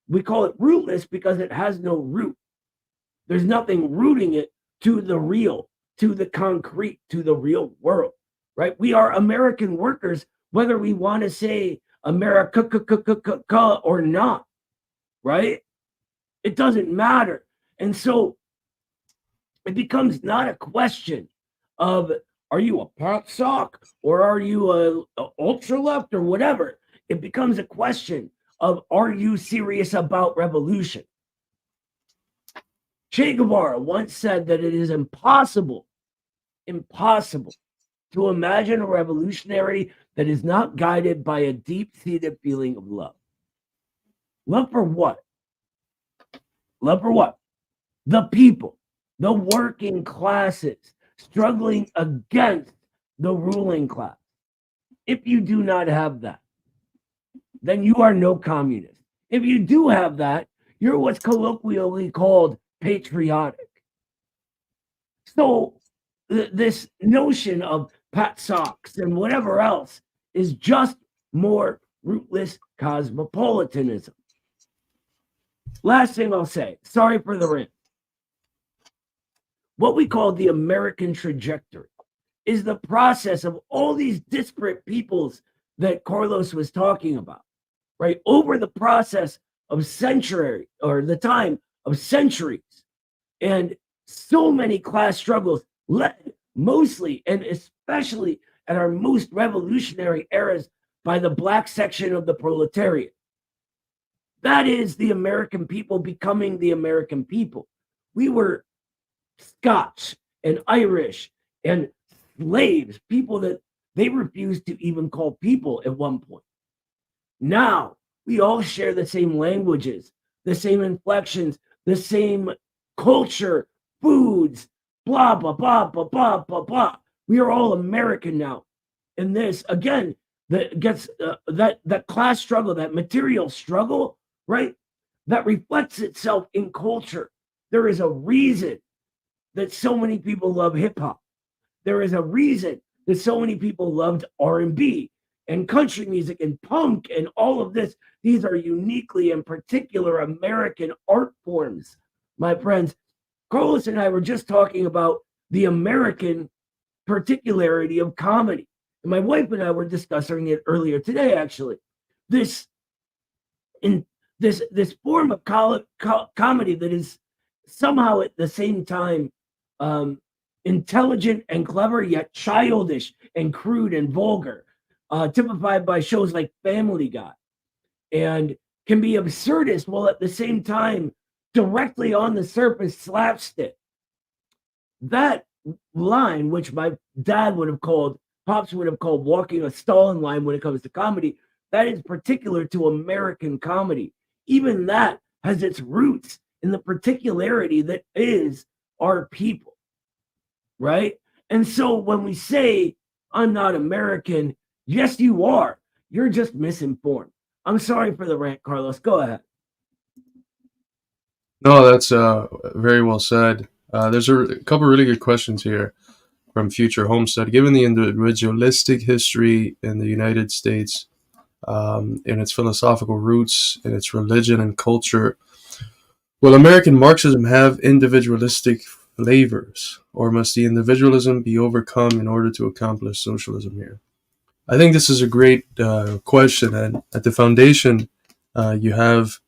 We call it rootless because it has no root. There's nothing rooting it to the real, to the concrete, to the real world, right? We are American workers, whether we want to say America or not, right? It doesn't matter. And so it becomes not a question of, are you a pop sock or are you a ultra left or whatever? It becomes a question of, are you serious about revolution? Che Guevara once said that it is impossible to imagine a revolutionary that is not guided by a deep-seated feeling of love. Love for what? Love for what? The people, the working classes, struggling against the ruling class. If you do not have that, then you are no communist. If you do have that, you're what's colloquially called patriotic. So this notion of pat socks and whatever else is just more rootless cosmopolitanism. Last thing I'll say, sorry for the rant. What we call the American trajectory is the process of all these disparate peoples that Carlos was talking about, right? Over the process of century, or the time of centuries, and so many class struggles led mostly and especially at our most revolutionary eras by the black section of the proletariat. That is the American people becoming the American people. We were Scotch and Irish and slaves, people that they refused to even call people at one point. Now we all share the same languages, the same inflections, the same culture, foods, blah, blah, blah, blah, blah, blah, blah. We are all American now. And this, again, that gets that class struggle, that material struggle, right? That reflects itself in culture. There is a reason that so many people love hip hop. There is a reason that so many people loved R&B and country music and punk and all of this. These are uniquely and particular American art forms, my friends. Carlos and I were just talking about the American particularity of comedy. And my wife and I were discussing it earlier today, actually. This form of comedy that is somehow at the same time intelligent and clever, yet childish and crude and vulgar, typified by shows like Family Guy. And can be absurdist while at the same time directly on the surface slapstick. That line, which my dad would have called, Pops would have called walking a Stalin line when it comes to comedy, that is particular to American comedy. Even that has its roots in the particularity that is our people, right? And so when we say, I'm not American, yes, you are. You're just misinformed. I'm sorry for the rant, Carlos. Go ahead. No, that's very well said. There's a couple really good questions here from Future Homestead. Given the individualistic history in the United States, in its philosophical roots, in its religion and culture, will American Marxism have individualistic flavors, or must the individualism be overcome in order to accomplish socialism here? I think this is a great question, and at the foundation, you have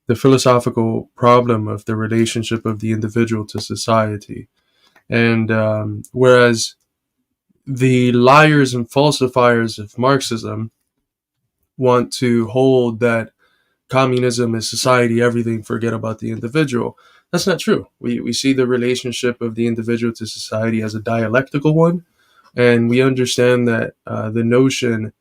the philosophical problem of the relationship of the individual to society. And whereas the liars and falsifiers of Marxism want to hold that communism is society, everything, forget about the individual, that's not true. We see the relationship of the individual to society as a dialectical one, and we understand that the notion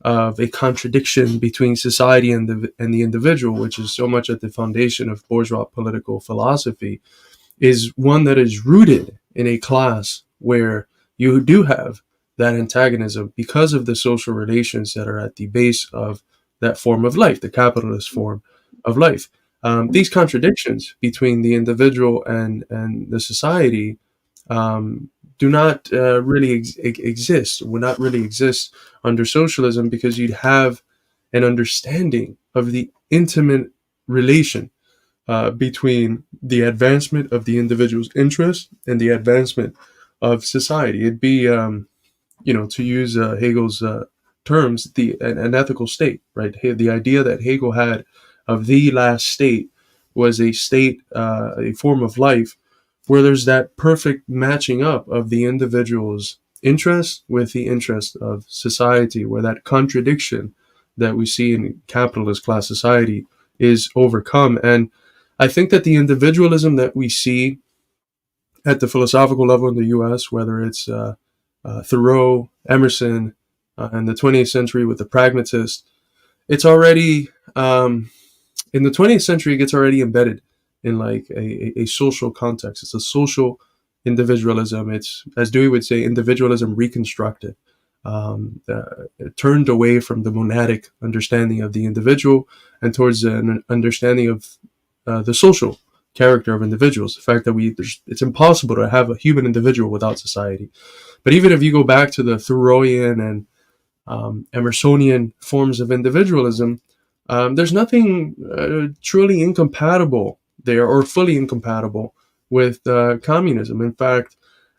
of a contradiction between society and the individual, which is so much at the foundation of bourgeois political philosophy, is one that is rooted in a class where you do have that antagonism because of the social relations that are at the base of that form of life, the capitalist form of life. These contradictions between the individual and the society do not really exist, would not really exist under socialism, because you'd have an understanding of the intimate relation between the advancement of the individual's interests and the advancement of society. It'd be, to use Hegel's terms, an ethical state, right? The idea that Hegel had of the last state was a state, a form of life where there's that perfect matching up of the individual's interest with the interest of society, where that contradiction that we see in capitalist class society is overcome. And I think that the individualism that we see at the philosophical level in the U.S., whether it's Thoreau, Emerson, in the 20th century with the pragmatists, it's already, in the 20th century, it gets already embedded in like a social context. It's a social individualism. It's, as Dewey would say, individualism reconstructed. Turned away from the monadic understanding of the individual and towards an understanding of the social character of individuals. The fact that it's impossible to have a human individual without society. But even if you go back to the Thoreauian and Emersonian forms of individualism, there's nothing truly incompatible there, or fully incompatible with communism. In fact,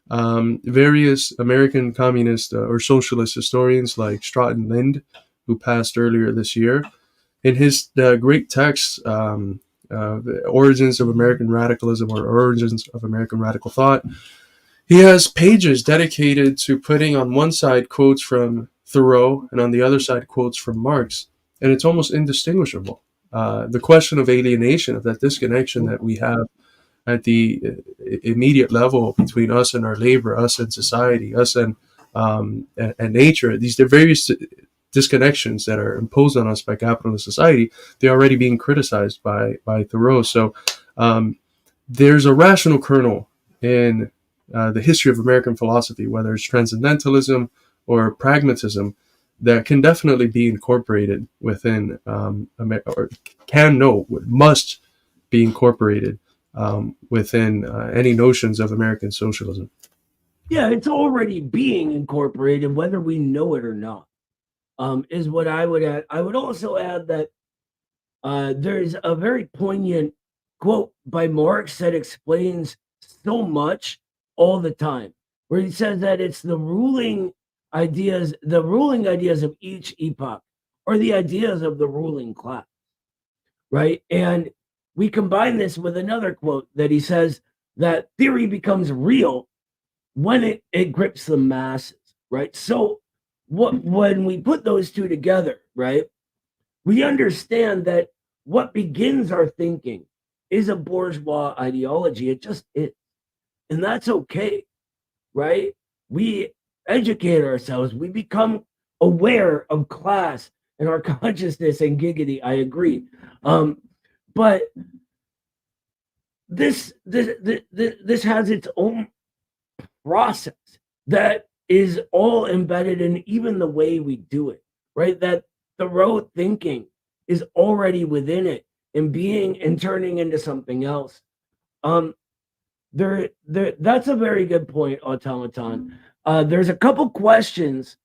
various American communist or socialist historians like Stratton Lind, who passed earlier this year, in his great text, Origins of American Radicalism, or Origins of American Radical Thought, he has pages dedicated to putting on one side quotes from Thoreau and on the other side quotes from Marx, and it's almost indistinguishable. The question of alienation, of that disconnection that we have at the immediate level between us and our labor, us and society, us and nature, these various disconnections that are imposed on us by capitalist society, they're already being criticized by Thoreau. So there's a rational kernel in the history of American philosophy, whether it's transcendentalism or pragmatism, that can definitely be incorporated within, must be incorporated within any notions of American socialism. Yeah, it's already being incorporated, whether we know it or not, is what I would add. I would also add that there's a very poignant quote by Marx that explains so much all the time, where he says that it's the ruling ideas of each epoch are the ideas of the ruling class, right? And we combine this with another quote that he says that theory becomes real when it grips the masses, right? So when we put those two together, right, we understand that what begins our thinking is a bourgeois ideology. It just is. And that's okay, right? We educate ourselves. We become aware of class and our consciousness and giggity. I agree. But this has its own process that is all embedded in even the way we do it, right? That the rote thinking is already within it and being and turning into something else. That's a very good point, Automaton. There's a couple questions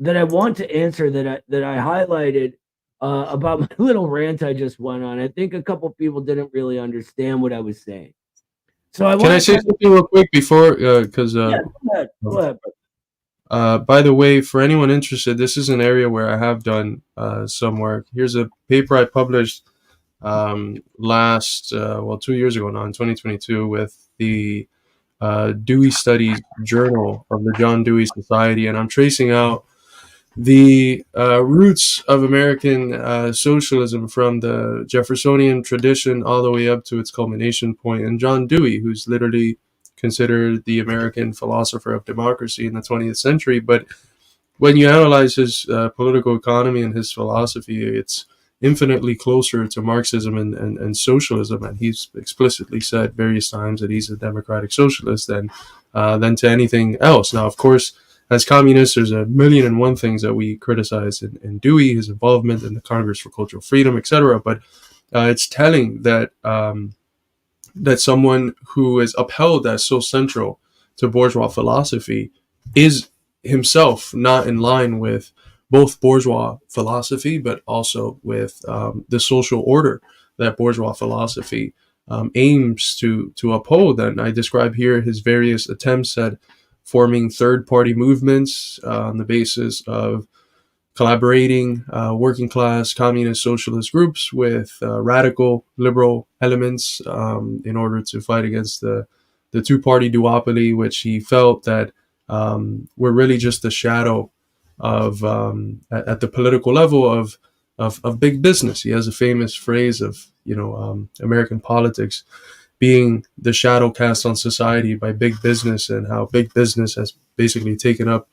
that I want to answer that I highlighted about my little rant I just went on. I think a couple people didn't really understand what I was saying. So Can I say something real quick before? Because yeah, go ahead. by the way, for anyone interested, this is an area where I have done some work. Here's a paper I published 2 years ago now, in 2022, with the Dewey Studies Journal of the John Dewey Society, and I'm tracing out the roots of American socialism from the Jeffersonian tradition all the way up to its culmination point. And John Dewey, who's literally considered the American philosopher of democracy in the 20th century. But when you analyze his political economy and his philosophy, it's infinitely closer to Marxism and socialism. And he's explicitly said various times that he's a democratic socialist than to anything else. Now, of course, as communists, there's a million and one things that we criticize in Dewey, his involvement in the Congress for Cultural Freedom, etc. But it's telling that that someone who is upheld as so central to bourgeois philosophy is himself not in line with both bourgeois philosophy, but also with the social order that bourgeois philosophy aims to uphold. And I describe here his various attempts at forming third-party movements on the basis of collaborating working class communist socialist groups with radical liberal elements in order to fight against the two-party duopoly, which he felt that were really just a shadow of at the political level of big business. He has a famous phrase of American politics being the shadow cast on society by big business, and how big business has basically taken up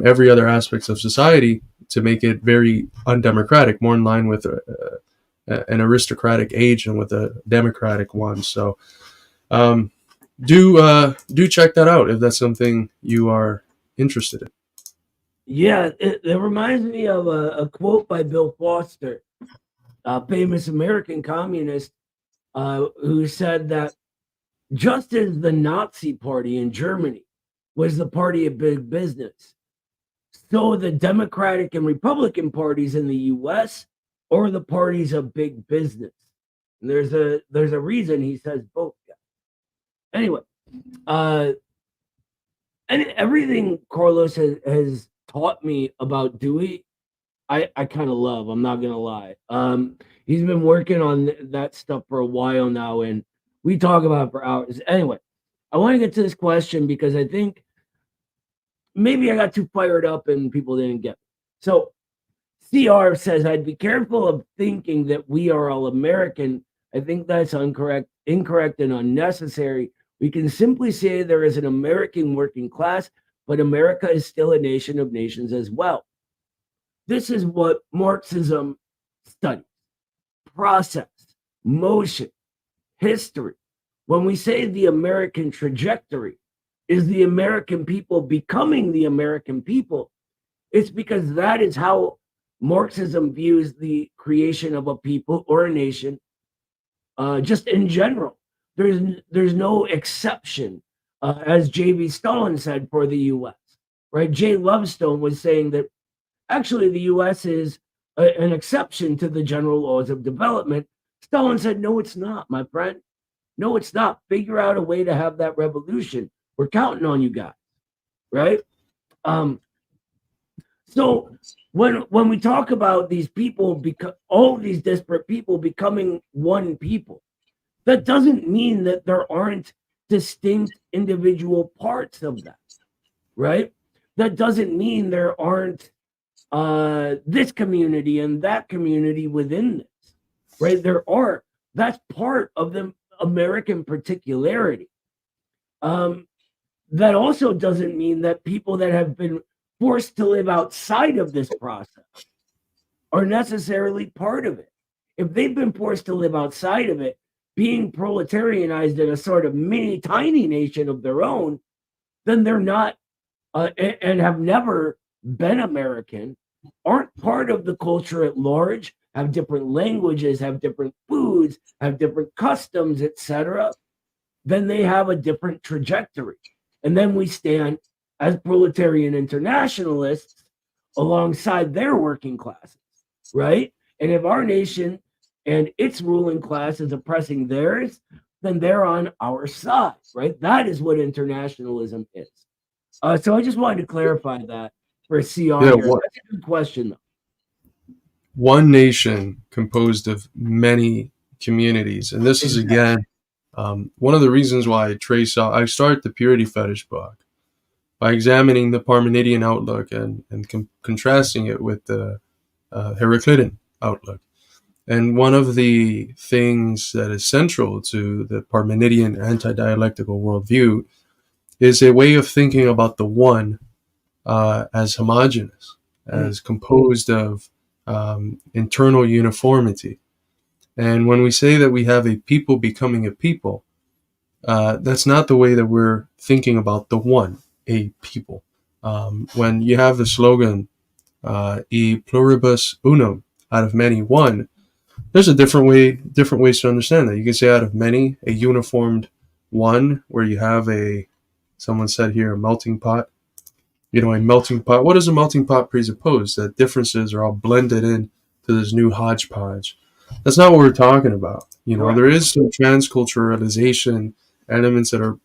every other aspect of society to make it very undemocratic, more in line with an aristocratic age and with a democratic one. So do check that out if that's something you are interested in. Yeah, it reminds me of a quote by Bill Foster, a famous American communist, who said that just as the Nazi Party in Germany was the party of big business, so the Democratic and Republican parties in the U.S. are the parties of big business. And there's a reason he says both. Anyway, and everything Carlos has taught me about Dewey, I kind of love. I'm not gonna lie. He's been working on that stuff for a while now, and we talk about it for hours. Anyway, I want to get to this question because I think maybe I got too fired up and people didn't get it. So CR says, I'd be careful of thinking that we are all American. I think that's incorrect and unnecessary. We can simply say there is an American working class, but America is still a nation of nations as well. This is what Marxism studies: process, motion, history. When we say the American trajectory is the American people becoming the American people, it's because that is how Marxism views the creation of a people or a nation, just in general. There's no exception, as J.B. Stalin said for the U.S., right? Jay Lovestone was saying that actually the U.S. is an exception to the general laws of development. Stalin said, no, it's not, my friend. No, it's not. Figure out a way to have that revolution. We're counting on you guys, right? So when we talk about these people, all these disparate people becoming one people, that doesn't mean that there aren't distinct individual parts of that, right? That doesn't mean there aren't this community and that community within this. right? That's part of the American particularity. That also doesn't mean that people that have been forced to live outside of this process are necessarily part of it. If they've been forced to live outside of it, being proletarianized in a sort of mini tiny nation of their own, then they're not and have never been American, aren't part of the culture at large, have different languages, have different foods, have different customs, etc., then they have a different trajectory. And then we stand as proletarian internationalists alongside their working classes, right? And if our nation and its ruling class is oppressing theirs, then they're on our side, right? That is what internationalism is. So I just wanted to clarify that for CR here. That's a good question, though. One nation composed of many communities, and this is again one of the reasons why I start the Purity Fetish book by examining the Parmenidean outlook and contrasting it with the Heraclitan outlook. And one of the things that is central to the Parmenidean anti-dialectical worldview is a way of thinking about the one as homogeneous, as composed of internal uniformity. And when we say that we have a people becoming a people, that's not the way that we're thinking about the one, a people. When you have the slogan, e pluribus unum, out of many, one, there's a different ways to understand that. You can say out of many, a uniformed one, where you have someone said here, a melting pot. A melting pot. What does a melting pot presuppose? That differences are all blended in to this new hodgepodge. That's not what we're talking about. Right. There is some transculturalization elements that are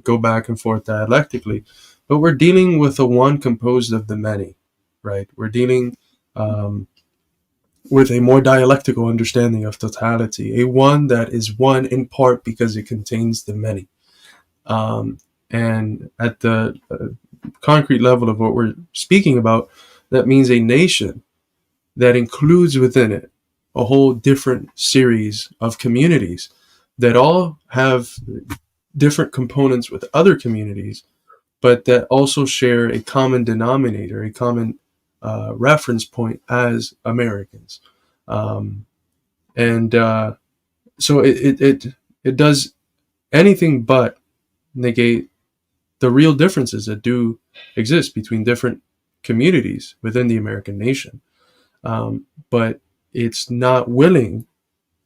go back and forth dialectically, but we're dealing with a one composed of the many, right? We're dealing with a more dialectical understanding of totality, a one that is one in part because it contains the many. And at the concrete level of what we're speaking about, that means a nation that includes within it a whole different series of communities that all have different components with other communities, but that also share a common denominator, a common reference point as Americans. So it does anything but negate the real differences that do exist between different communities within the American nation. But it's not willing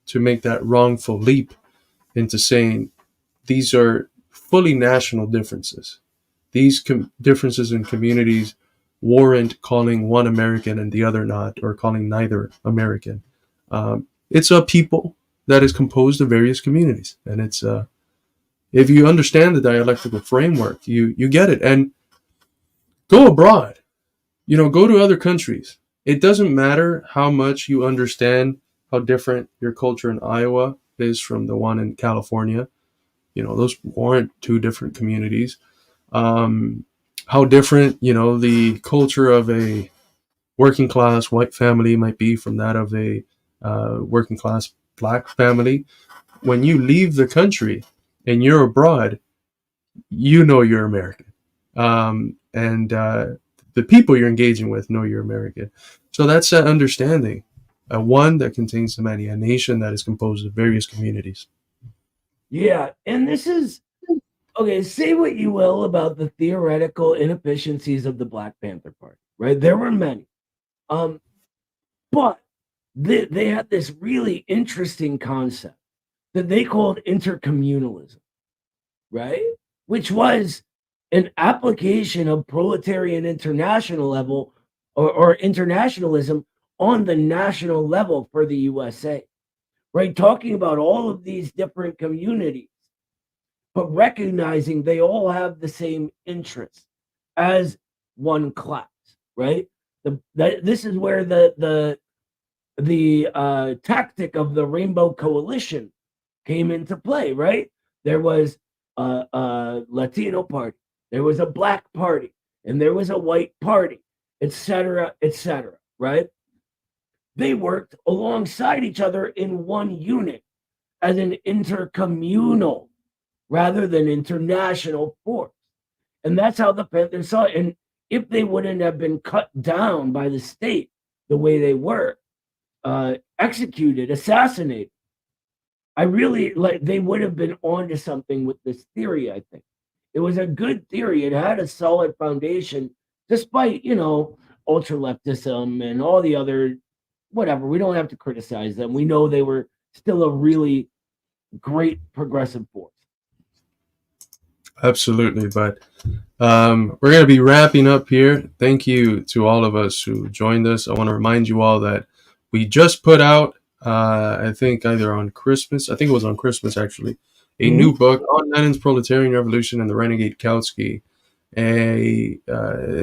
to make that wrongful leap into saying these are fully national differences. These differences in communities warrant calling one American and the other not, or calling neither American. It's a people that is composed of various communities. And it's if you understand the dialectical framework, you get it. And go abroad, go to other countries. It doesn't matter how much you understand how different your culture in Iowa is from the one in California. Those aren't two different communities. How different, the culture of a working class white family might be from that of a working class black family. When you leave the country and you're abroad, you're American. And the people you're engaging with know you're American. So that's that understanding. A one that contains the many, a nation that is composed of various communities. Yeah, and this is, okay, say what you will about the theoretical inefficiencies of the Black Panther Party, right? There were many. But they had this really interesting concept that they called intercommunalism, right? Which was an application of proletarian international level or internationalism on the national level for the USA, right? Talking about all of these different communities, but recognizing they all have the same interests as one class, right? This is where the tactic of the Rainbow Coalition came into play, right? There was a Latino party, there was a black party, and there was a white party, etc., right? they worked alongside each other in one unit as an intercommunal rather than international force. And that's how the Panthers saw it. And if they wouldn't have been cut down by the state the way they were, executed, assassinated, I really like they would have been onto something with this theory, I think. It was a good theory. It had a solid foundation, despite, ultra leftism and all the other whatever. We don't have to criticize them. We know they were still a really great progressive force. Absolutely, but we're going to be wrapping up here. Thank you to all of us who joined us. I want to remind you all that we just put out, I think either on Christmas, I think it was on Christmas actually, a new book on Lenin's Proletarian Revolution and the Renegade Kautsky, a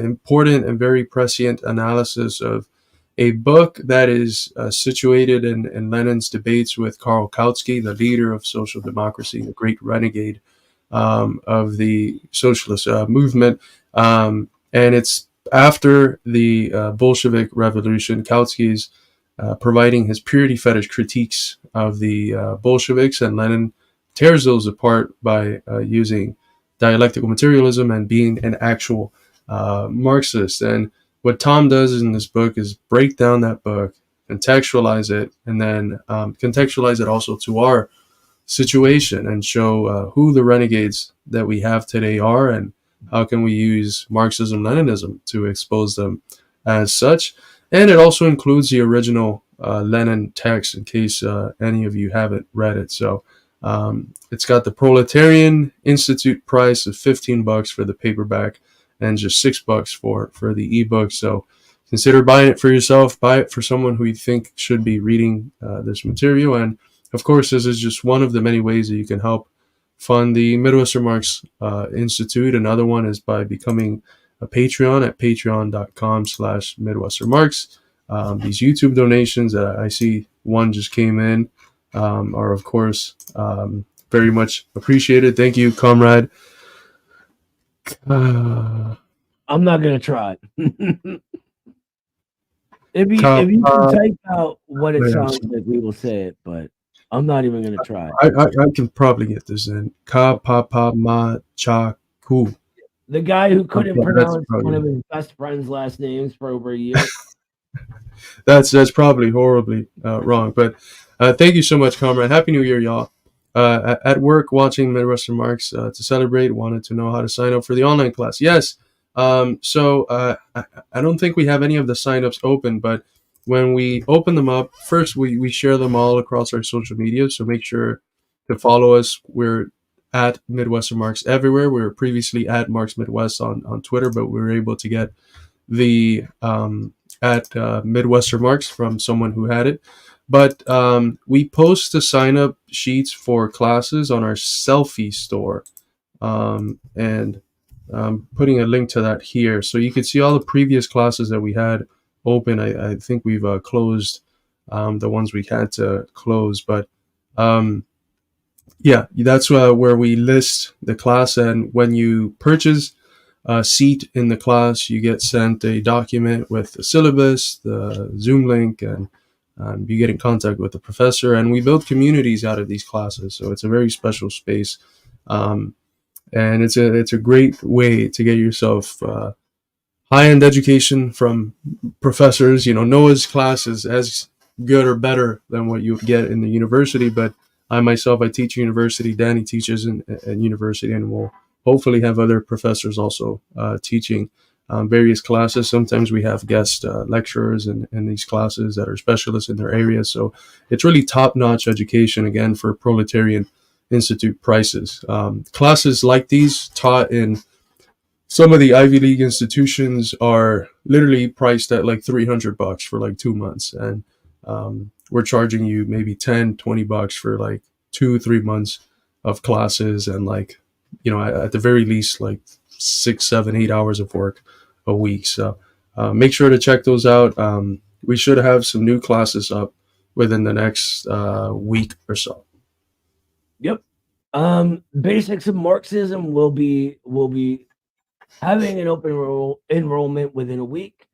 important and very prescient analysis of a book that is situated in Lenin's debates with Karl Kautsky, the leader of social democracy, the great renegade of the socialist movement. And it's after the Bolshevik Revolution. Kautsky's providing his purity fetish critiques of the Bolsheviks, and Lenin tears those apart by using dialectical materialism and being an actual Marxist. And what Tom does in this book is break down that book, contextualize it, and then contextualize it also to our situation and show who the renegades that we have today are and how can we use Marxism-Leninism to expose them as such. And it also includes the original Lenin text in case any of you haven't read it. So it's got the Proletarian Institute price of $15 for the paperback and just $6 for the ebook. So consider buying it for yourself, buy it for someone who you think should be reading this material. And of course, this is just one of the many ways that you can help fund the Midwestern Marx Institute. Another one is by becoming a Patreon at patreon.com/MidwesternMarx. These YouTube donations that I see one just came in are, of course, very much appreciated. Thank you, comrade. I'm not going to try. If you can type out what it sounds like, we will say it, but I'm not even going to try. I can probably get this in. Ka pa pa ma cha ku. The guy who couldn't pronounce one of his best friend's last names for over a year. That's probably horribly wrong. But thank you so much, comrade. Happy New Year, y'all. At work, watching Midwestern Marx to celebrate, wanted to know how to sign up for the online class. Yes. So I don't think we have any of the signups open, but when we open them up, first we share them all across our social media. So make sure to follow us. We're at Midwestern Marx everywhere. We were previously at Marx Midwest on Twitter, but we were able to get the at Midwestern Marx from someone who had it. But we post the sign up sheets for classes on our Selfie store, and putting a link to that here, so you can see all the previous classes that we had open. I think we've closed the ones we had to close, but yeah, that's where we list the class. And when you purchase a seat in the class, you get sent a document with the syllabus, the Zoom link, and you get in contact with the professor. And we build communities out of these classes, so it's a very special space. And it's a great way to get yourself high-end education from professors. Noah's class is as good or better than what you get in the university, but I teach university. Danny teaches in university, and we'll hopefully have other professors also teaching various classes. Sometimes we have guest lecturers in these classes that are specialists in their area. So it's really top-notch education, again, for Proletarian Institute prices. Classes like these taught in some of the Ivy League institutions are literally priced at like $300 for like 2 months. And we're charging you maybe $10-20 for like 2-3 months of classes, and like, at the very least, like 6, 7, 8 hours of work a week. So make sure to check those out. We should have some new classes up within the next week or so. Yep. Basics of Marxism will be having an open enrollment within a week.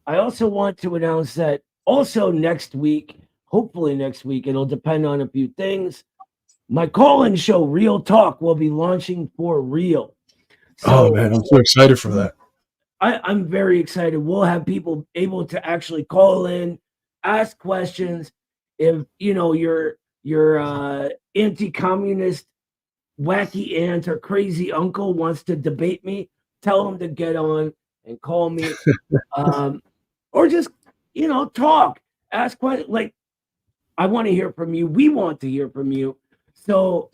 I also want to announce that also next week, hopefully next week, it'll depend on a few things. My call-in show, Real Talk, will be launching for real. Oh man, I'm so excited for that. I'm very excited. We'll have people able to actually call in, ask questions. If you know your anti-communist wacky aunt or crazy uncle wants to debate me, tell him to get on and call me, or just talk, ask questions. Like, I want to hear from you. We want to hear from you. So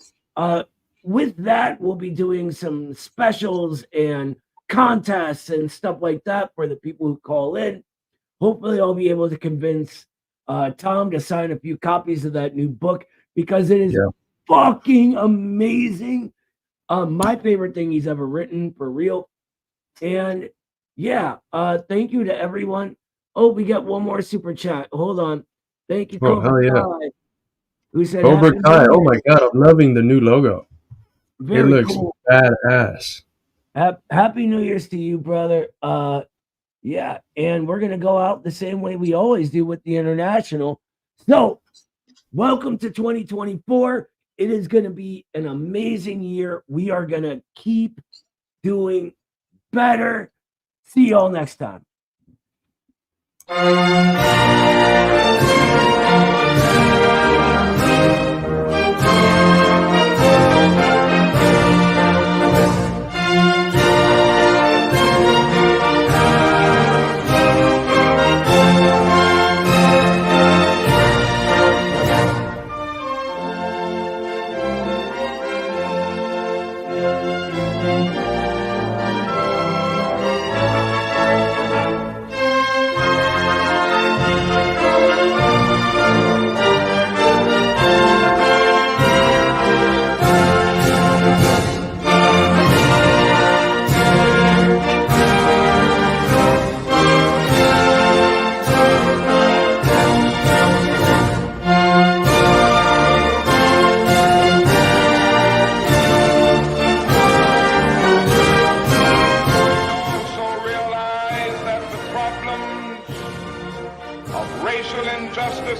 with that, we'll be doing some specials and contests and stuff like that for the people who call in. Hopefully I'll be able to convince Tom to sign a few copies of that new book, because it is fucking amazing. My favorite thing he's ever written, for real. And thank you to everyone. Oh, we got one more super chat. Hold on. Thank you, Cobra Kai, who said Cobra Happy Kai. New Oh Year. my god, I'm loving the new logo. Very It looks cool. badass. Happy New Year's to you, brother. And we're gonna go out the same way we always do with the International. So, welcome to 2024. It is gonna be an amazing year. We are gonna keep doing better. See y'all next time.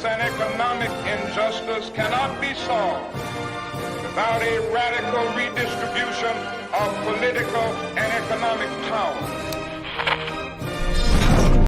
And economic injustice cannot be solved without a radical redistribution of political and economic power.